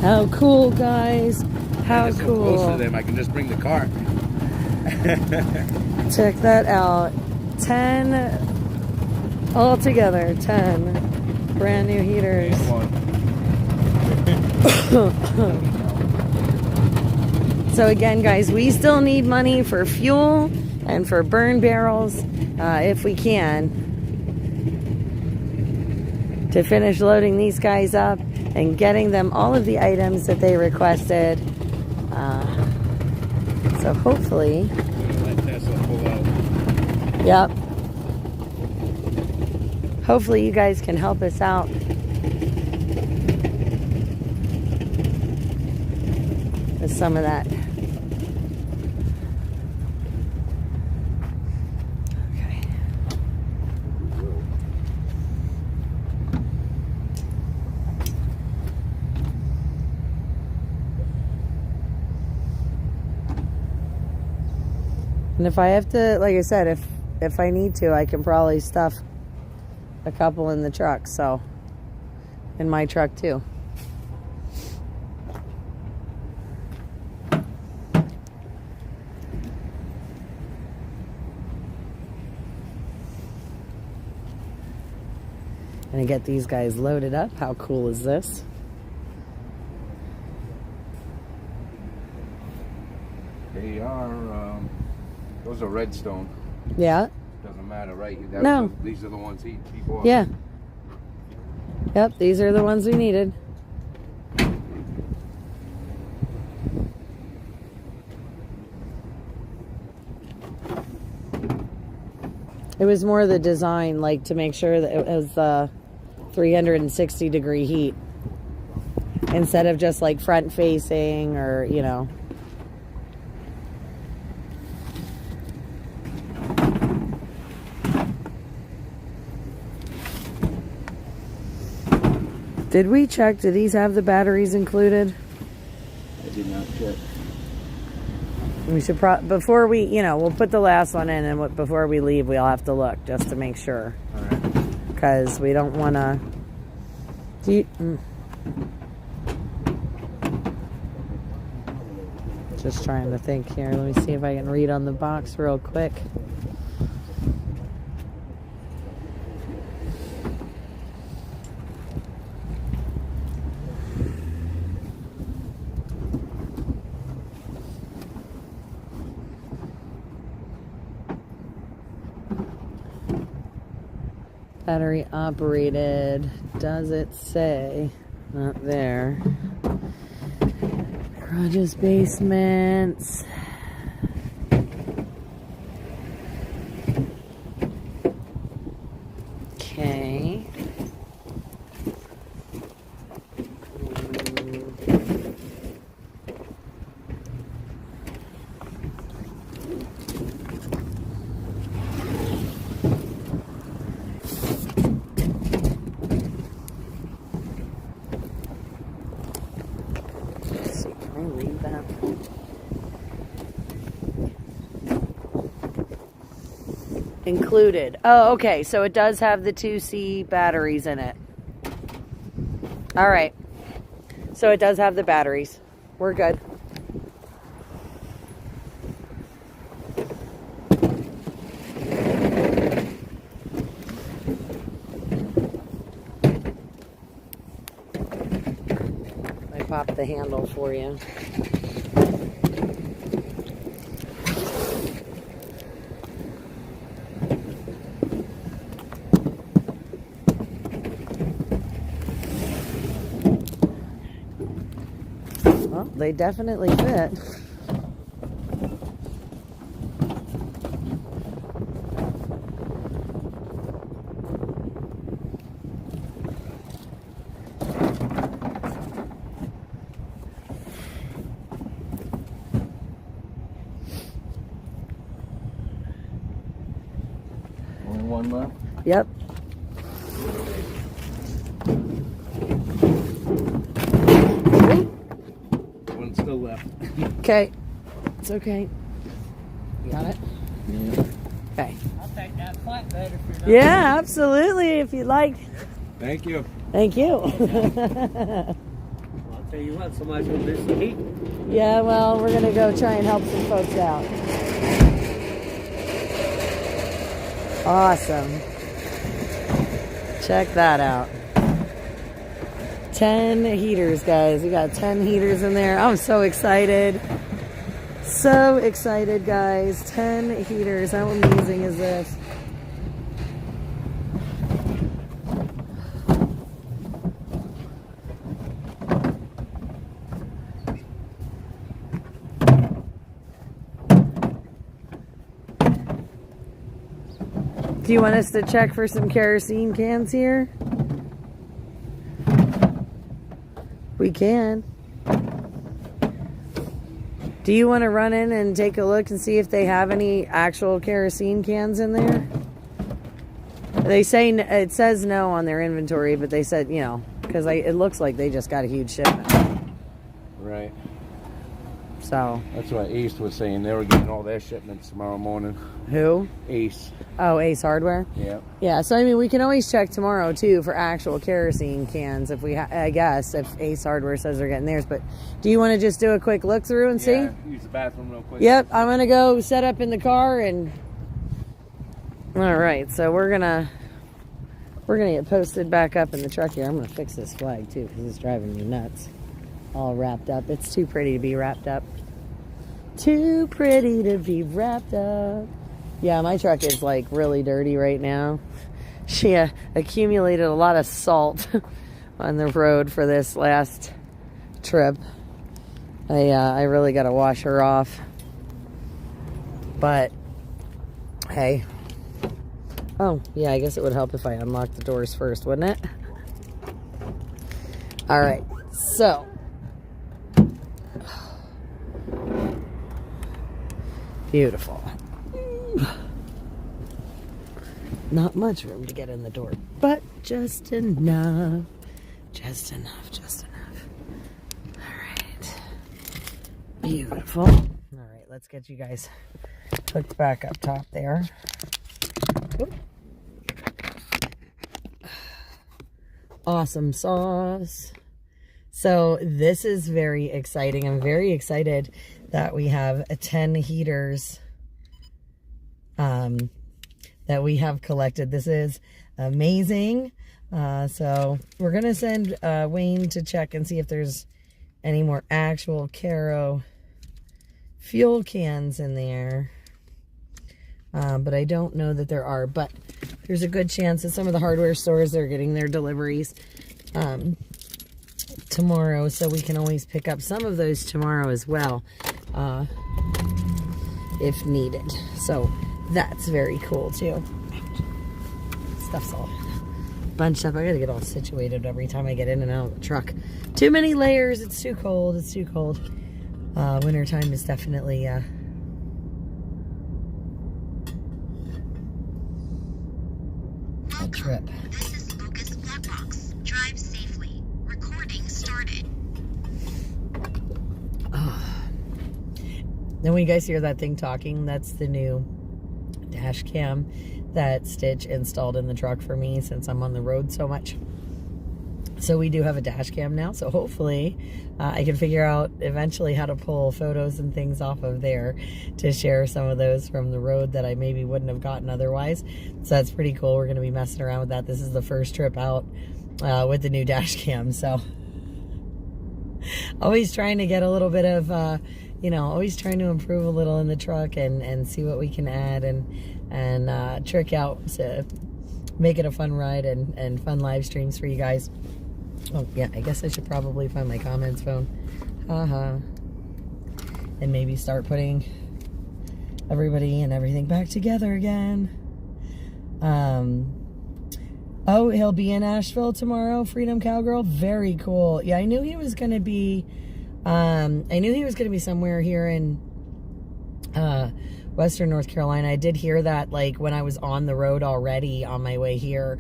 How cool, guys. How As I'm cool. close to them, I can just bring the cart. Check that out. 10 altogether. 10 brand new heaters. So again, guys, we still need money for fuel and for burn barrels, if we can, to finish loading these guys up and getting them all of the items that they requested. So hopefully, Let Tesla pull out. yep. Hopefully you guys can help us out. With some of that. Okay. And if I have to, like I said, if I need to, I can probably stuff a couple in the truck, so in my truck too. Gonna get these guys loaded up. How cool is this? They are, those are redstone. Yeah. Doesn't matter, right? No. These are the ones he bought. Yeah. Yep, these are the ones we needed. It was more the design, like to make sure that it was 360 degree heat instead of just like front facing or, you know. Did we check? Did these have the batteries included? I did not check. We should before we, you know, we'll put the last one in, and before we leave, we'll have to look just to make sure, All right. because we don't want to. Just trying to think here. Let me see if I can read on the box real quick. Battery operated. Does it say? Not there. Garages, basements. Okay. Included. Oh, okay. So it does have the 2C batteries in it. All right. So it does have the batteries. We're good. I popped the handle for you. Well, they definitely fit. one left? Yep. One still left. Okay. It's okay. Got it? Okay. I'll take that flatbed if you're not. Yeah, absolutely, if you'd like. Thank you. Thank you. I'll tell you what, somebody's gonna miss the heat. Yeah, well, we're going to go try and help some folks out. Awesome. Check that out. 10 heaters, guys. We got 10 heaters in there. I'm so excited. So excited, guys. 10 heaters. How amazing is this? Do you want us to check for some kerosene cans here? We can. Do you want to run in and take a look and see if they have any actual kerosene cans in there? They say, it says no on their inventory, but they said, you know, because it looks like they just got a huge shipment. Right. So. That's what Ace was saying. They were getting all their shipments tomorrow morning. Who? Ace. Oh, Ace Hardware? Yeah. Yeah, so I mean, we can always check tomorrow too for actual kerosene cans if we, I guess, if Ace Hardware says they're getting theirs. But do you want to just do a quick look through and see? Yeah, use the bathroom real quick. Yep, I'm gonna go set up in the car and. All right, so we're gonna get posted back up in the truck here. I'm gonna fix this flag too because it's driving me nuts. All wrapped up. It's too pretty to be wrapped up. Too pretty to be wrapped up. Yeah, my truck is like really dirty right now. She accumulated a lot of salt on the road for this last trip. I really got to wash her off. But hey. Oh, yeah, I guess it would help if I unlocked the doors first, wouldn't it? All right. So, beautiful. Not much room to get in the door, but just enough. Just enough, just enough. All right. Beautiful. All right, let's get you guys hooked back up top there. Oop. Awesome sauce. So this is very exciting. I'm very excited that we have 10 heaters that we have collected. This is amazing. So we're going to send Wayne to check and see if there's any more actual Caro fuel cans in there. But I don't know that there are. But there's a good chance that some of the hardware stores are getting their deliveries tomorrow. So we can always pick up some of those tomorrow as well if needed. So that's very cool too. Stuff's all bunched up. I gotta get all situated every time I get in and out of the truck. Too many layers. It's too cold. It's too cold. Wintertime is definitely a trip. This is Lucas Blackbox. Drive safely. Recording started. Then when you guys hear that thing talking, that's the new dash cam that Stitch installed in the truck for me since I'm on the road so much. So we do have a dash cam now, so hopefully I can figure out eventually how to pull photos and things off of there to share some of those from the road that I maybe wouldn't have gotten otherwise. So that's pretty cool. We're going to be messing around with that. This is the first trip out with the new dash cam, so always trying to get a little bit of you know, always trying to improve a little in the truck and see what we can add and trick out to make it a fun ride and fun live streams for you guys. Oh, yeah, I guess I should probably find my comments phone. And maybe start putting everybody and everything back together again. Oh, he'll be in Asheville tomorrow, Freedom Cowgirl. Very cool. Yeah, I knew he was going to be... somewhere here in Western North Carolina. I did hear that like when I was on the road already on my way here.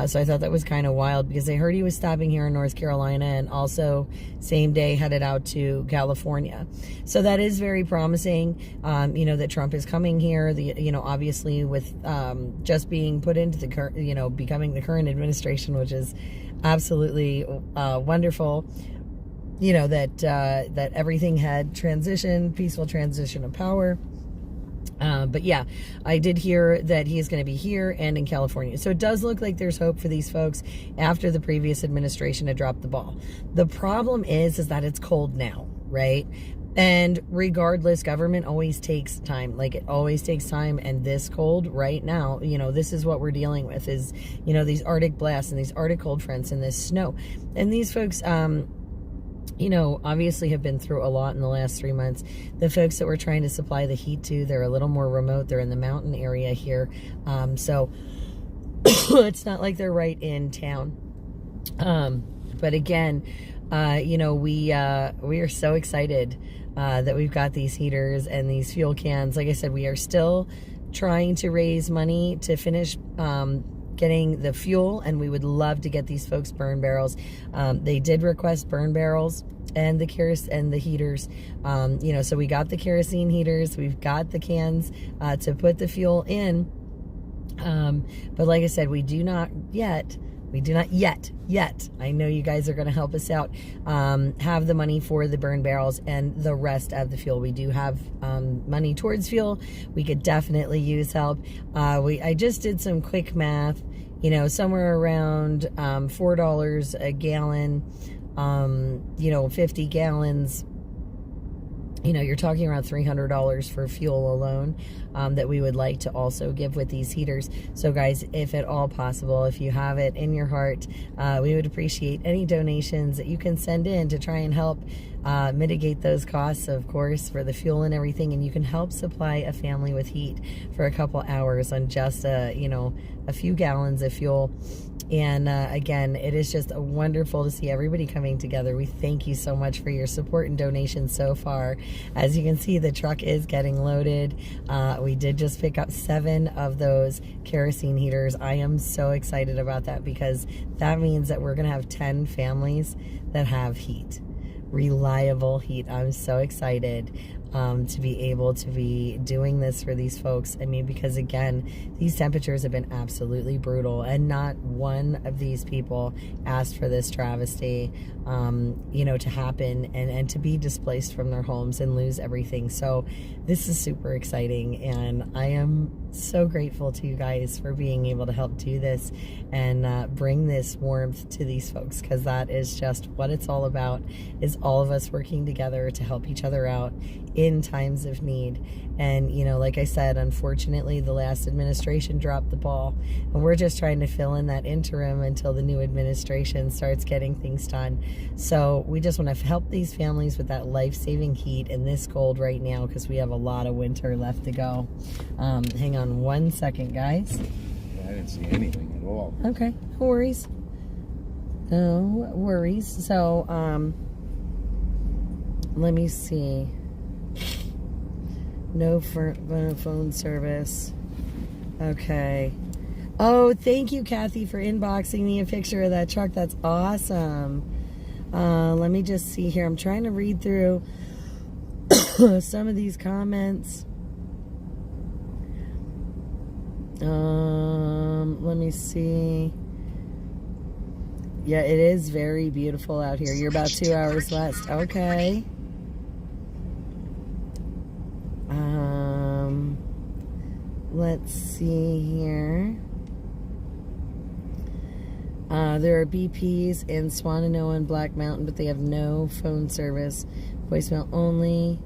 So I thought that was kind of wild because I heard he was stopping here in North Carolina and also same day headed out to California. So that is very promising, you know, that Trump is coming here, you know, obviously with just being put into the current, you know, becoming the current administration, which is absolutely wonderful. You know, that that everything had transitioned, peaceful transition of power. But yeah, I did hear that he is going to be here and in California. So it does look like there's hope for these folks after the previous administration had dropped the ball. The problem is that it's cold now, right? And regardless, government always takes time. Like, it always takes time. And this cold right now, you know, this is what we're dealing with is, you know, these Arctic blasts and these Arctic cold fronts and this snow. And these folks, you know, obviously have been through a lot in the last 3 months. The folks that we're trying to supply the heat to, they're a little more remote. They're in the mountain area here. So it's not like they're right in town. But again, you know, we are so excited that we've got these heaters and these fuel cans. Like I said, we are still trying to raise money to finish getting the fuel, and we would love to get these folks burn barrels. They did request burn barrels and the heaters. You know, so we got the kerosene heaters, we've got the cans to put the fuel in. But like I said, we do not yet, I know you guys are going to help us out, have the money for the burn barrels and the rest of the fuel. We do have money towards fuel. We could definitely use help. I just did some quick math, you know, somewhere around $4 a gallon, you know, 50 gallons. You know, you're talking around $300 for fuel alone that we would like to also give with these heaters. So guys, if at all possible, if you have it in your heart, we would appreciate any donations that you can send in to try and help mitigate those costs, of course, for the fuel and everything. And you can help supply a family with heat for a couple hours on just you know, a few gallons of fuel. And again, it is just wonderful to see everybody coming together. We thank you so much for your support and donations so far. As you can see, the truck is getting loaded. We did just pick up 7 of those kerosene heaters. I am so excited about that because that means that we're going to have 10 families that have heat. Reliable heat. I'm so excited to be able to be doing this for these folks. I mean, because again, these temperatures have been absolutely brutal, and not one of these people asked for this travesty, you know, to happen and to be displaced from their homes and lose everything. So this is super exciting, and I am so grateful to you guys for being able to help do this and bring this warmth to these folks, because that is just what it's all about, is all of us working together to help each other out in times of need. And you know, like I said, unfortunately the last administration dropped the ball, and we're just trying to fill in that interim until the new administration starts getting things done. So we just want to help these families with that life-saving heat in this cold right now, because we have a lot of winter left to go. Hang on 1 second, guys. I didn't see anything at all. Okay, no worries. No worries. So let me see. No phone service. Okay. Oh, thank you, Kathy, for inboxing me a picture of that truck. That's awesome. Let me just see here. I'm trying to read through some of these comments. Let me see. Yeah, it is very beautiful out here. You're about 2 hours west. Okay. Let's see here. There are BPs in Swannanoa and Black Mountain, but they have no phone service. Voicemail only.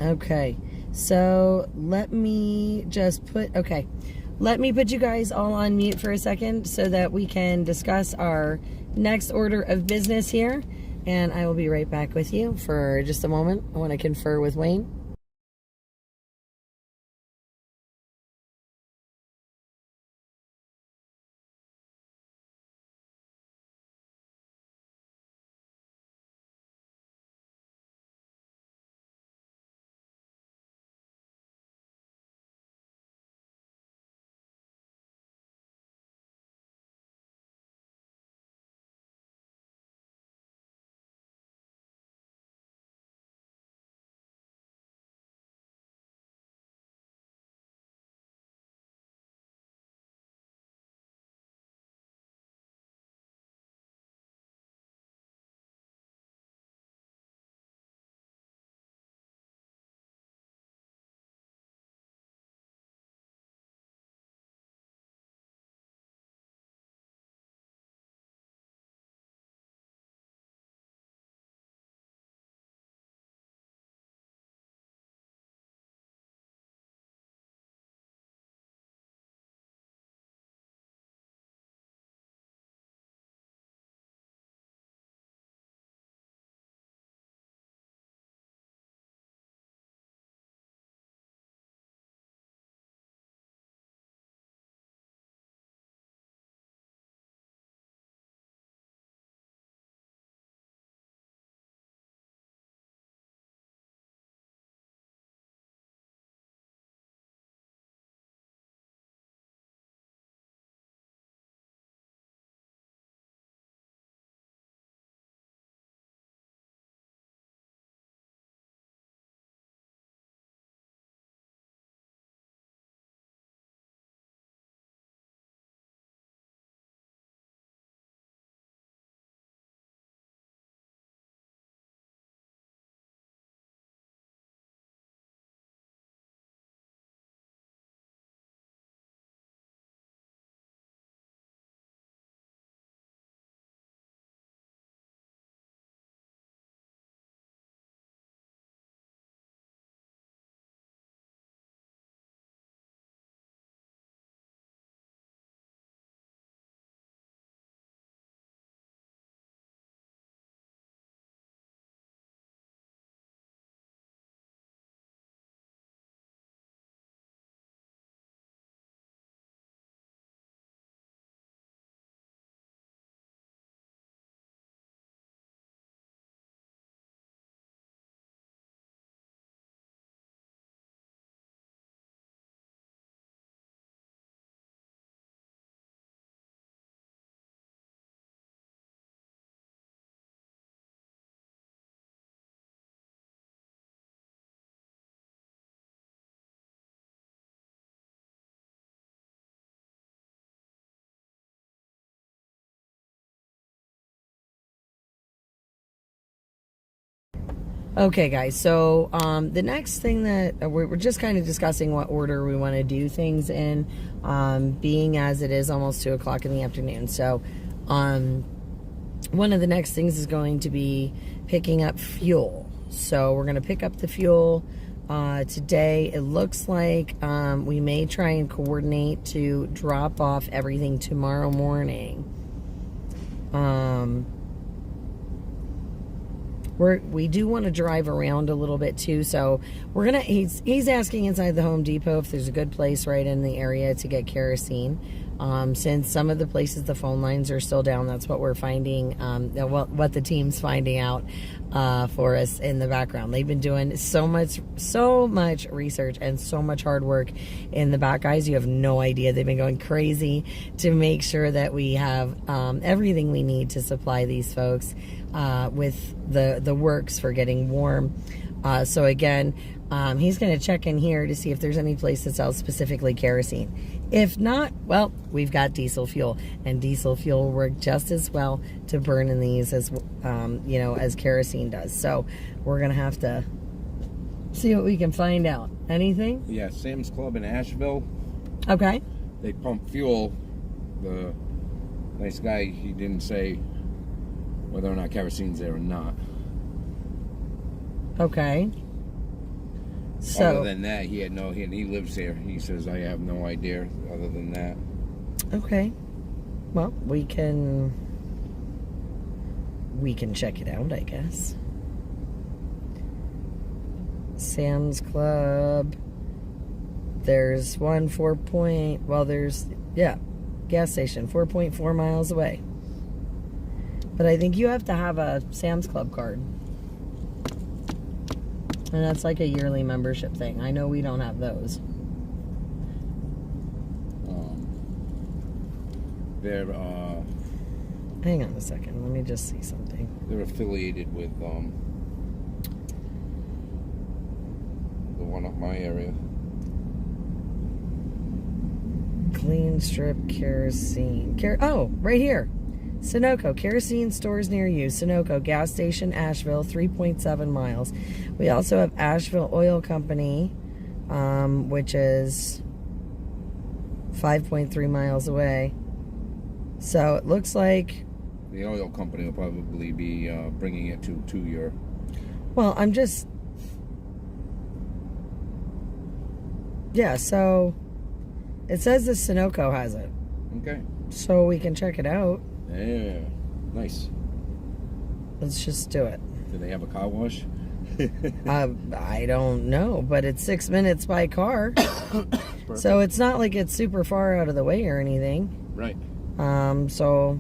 Okay. So let me just let me put you guys all on mute for a second so that we can discuss our next order of business here. And I will be right back with you for just a moment. I want to confer with Wayne. Okay, guys, so the next thing that we're just kind of discussing what order we want to do things in, being as it is almost 2 o'clock in the afternoon. So one of the next things is going to be picking up fuel. So we're going to pick up the fuel today. It looks like we may try and coordinate to drop off everything tomorrow morning. We do want to drive around a little bit too, so we're gonna. He's asking inside the Home Depot if there's a good place right in the area to get kerosene. Since some of the places the phone lines are still down, that's what we're finding. What the team's finding out for us in the background. They've been doing so much research and so much hard work in the back, guys. You have no idea. They've been going crazy to make sure that we have everything we need to supply these folks with the works for getting warm. So again, he's going to check in here to see if there's any place that sells specifically kerosene. If not, well, we've got diesel fuel, and diesel fuel will work just as well to burn in these as as kerosene does. So we're going to have to see what we can find out. Anything? Yeah, Sam's Club in Asheville. Okay. They pump fuel. The nice guy, he didn't say whether or not kerosene's there or not. Okay. So other than that, he lives here. He says, I have no idea other than that. Okay. Well, we can check it out, I guess. Sam's Club. There's one gas station 4.4 miles away. But I think you have to have a Sam's Club card. And that's like a yearly membership thing. I know we don't have those. They're hang on a second. Let me just see something. They're affiliated with the one up my area. Clean Strip Kerosene. Oh, right here. Sunoco, kerosene stores near you. Sunoco, gas station, Asheville, 3.7 miles. We also have Asheville Oil Company, which is 5.3 miles away. So it looks like the oil company will probably be bringing it to your... Well, I'm just... Yeah, so it says the Sunoco has it. Okay. So we can check it out. Yeah, nice. Let's just do it. Do they have a car wash? I don't know, but it's 6 minutes by car. So it's not like it's super far out of the way or anything. Right. So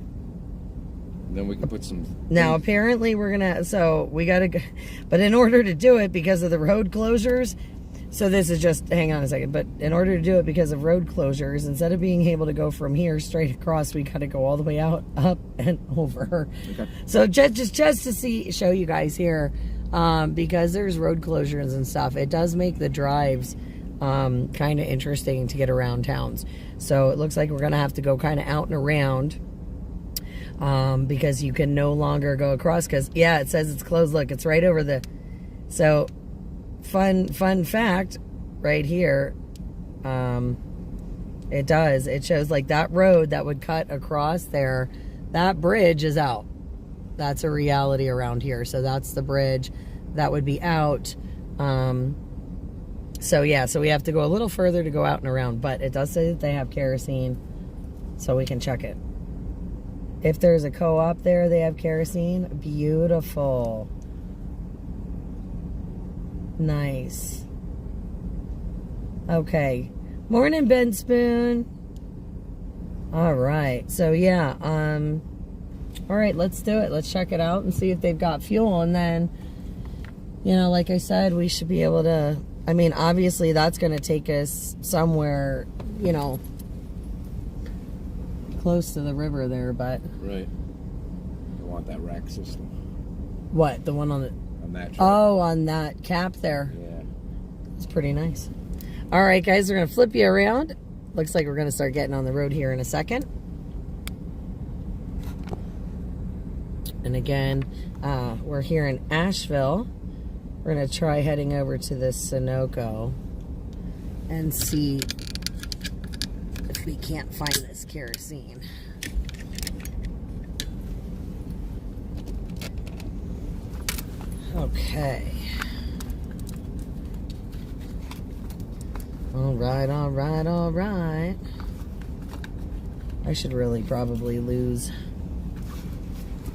then we can put some... Now, apparently we're gonna... So we gotta go... But in order to do it, because of the road closures... So this is just... Hang on a second. But in order to do it because of road closures, instead of being able to go from here straight across, we gotta go all the way out, up, and over. Okay. So just to show you guys here, because there's road closures and stuff, it does make the drives kind of interesting to get around towns. So it looks like we're gonna have to go kind of out and around, because you can no longer go across, because yeah, it says it's closed. Look, it's right over the... So fun fact right here, it shows like that road that would cut across there, that bridge is out. That's a reality around here. So that's the bridge that would be out. So yeah, so we have to go a little further to go out and around, but it does say that they have kerosene, so we can check it. If there's a co-op there, they have kerosene. Beautiful. Nice. Okay. Morning, Ben Spoon. All right. So yeah, all right, let's do it. Let's check it out and see if they've got fuel, and then, like I said, we should be able to... I mean, obviously that's going to take us somewhere, close to the river there, but... Right. You want that rack system. What? The one on the... On that truck. Oh, on that cap there. Yeah. It's pretty nice. All right, guys, we're going to flip you around. Looks like we're going to start getting on the road here in a second. And again, we're here in Asheville. We're going to try heading over to this Sunoco and see if we can't find this kerosene. Okay. All right, all right, all right. I should really probably lose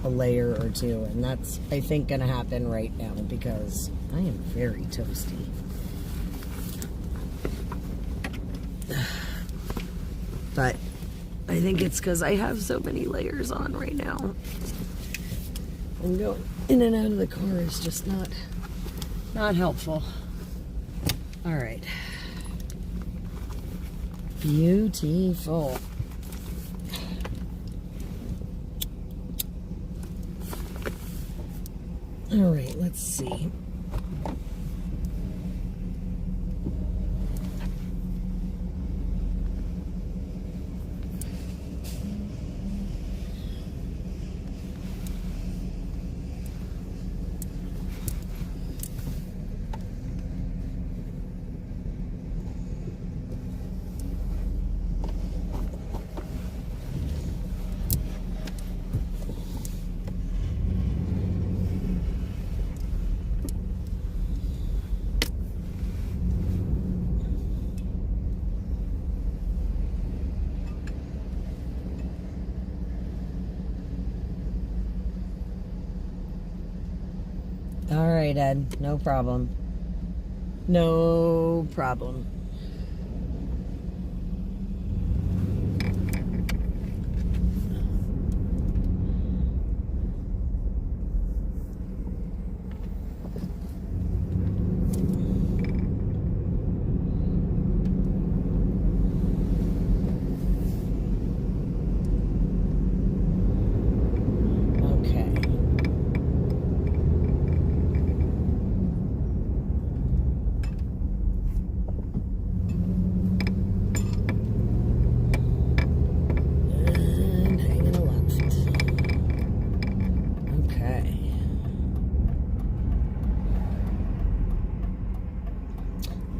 a layer or two, and that's, I think, going to happen right now because I am very toasty. But I think it's because I have so many layers on right now. And going in and out of the car is just not helpful. All right. Beautiful. All right, let's see. All right, Ed, no problem. No problem.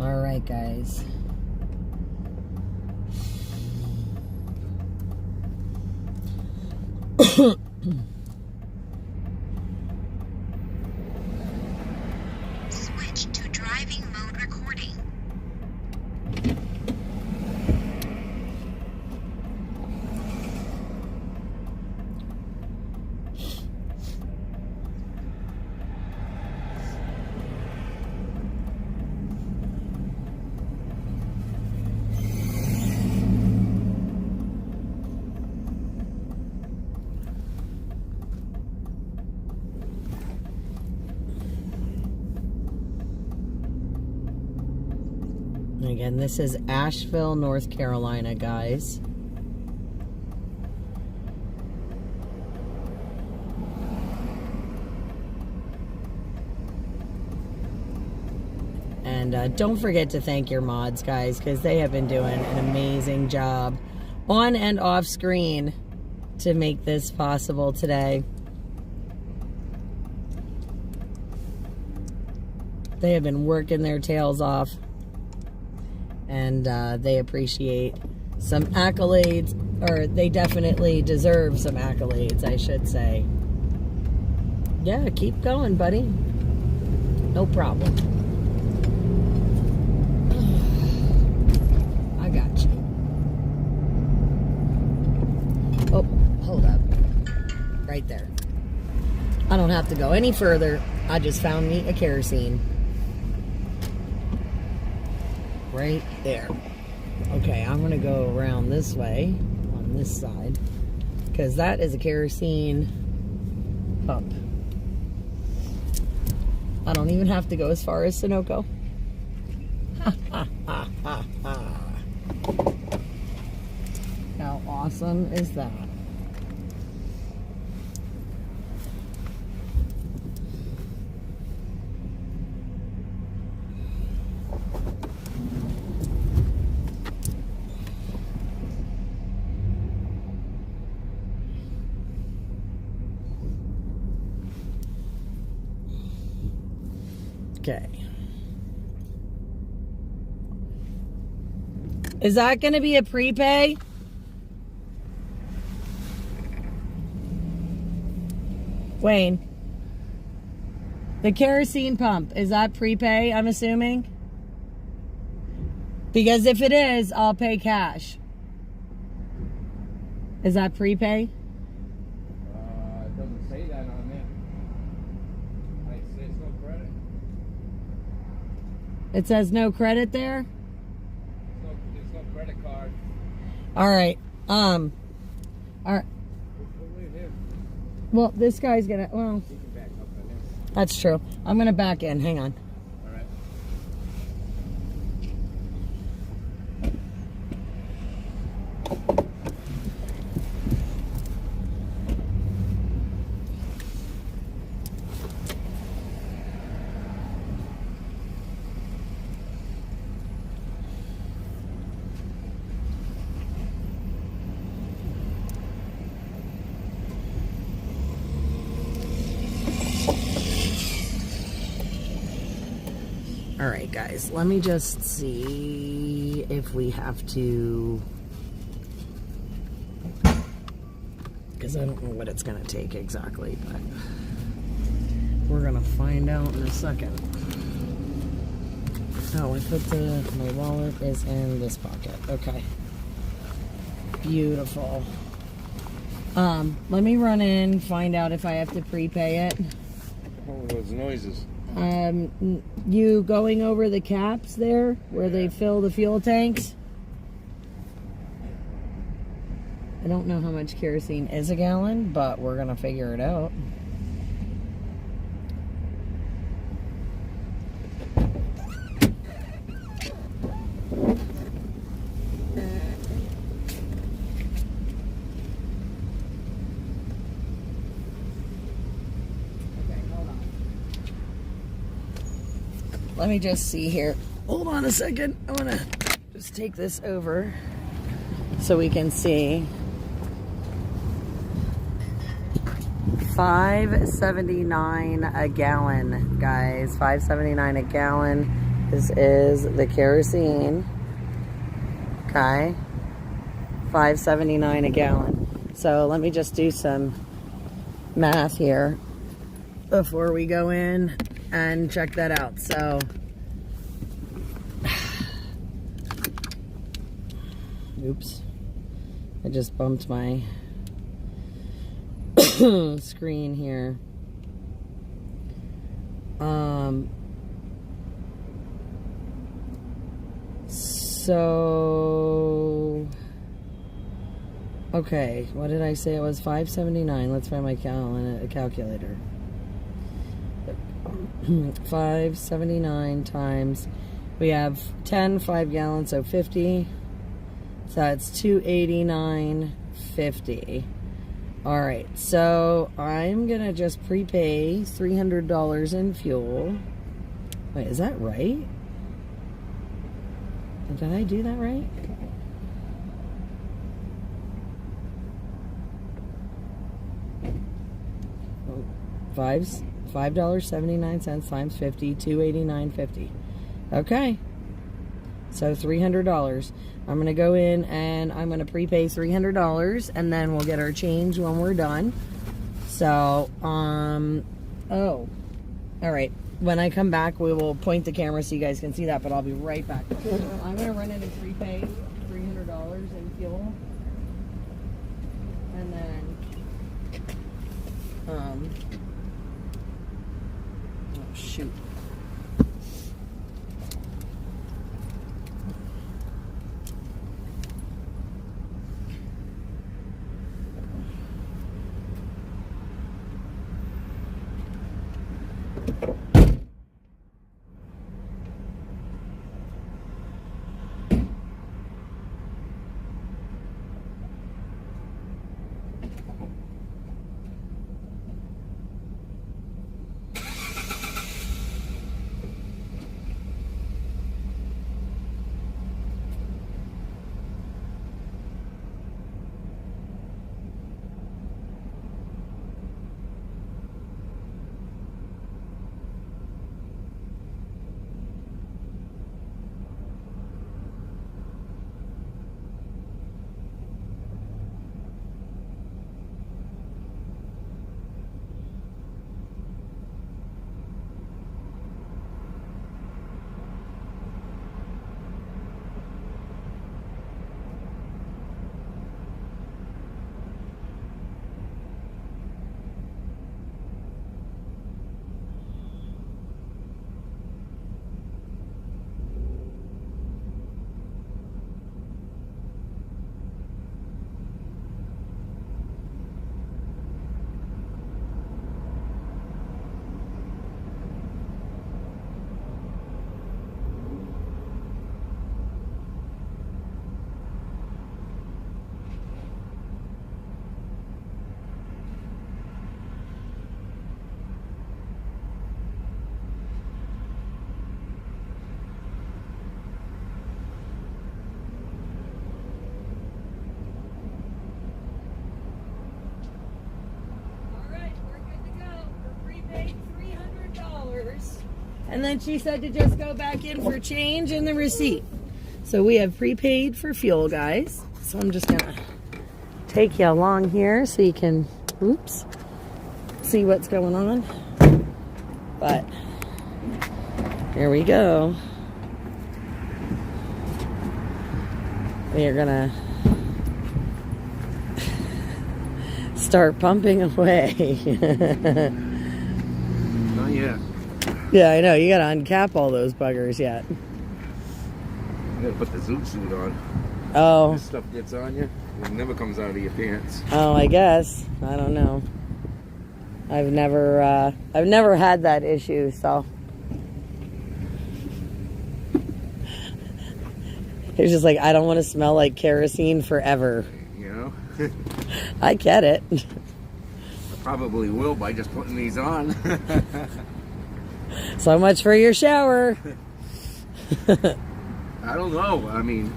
All right, guys. Switch to driving mode recording. Again, this is Asheville, North Carolina, guys. And don't forget to thank your mods, guys, because they have been doing an amazing job on and off screen to make this possible today. They have been working their tails off. And they appreciate some accolades, or they definitely deserve some accolades, I should say. Yeah, keep going, buddy. No problem. I got you. Oh, hold up. Right there. I don't have to go any further. I just found me a kerosene. Right there. Okay, I'm gonna go around this way on this side because that is a kerosene pump. I don't even have to go as far as Sunoco. How awesome is that? Okay. Is that going to be a prepay? Wayne. The kerosene pump, is that prepay, I'm assuming? Because if it is, I'll pay cash. Is that prepay? It doesn't say that on there. It says no credit. It says no credit there? There's no credit card. All right. All right. We'll leave him. Well, this guy's gonna, well, He can back up on him. that's true. I'm gonna back in, hang on. All right. All right, guys, let me just see if we have to, because I don't know what it's gonna take exactly, but we're gonna find out in a second. Oh, I put my wallet is in this pocket. Okay. Beautiful. Let me run in, find out if I have to prepay it. What were those noises? You going over the caps there where they fill the fuel tanks? I don't know how much kerosene is a gallon, but we're gonna figure it out. Let me just see here. Hold on a second. I want to just take this over so we can see. $5.79 a gallon, guys. $5.79 a gallon. This is the kerosene. Okay. $5.79 a gallon. So let me just do some math here before we go in and check that out. So, oops, I just bumped my screen here. So, okay, what did I say? It was $5.79. Let's find my calculator. 5.79 times, we have 5 gallons, so 50, so that's 289.50. All right, so I'm gonna just prepay $300 in fuel. Wait, is that right? Did I do that right? $5.79 times 50, $289.50. Okay. So $300. I'm going to go in and I'm going to prepay $300 and then we'll get our change when we're done. So, oh. All right. When I come back, we will point the camera so you guys can see that, but I'll be right back. I'm going to run in and prepay $300 in fuel. And then, oh, shoot. paid $300. And then she said to just go back in for change and the receipt. So we have prepaid for fuel, guys. So I'm just gonna take you along here so you can, oops, see what's going on. But here we go. We are gonna start pumping away. Not yet. Yeah, I know. You gotta uncap all those buggers yet. You gotta put the zoot suit on. Oh. This stuff gets on you. It never comes out of your pants. Oh, I guess. I don't know. I've never had that issue, so. It's just like, I don't want to smell like kerosene forever. You know? I get it. I probably will by just putting these on. So much for your shower. I don't know. I mean,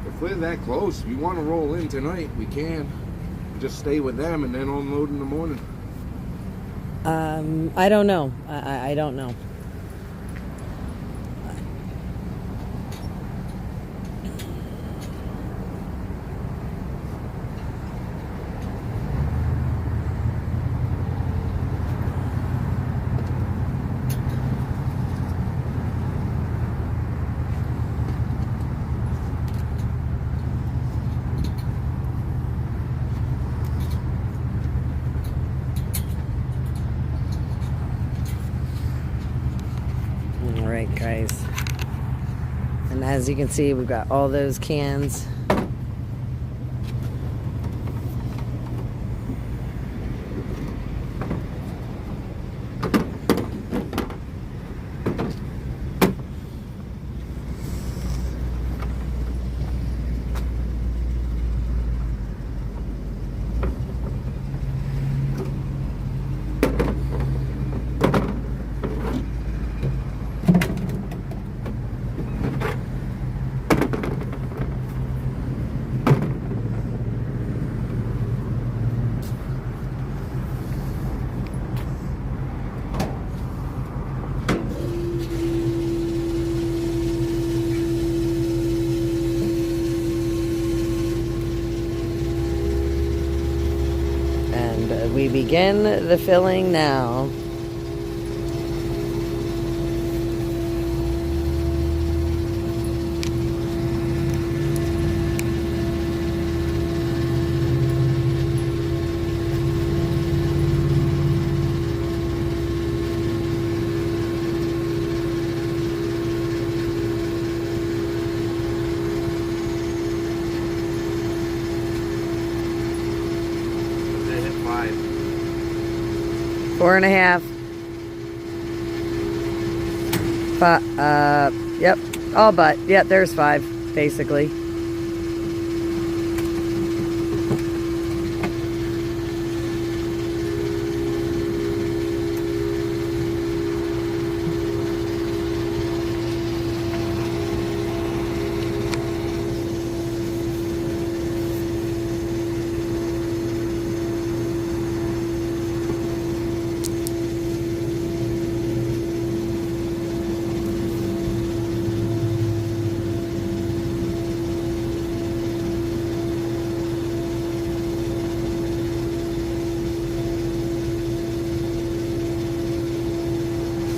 if we're that close, if you want to roll in tonight, we can. Just stay with them and then unload in the morning. I don't know. I don't know. Alright guys, and as you can see, we've got all those cans. We begin the filling now. They hit 5. 4.5. Yep. All but. Yep, there's 5, basically.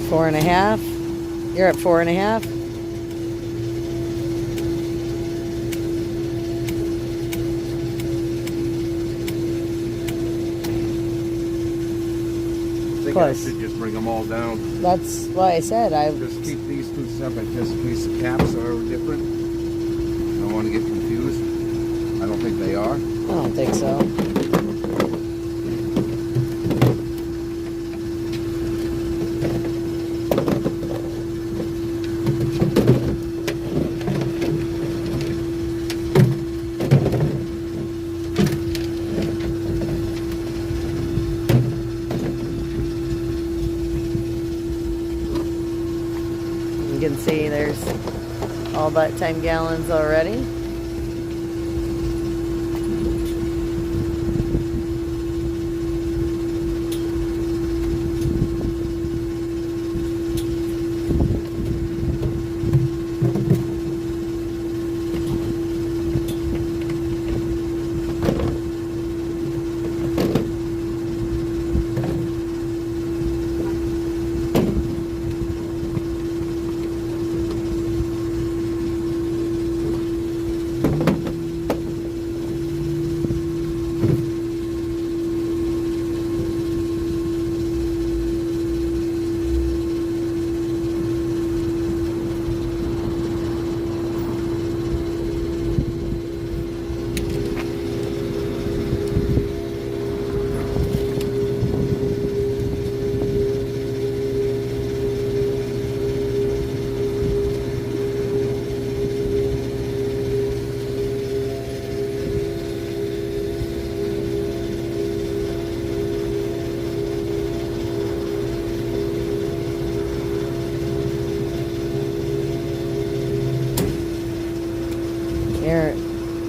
Four and a half. You're at 4.5. I think Close. I should just bring them all down. That's why I said I. Just keep these two separate, just in case the caps are different. I don't want to get confused. I don't think they are. I don't think so. You can see there's all but 10 gallons already.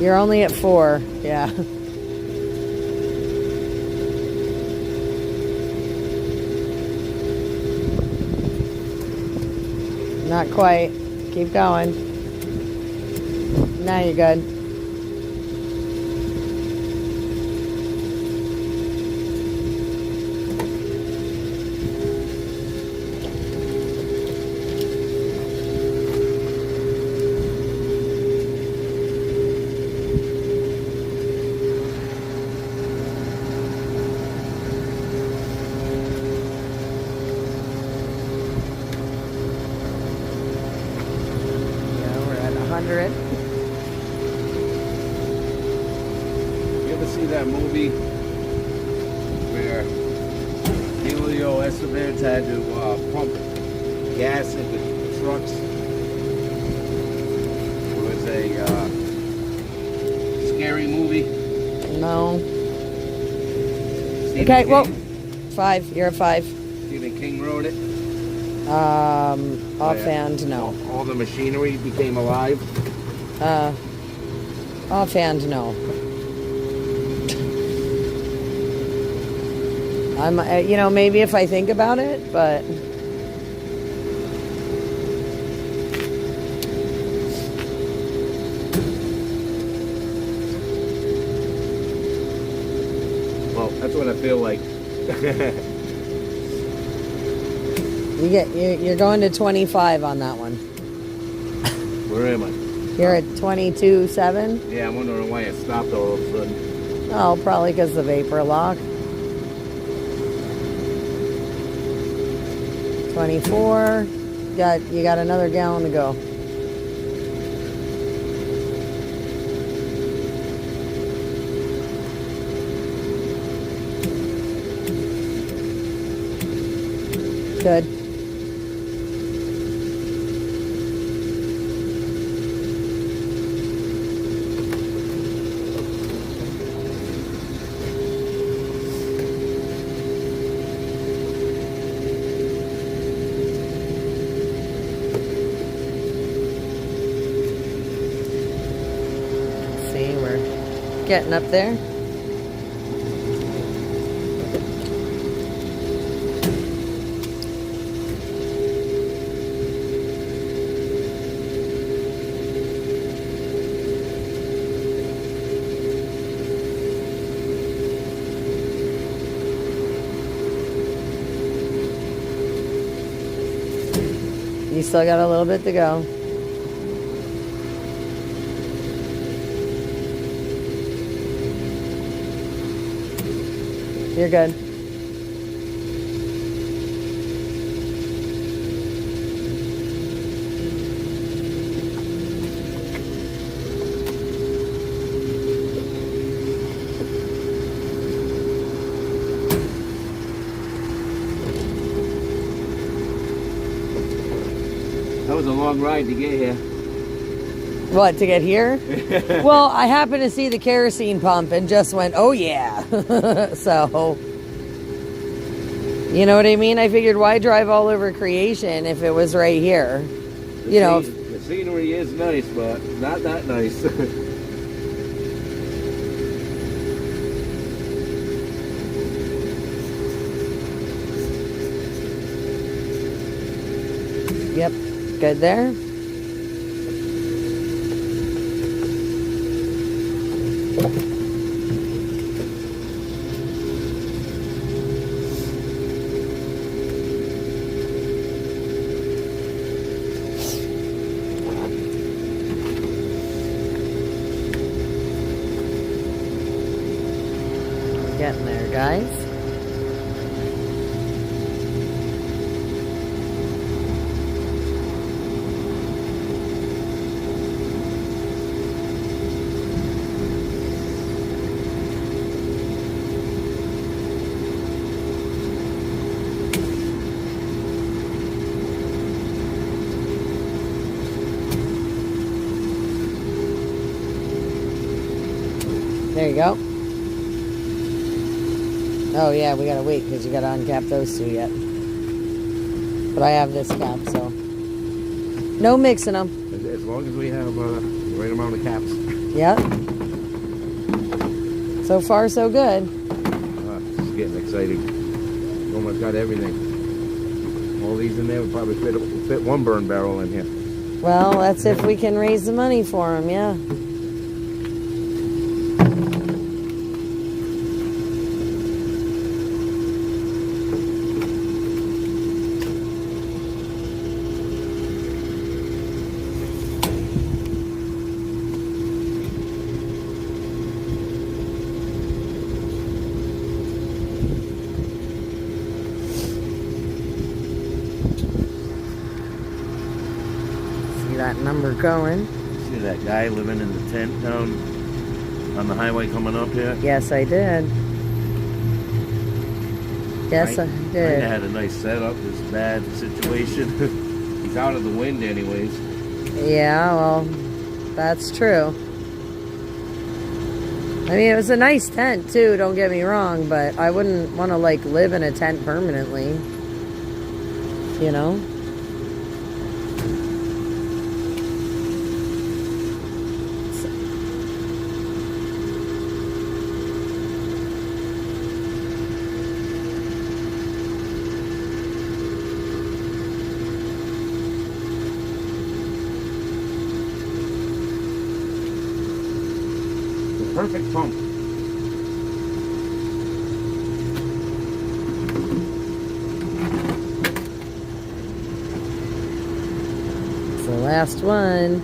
You're only at 4. Yeah. Not quite. Keep going. Now you're good. You ever see that movie where Emilio Estevez had to pump gas into trucks? It was a scary movie. No. Stephen Okay, King. well, 5. You're at 5. Stephen King wrote it. Offhand, no. All the machinery became alive. Offhand, no. I'm, maybe if I think about it, but Well, that's what I feel like. you're going to 25 on that one. Where am I? You're at 22.7. Yeah, I'm wondering why it stopped all of a sudden. Oh, probably because the vapor lock. 24. You got another gallon to go. Good. See, we're getting up there. You still got a little bit to go. You're good. That was a long ride to get here. What, to get here? Well, I happened to see the kerosene pump and just went, oh yeah. So, you know what I mean? I figured why drive all over creation if it was right here? The scenery is nice, but not that nice. Yep, good there. Getting there, guys. There you go. Oh yeah, we gotta wait because you gotta uncap those two yet. But I have this cap, so no mixing them. As long as we have the right amount of caps. Yep. So far, so good. It's getting exciting. Almost got everything. All these in there would probably fit one burn barrel in here. Well, that's if we can raise the money for them, yeah. That number going. See that guy living in the tent down on the highway coming up here? Yes, I did. Yes, I did. I had a nice setup. This bad situation. He's out of the wind, anyways. Yeah, well, that's true. I mean, it was a nice tent too. Don't get me wrong, but I wouldn't want to like live in a tent permanently. You know. Perfect pump. It's the last one.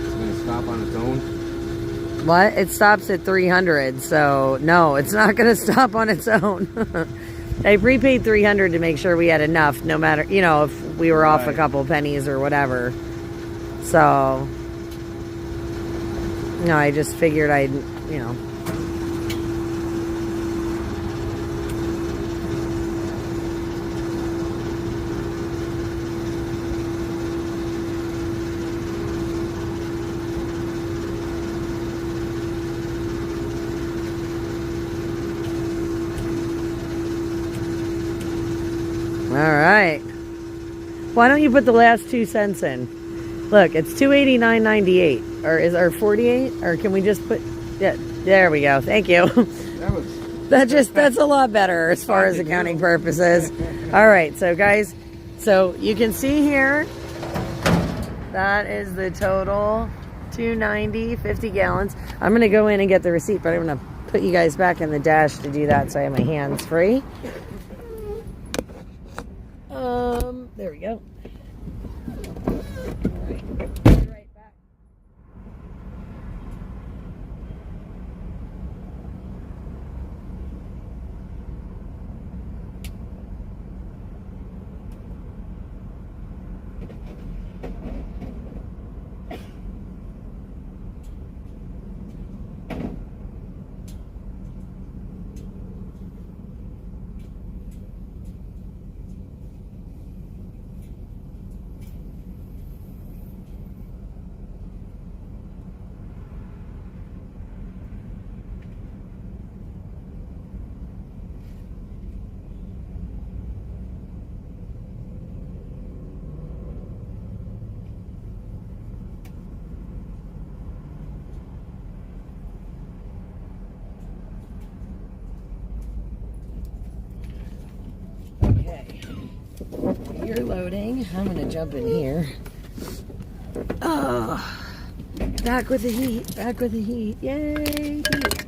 It's gonna stop on its own. What? It stops at 300, so no, it's not going to stop on its own. I prepaid 300 to make sure we had enough, no matter, you know, if we were off a couple pennies or whatever. So, no, I just figured I'd, you know. All right. Why don't you put the last 2 cents in? Look, it's $289.98, or 48, or can we just put? Yeah, there we go. Thank you. That's a lot better as far as accounting purposes. All right, so guys, so you can see here that is the total, $290, 50 gallons. I'm gonna go in and get the receipt, but I'm gonna put you guys back in the dash to do that, so I have my hands free. There we go. All right. Be right back. You're loading. I'm gonna jump in here. Oh, back with the heat. Back with the heat. Yay! Heat.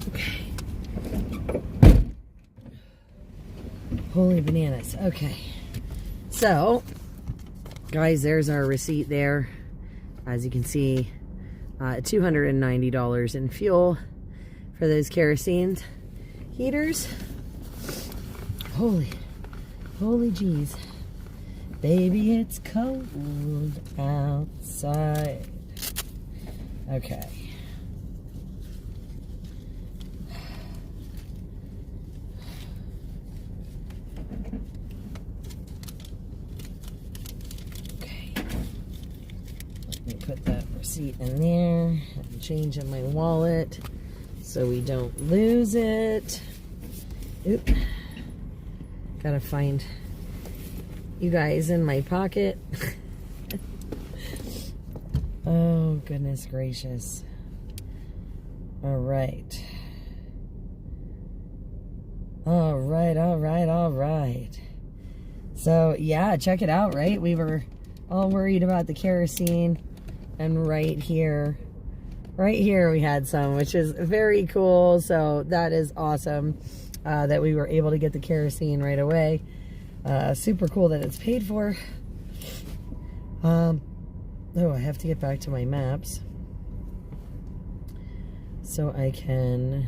Okay. Holy bananas. Okay. So, guys, there's our receipt there. As you can see, $290 in fuel for those kerosene heaters. Holy jeez. Baby, it's cold outside. Okay. Okay. Let me put that receipt in there and change in my wallet so we don't lose it. Oop. Gotta find you guys in my pocket. Oh, goodness gracious. All right. All right. So, yeah, check it out, right? We were all worried about the kerosene, and right here we had some, which is very cool. So that is awesome that we were able to get the kerosene right away. Super cool that it's paid for. Oh, I have to get back to my maps so I can,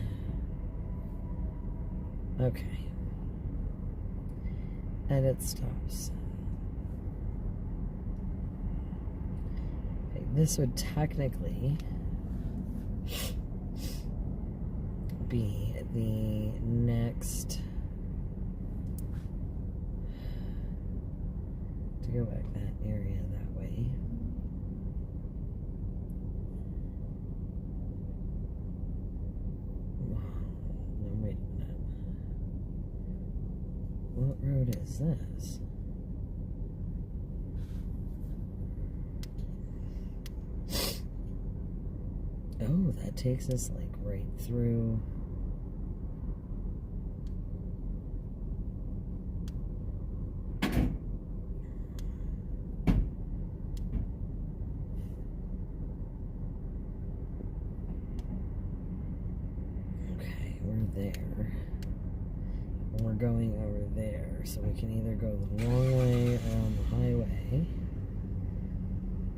okay, edit stops. Okay, this would technically be the next, to go back that area that way. No, wait a minute. What road is this? Oh, that takes us like right through. Okay, we're there. And we're going over there, so we can either go the long way on the highway,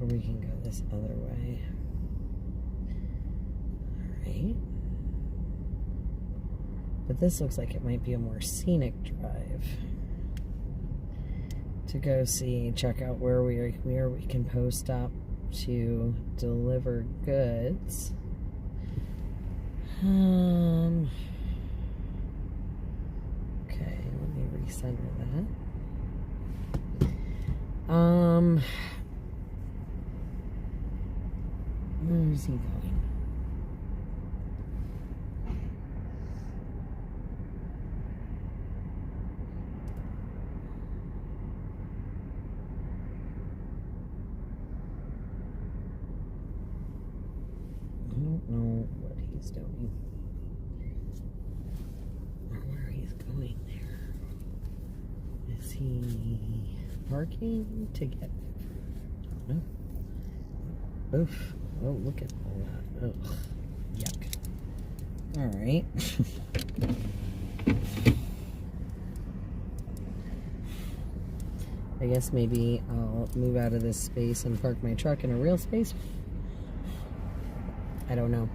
or we can go this other way. Alright. But this looks like it might be a more scenic drive to go see, check out where we can post up to deliver goods. Okay, let me recenter that. Where is he going? I don't know what he's doing or where he's going there. Is he parking to get? No. Oof. Oh, look at all that. Ugh. Yuck. All right. I guess maybe I'll move out of this space and park my truck in a real space. I don't know.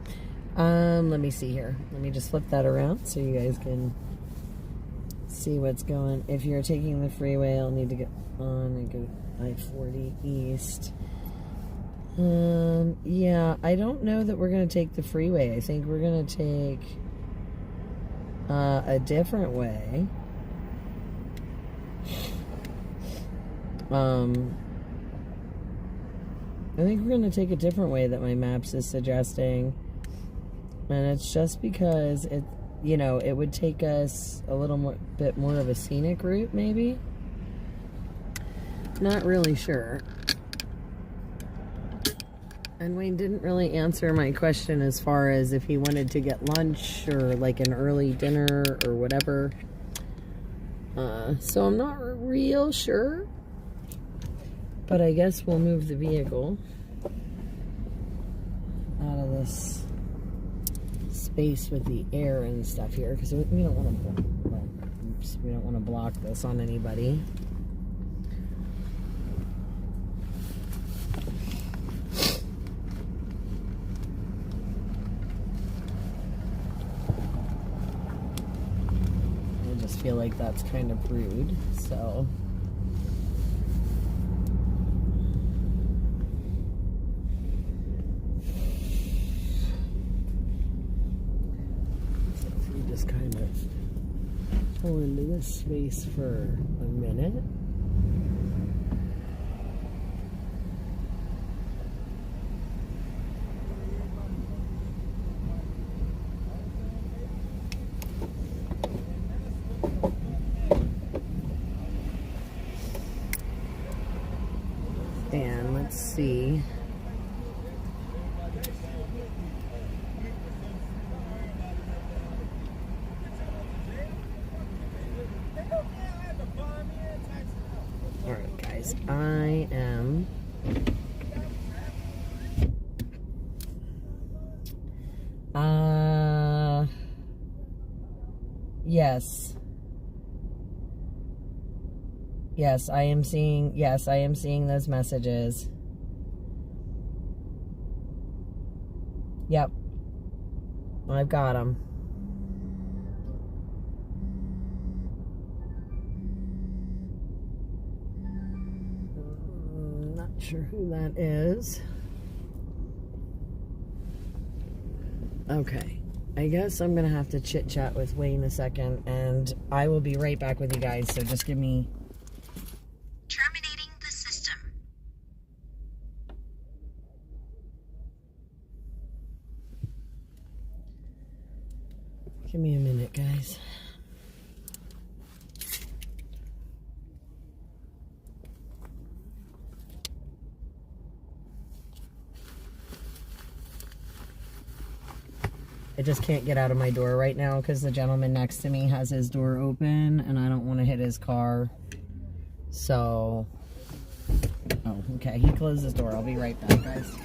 Let me see here. Let me just flip that around so you guys can see what's going. If you're taking the freeway, I'll need to get on and go I-40 east. Yeah, I don't know that we're going to take the freeway. I think we're going to take a different way. I think we're going to take a different way that my maps is suggesting. And it's just because it, you know, it would take us a little bit more of a scenic route, maybe. Not really sure. And Wayne didn't really answer my question as far as if he wanted to get lunch or like an early dinner or whatever. So I'm not real sure. But I guess we'll move the vehicle out of this space with the air and stuff here because we don't want to. Well, oops, we don't want to block this on anybody. I just feel like that's kind of rude, so. Kind of pull into this space for a minute. see. All right, guys, I am yes. Yes, I am seeing those messages. Yep. I've got them. Not sure who that is. Okay. I guess I'm going to have to chit-chat with Wayne a second, and I will be right back with you guys, so just give me... Terminating the system. Give me a minute, guys. I just can't get out of my door right now because the gentleman next to me has his door open and I don't want to hit his car. So, oh, okay. He closed his door. I'll be right back, guys.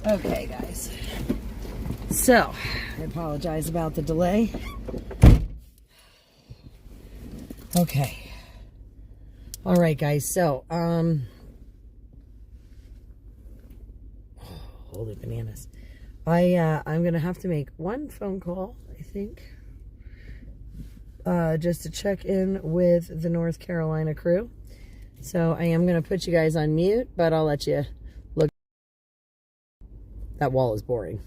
Okay, guys. So, I apologize about the delay. Okay. All right, guys. So, holy bananas. I'm going to have to make one phone call, I think. Just to check in with the North Carolina crew. So, I am going to put you guys on mute, but I'll let you look. That wall is boring.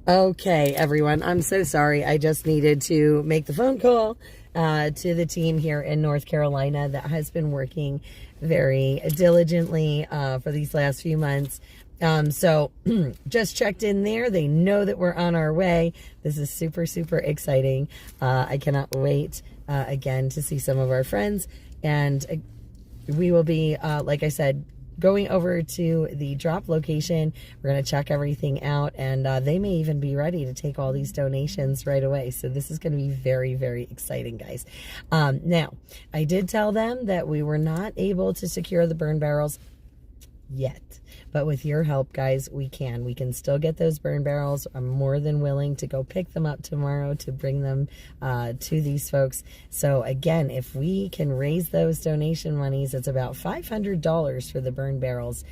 Okay, everyone, I'm so sorry. I just needed to make the phone call to the team here in North Carolina that has been working very diligently for these last few months. So just checked in there. They know that we're on our way. This is super, super exciting. I cannot wait again to see some of our friends. And we will be, like I said, going over to the drop location. We're going to check everything out, and they may even be ready to take all these donations right away. So this is going to be very, very exciting, guys. Now, I did tell them that we were not able to secure the burn barrels yet. But with your help, guys, we can. We can still get those burn barrels. I'm more than willing to go pick them up tomorrow to bring them to these folks. So again, if we can raise those donation monies, it's about $500 for the burn barrels.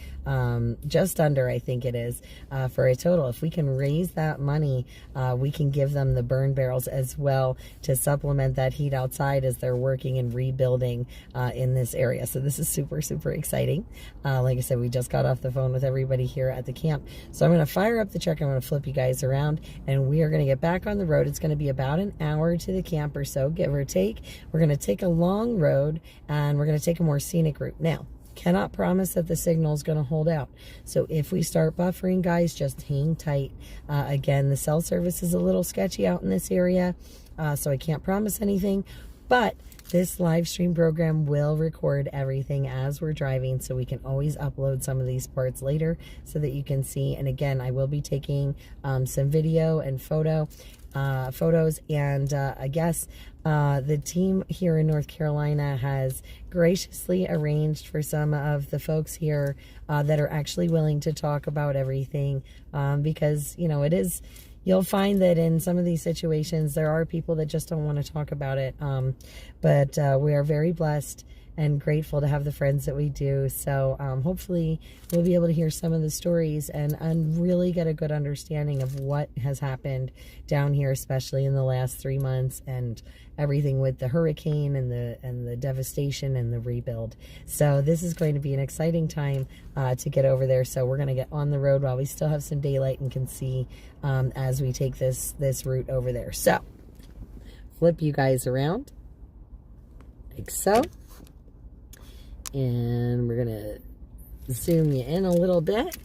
Just under, I think it is, for a total. If we can raise that money, we can give them the burn barrels as well to supplement that heat outside as they're working and rebuilding in this area. So this is super, super exciting. Like I said, we just got off the phone with everybody here at the camp. So I'm going to fire up the truck. I'm going to flip you guys around, and we are going to get back on the road. It's going to be about an hour to the camp or so, give or take. We're going to take a long road, and we're going to take a more scenic route. Now, cannot promise that the signal is going to hold out. So if we start buffering, guys, just hang tight. Again, the cell service is a little sketchy out in this area, so I can't promise anything. But this live stream program will record everything as we're driving, so we can always upload some of these parts later so that you can see. And again, I will be taking some video and photos, and I guess the team here in North Carolina has graciously arranged for some of the folks here that are actually willing to talk about everything, because, you know, it is... You'll find that in some of these situations, there are people that just don't want to talk about it. But we are very blessed and grateful to have the friends that we do. So hopefully we'll be able to hear some of the stories and really get a good understanding of what has happened down here, especially in the last 3 months, and everything with the hurricane and the devastation and the rebuild. So this is going to be an exciting time to get over there. So we're going to get on the road while we still have some daylight and can see as we take this route over there. So flip you guys around like so. And we're going to zoom you in a little bit.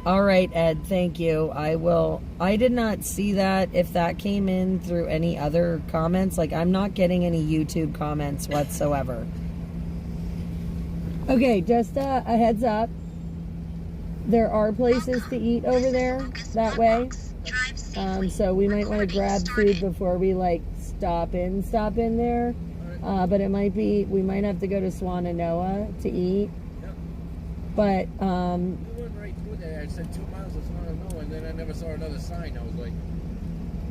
All right, Ed, thank you. I did not see that, if that came in through any other comments. Like, I'm not getting any YouTube comments whatsoever. Okay, just a heads up. There are places to eat over there that way. So we might want to grab food before we like stop in there. But it might be, we might have to go to Swananoa to eat. Yep. But We went right through there. I said 2 miles to Swananoa, and then I never saw another sign. I was like,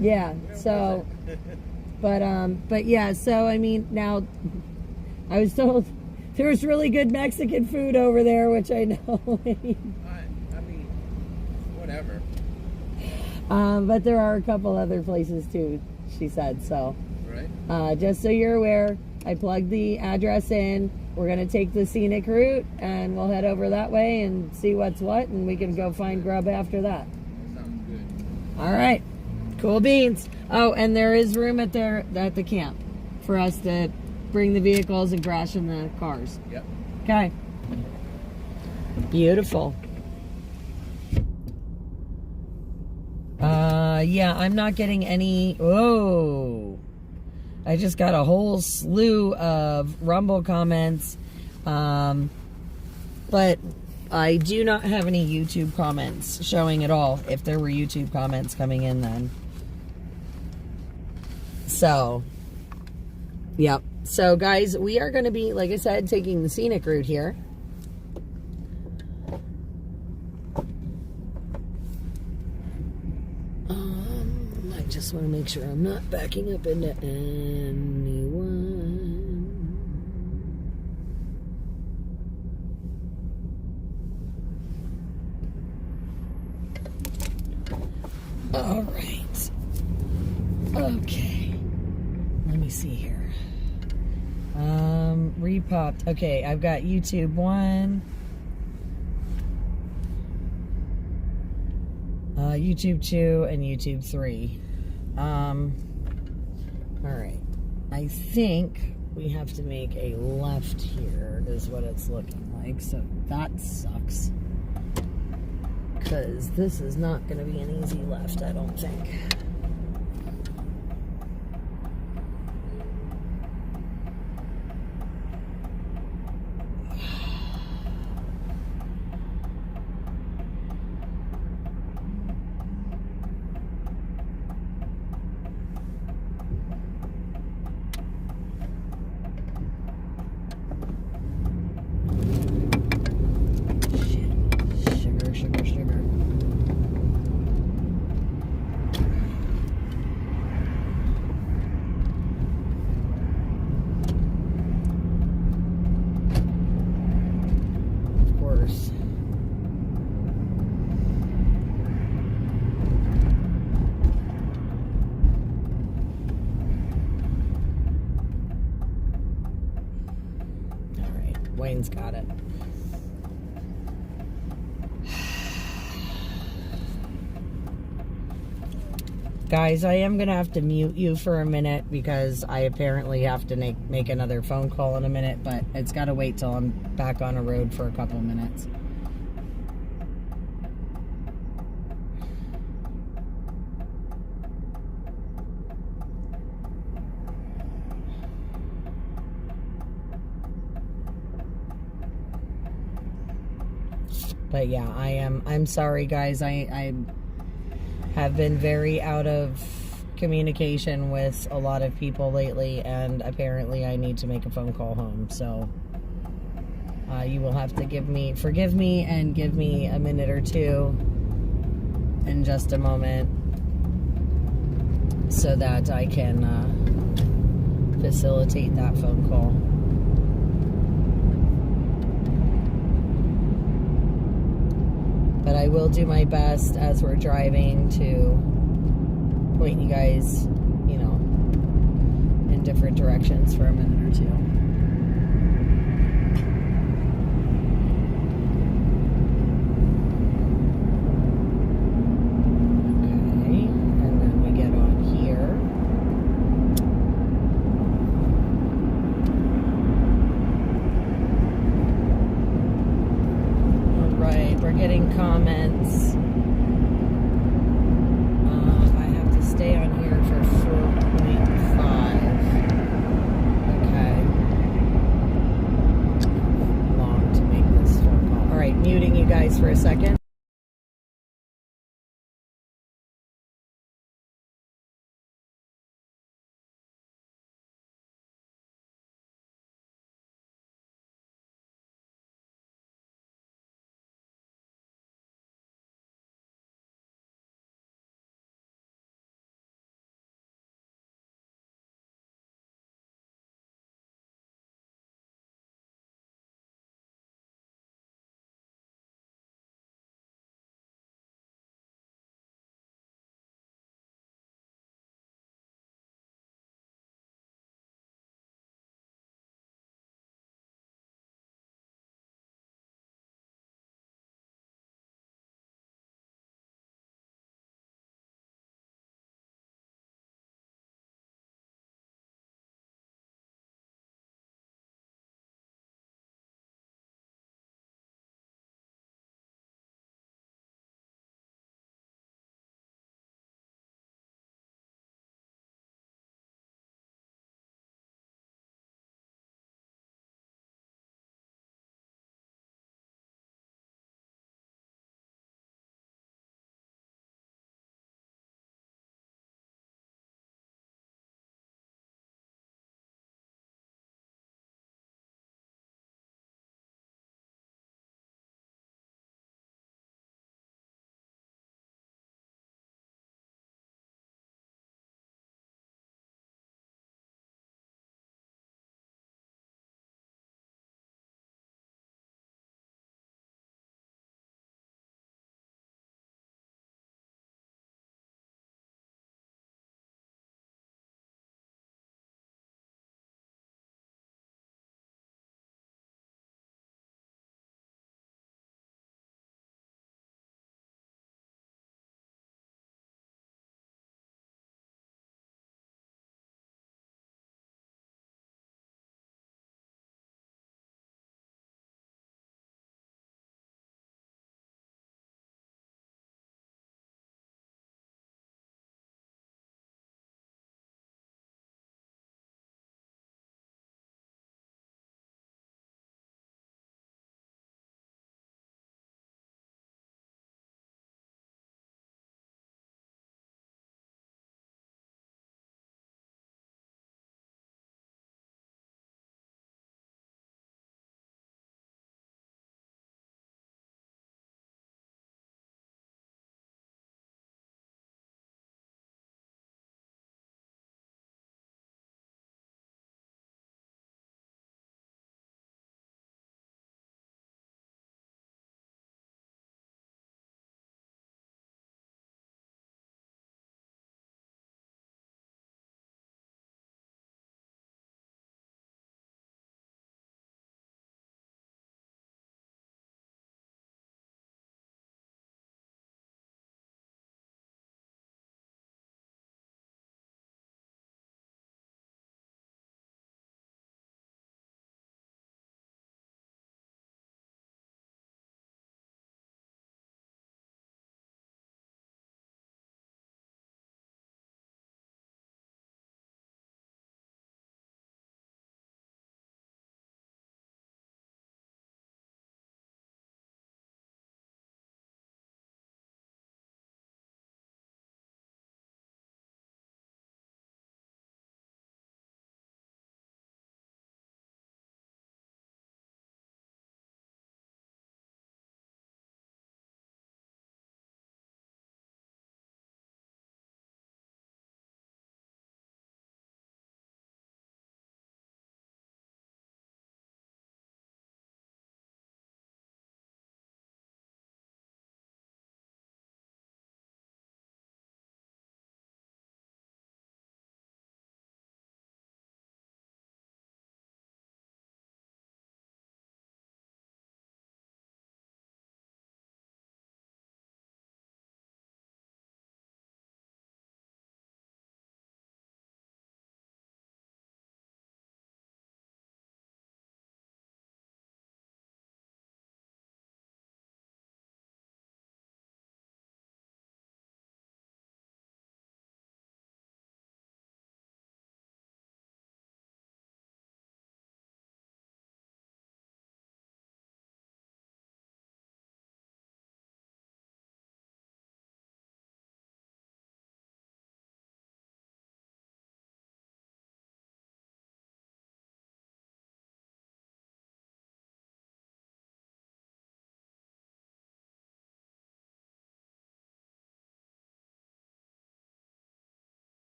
yeah, so but yeah, so I mean, now I was told there was really good Mexican food over there, which I know. I mean, whatever. But there are a couple other places too, she said. So, Right. Just so you're aware, I plugged the address in. We're going to take the scenic route, and we'll head over that way and see what's what, and we can go find grub after that. That sounds good. All right. Cool beans. Oh, and there is room at the camp for us to bring the vehicles and crash in the cars. Yep. Okay. Beautiful. Yeah, I'm not getting any... Whoa. I just got a whole slew of Rumble comments. But I do not have any YouTube comments showing at all, if there were YouTube comments coming in then. So, yep. So, guys, we are going to be, like I said, taking the scenic route here. I just want to make sure I'm not backing up into anyone. All right. Okay. Let me see here. Repopped. Okay, I've got YouTube 1. YouTube 2 and YouTube 3. Alright. I think we have to make a left here, is what it's looking like. So that sucks. Because this is not going to be an easy left, I don't think. Sugar. Of course. All right, Wayne's got it. Guys, I am going to have to mute you for a minute because I apparently have to make another phone call in a minute, but it's got to wait till I'm back on a road for a couple minutes. But yeah, I'm sorry guys. I have been very out of communication with a lot of people lately, and apparently I need to make a phone call home. So you will have to forgive me and give me a minute or two in just a moment so that I can facilitate that phone call. But I will do my best as we're driving to point you guys, in different directions for a minute or two. Okay, and then we get on here. Right, we're getting comments. I have to stay on here for 4.5. Okay. Long to make this phone call. All right, muting you guys for a second.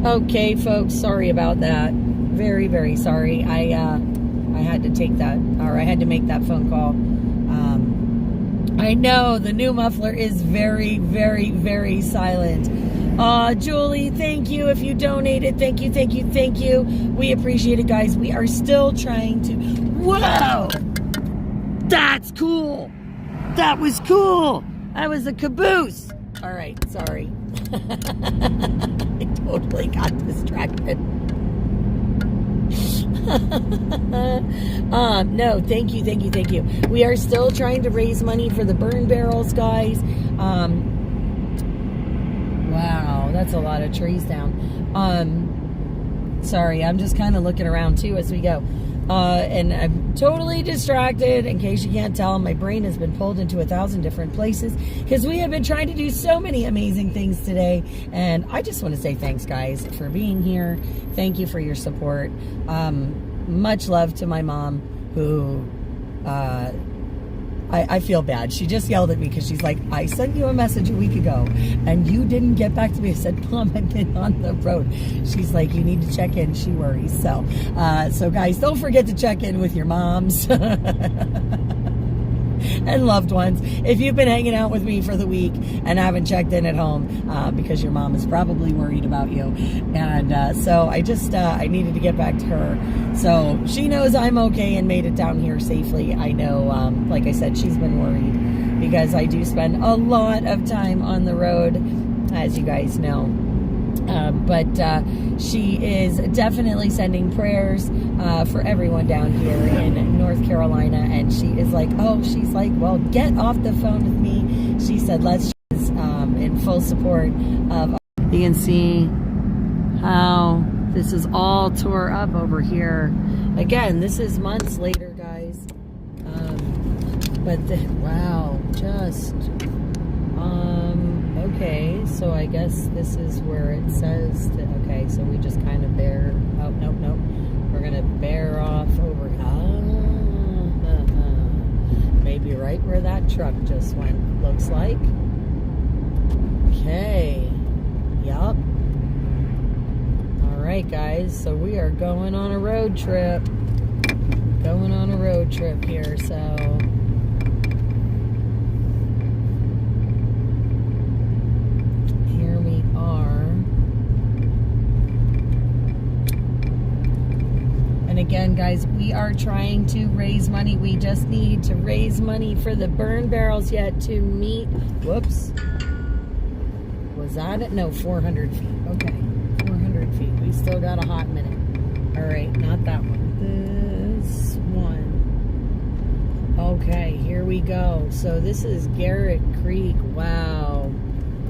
Okay, folks, sorry about that. Very, very sorry. I had to take that, or I had to make that phone call. I know the new muffler is very, very, very silent. Julie, thank you if you donated. Thank you, thank you, thank you. We appreciate it, guys. We are still trying to... Whoa! That's cool! That was cool! That was a caboose! All right, sorry. I totally got distracted. No, thank you, thank you, thank you. We are still trying to raise money for the burn barrels, guys. Wow, that's a lot of trees down. Sorry, I'm just kind of looking around too as we go. And I'm totally distracted. In case you can't tell, my brain has been pulled into 1,000 different places because we have been trying to do so many amazing things today. And I just want to say thanks, guys, for being here. Thank you for your support. Much love to my mom, who I feel bad. She just yelled at me because she's like, I sent you a message a week ago and you didn't get back to me. I said, Mom, I've been on the road. She's like, you need to check in. She worries. So guys, don't forget to check in with your moms and loved ones. If you've been hanging out with me for the week and haven't checked in at home, because your mom is probably worried about you. And so I just, I needed to get back to her. So she knows I'm okay and made it down here safely. I know, like I said, she's been worried because I do spend a lot of time on the road, as you guys know. But she is definitely sending prayers for everyone down here in North Carolina. And she is like, oh, she's like, well, get off the phone with me. She said, let's just in full support of... You can see how this is all tore up over here. Again, this is months later, guys. Wow, just... okay, so I guess this is where it says to, okay, so we just kind of bear, oh, nope, we're gonna bear off over, maybe right where that truck just went, looks like. Okay, yup. Alright, guys, so we are going on a road trip here, so... Again, guys, we are trying to raise money. We just need to raise money for the burn barrels yet to meet... Whoops. Was that it? No, 400 feet. Okay, 400 feet. We still got a hot minute. All right, not that one. This one. Okay, here we go. So this is Garrett Creek. Wow.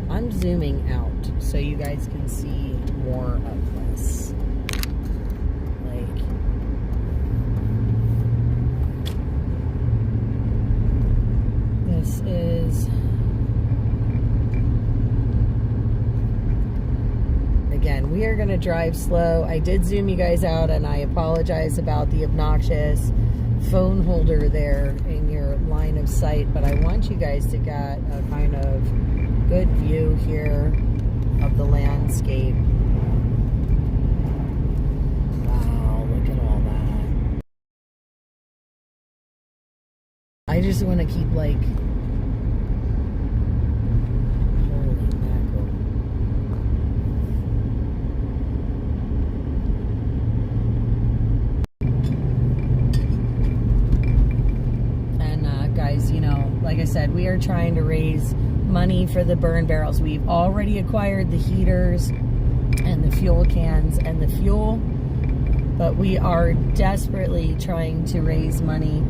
I'm zooming out so you guys can see more of this. This is, again, we are going to drive slow. I did zoom you guys out, and I apologize about the obnoxious phone holder there in your line of sight, but I want you guys to get a kind of good view here of the landscape. Wow, look at all that. I just want to keep, like, like I said, we are trying to raise money for the burn barrels. We've already acquired the heaters and the fuel cans and the fuel, but we are desperately trying to raise money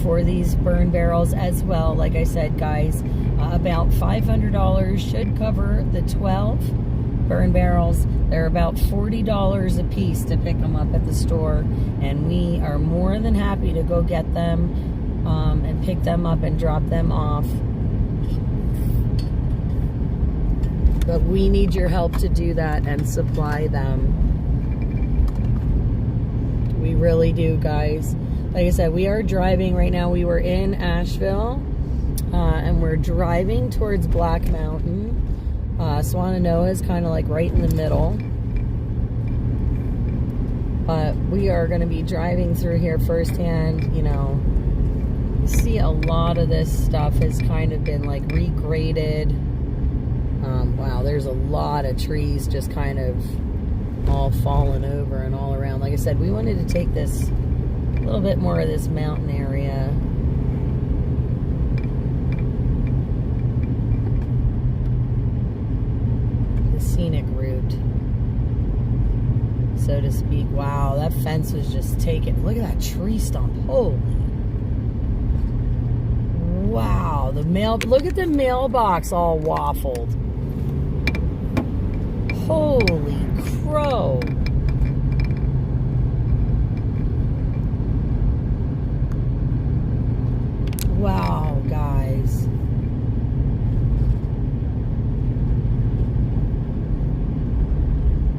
for these burn barrels as well. Like I said, guys, about $500 should cover the 12 burn barrels. They're about $40 a piece to pick them up at the store, and we are more than happy to go get them and pick them up and drop them off. But we need your help to do that and supply them. We really do, guys. Like I said, we are driving right now. We were in Asheville, and we're driving towards Black Mountain. Swannanoa is kind of like right in the middle. But we are going to be driving through here firsthand. You know, you see a lot of this stuff has kind of been like regraded. Wow, there's a lot of trees just kind of all falling over and all around. Like I said, we wanted to take this, a little bit more of this mountain area. The scenic route, so to speak. Wow, that fence was just taken. Look at that tree stump. Holy. Wow, look at the mailbox all waffled. Holy crow. Wow, guys.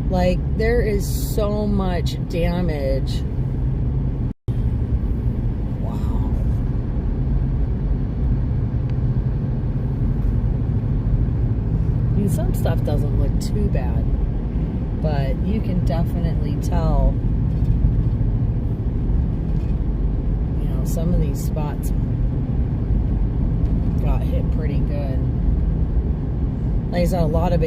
Like, there is so much damage. Wow. I mean, some stuff doesn't look too bad, but you can definitely tell, you know, some of these spots got hit pretty good. Like I said, a lot of it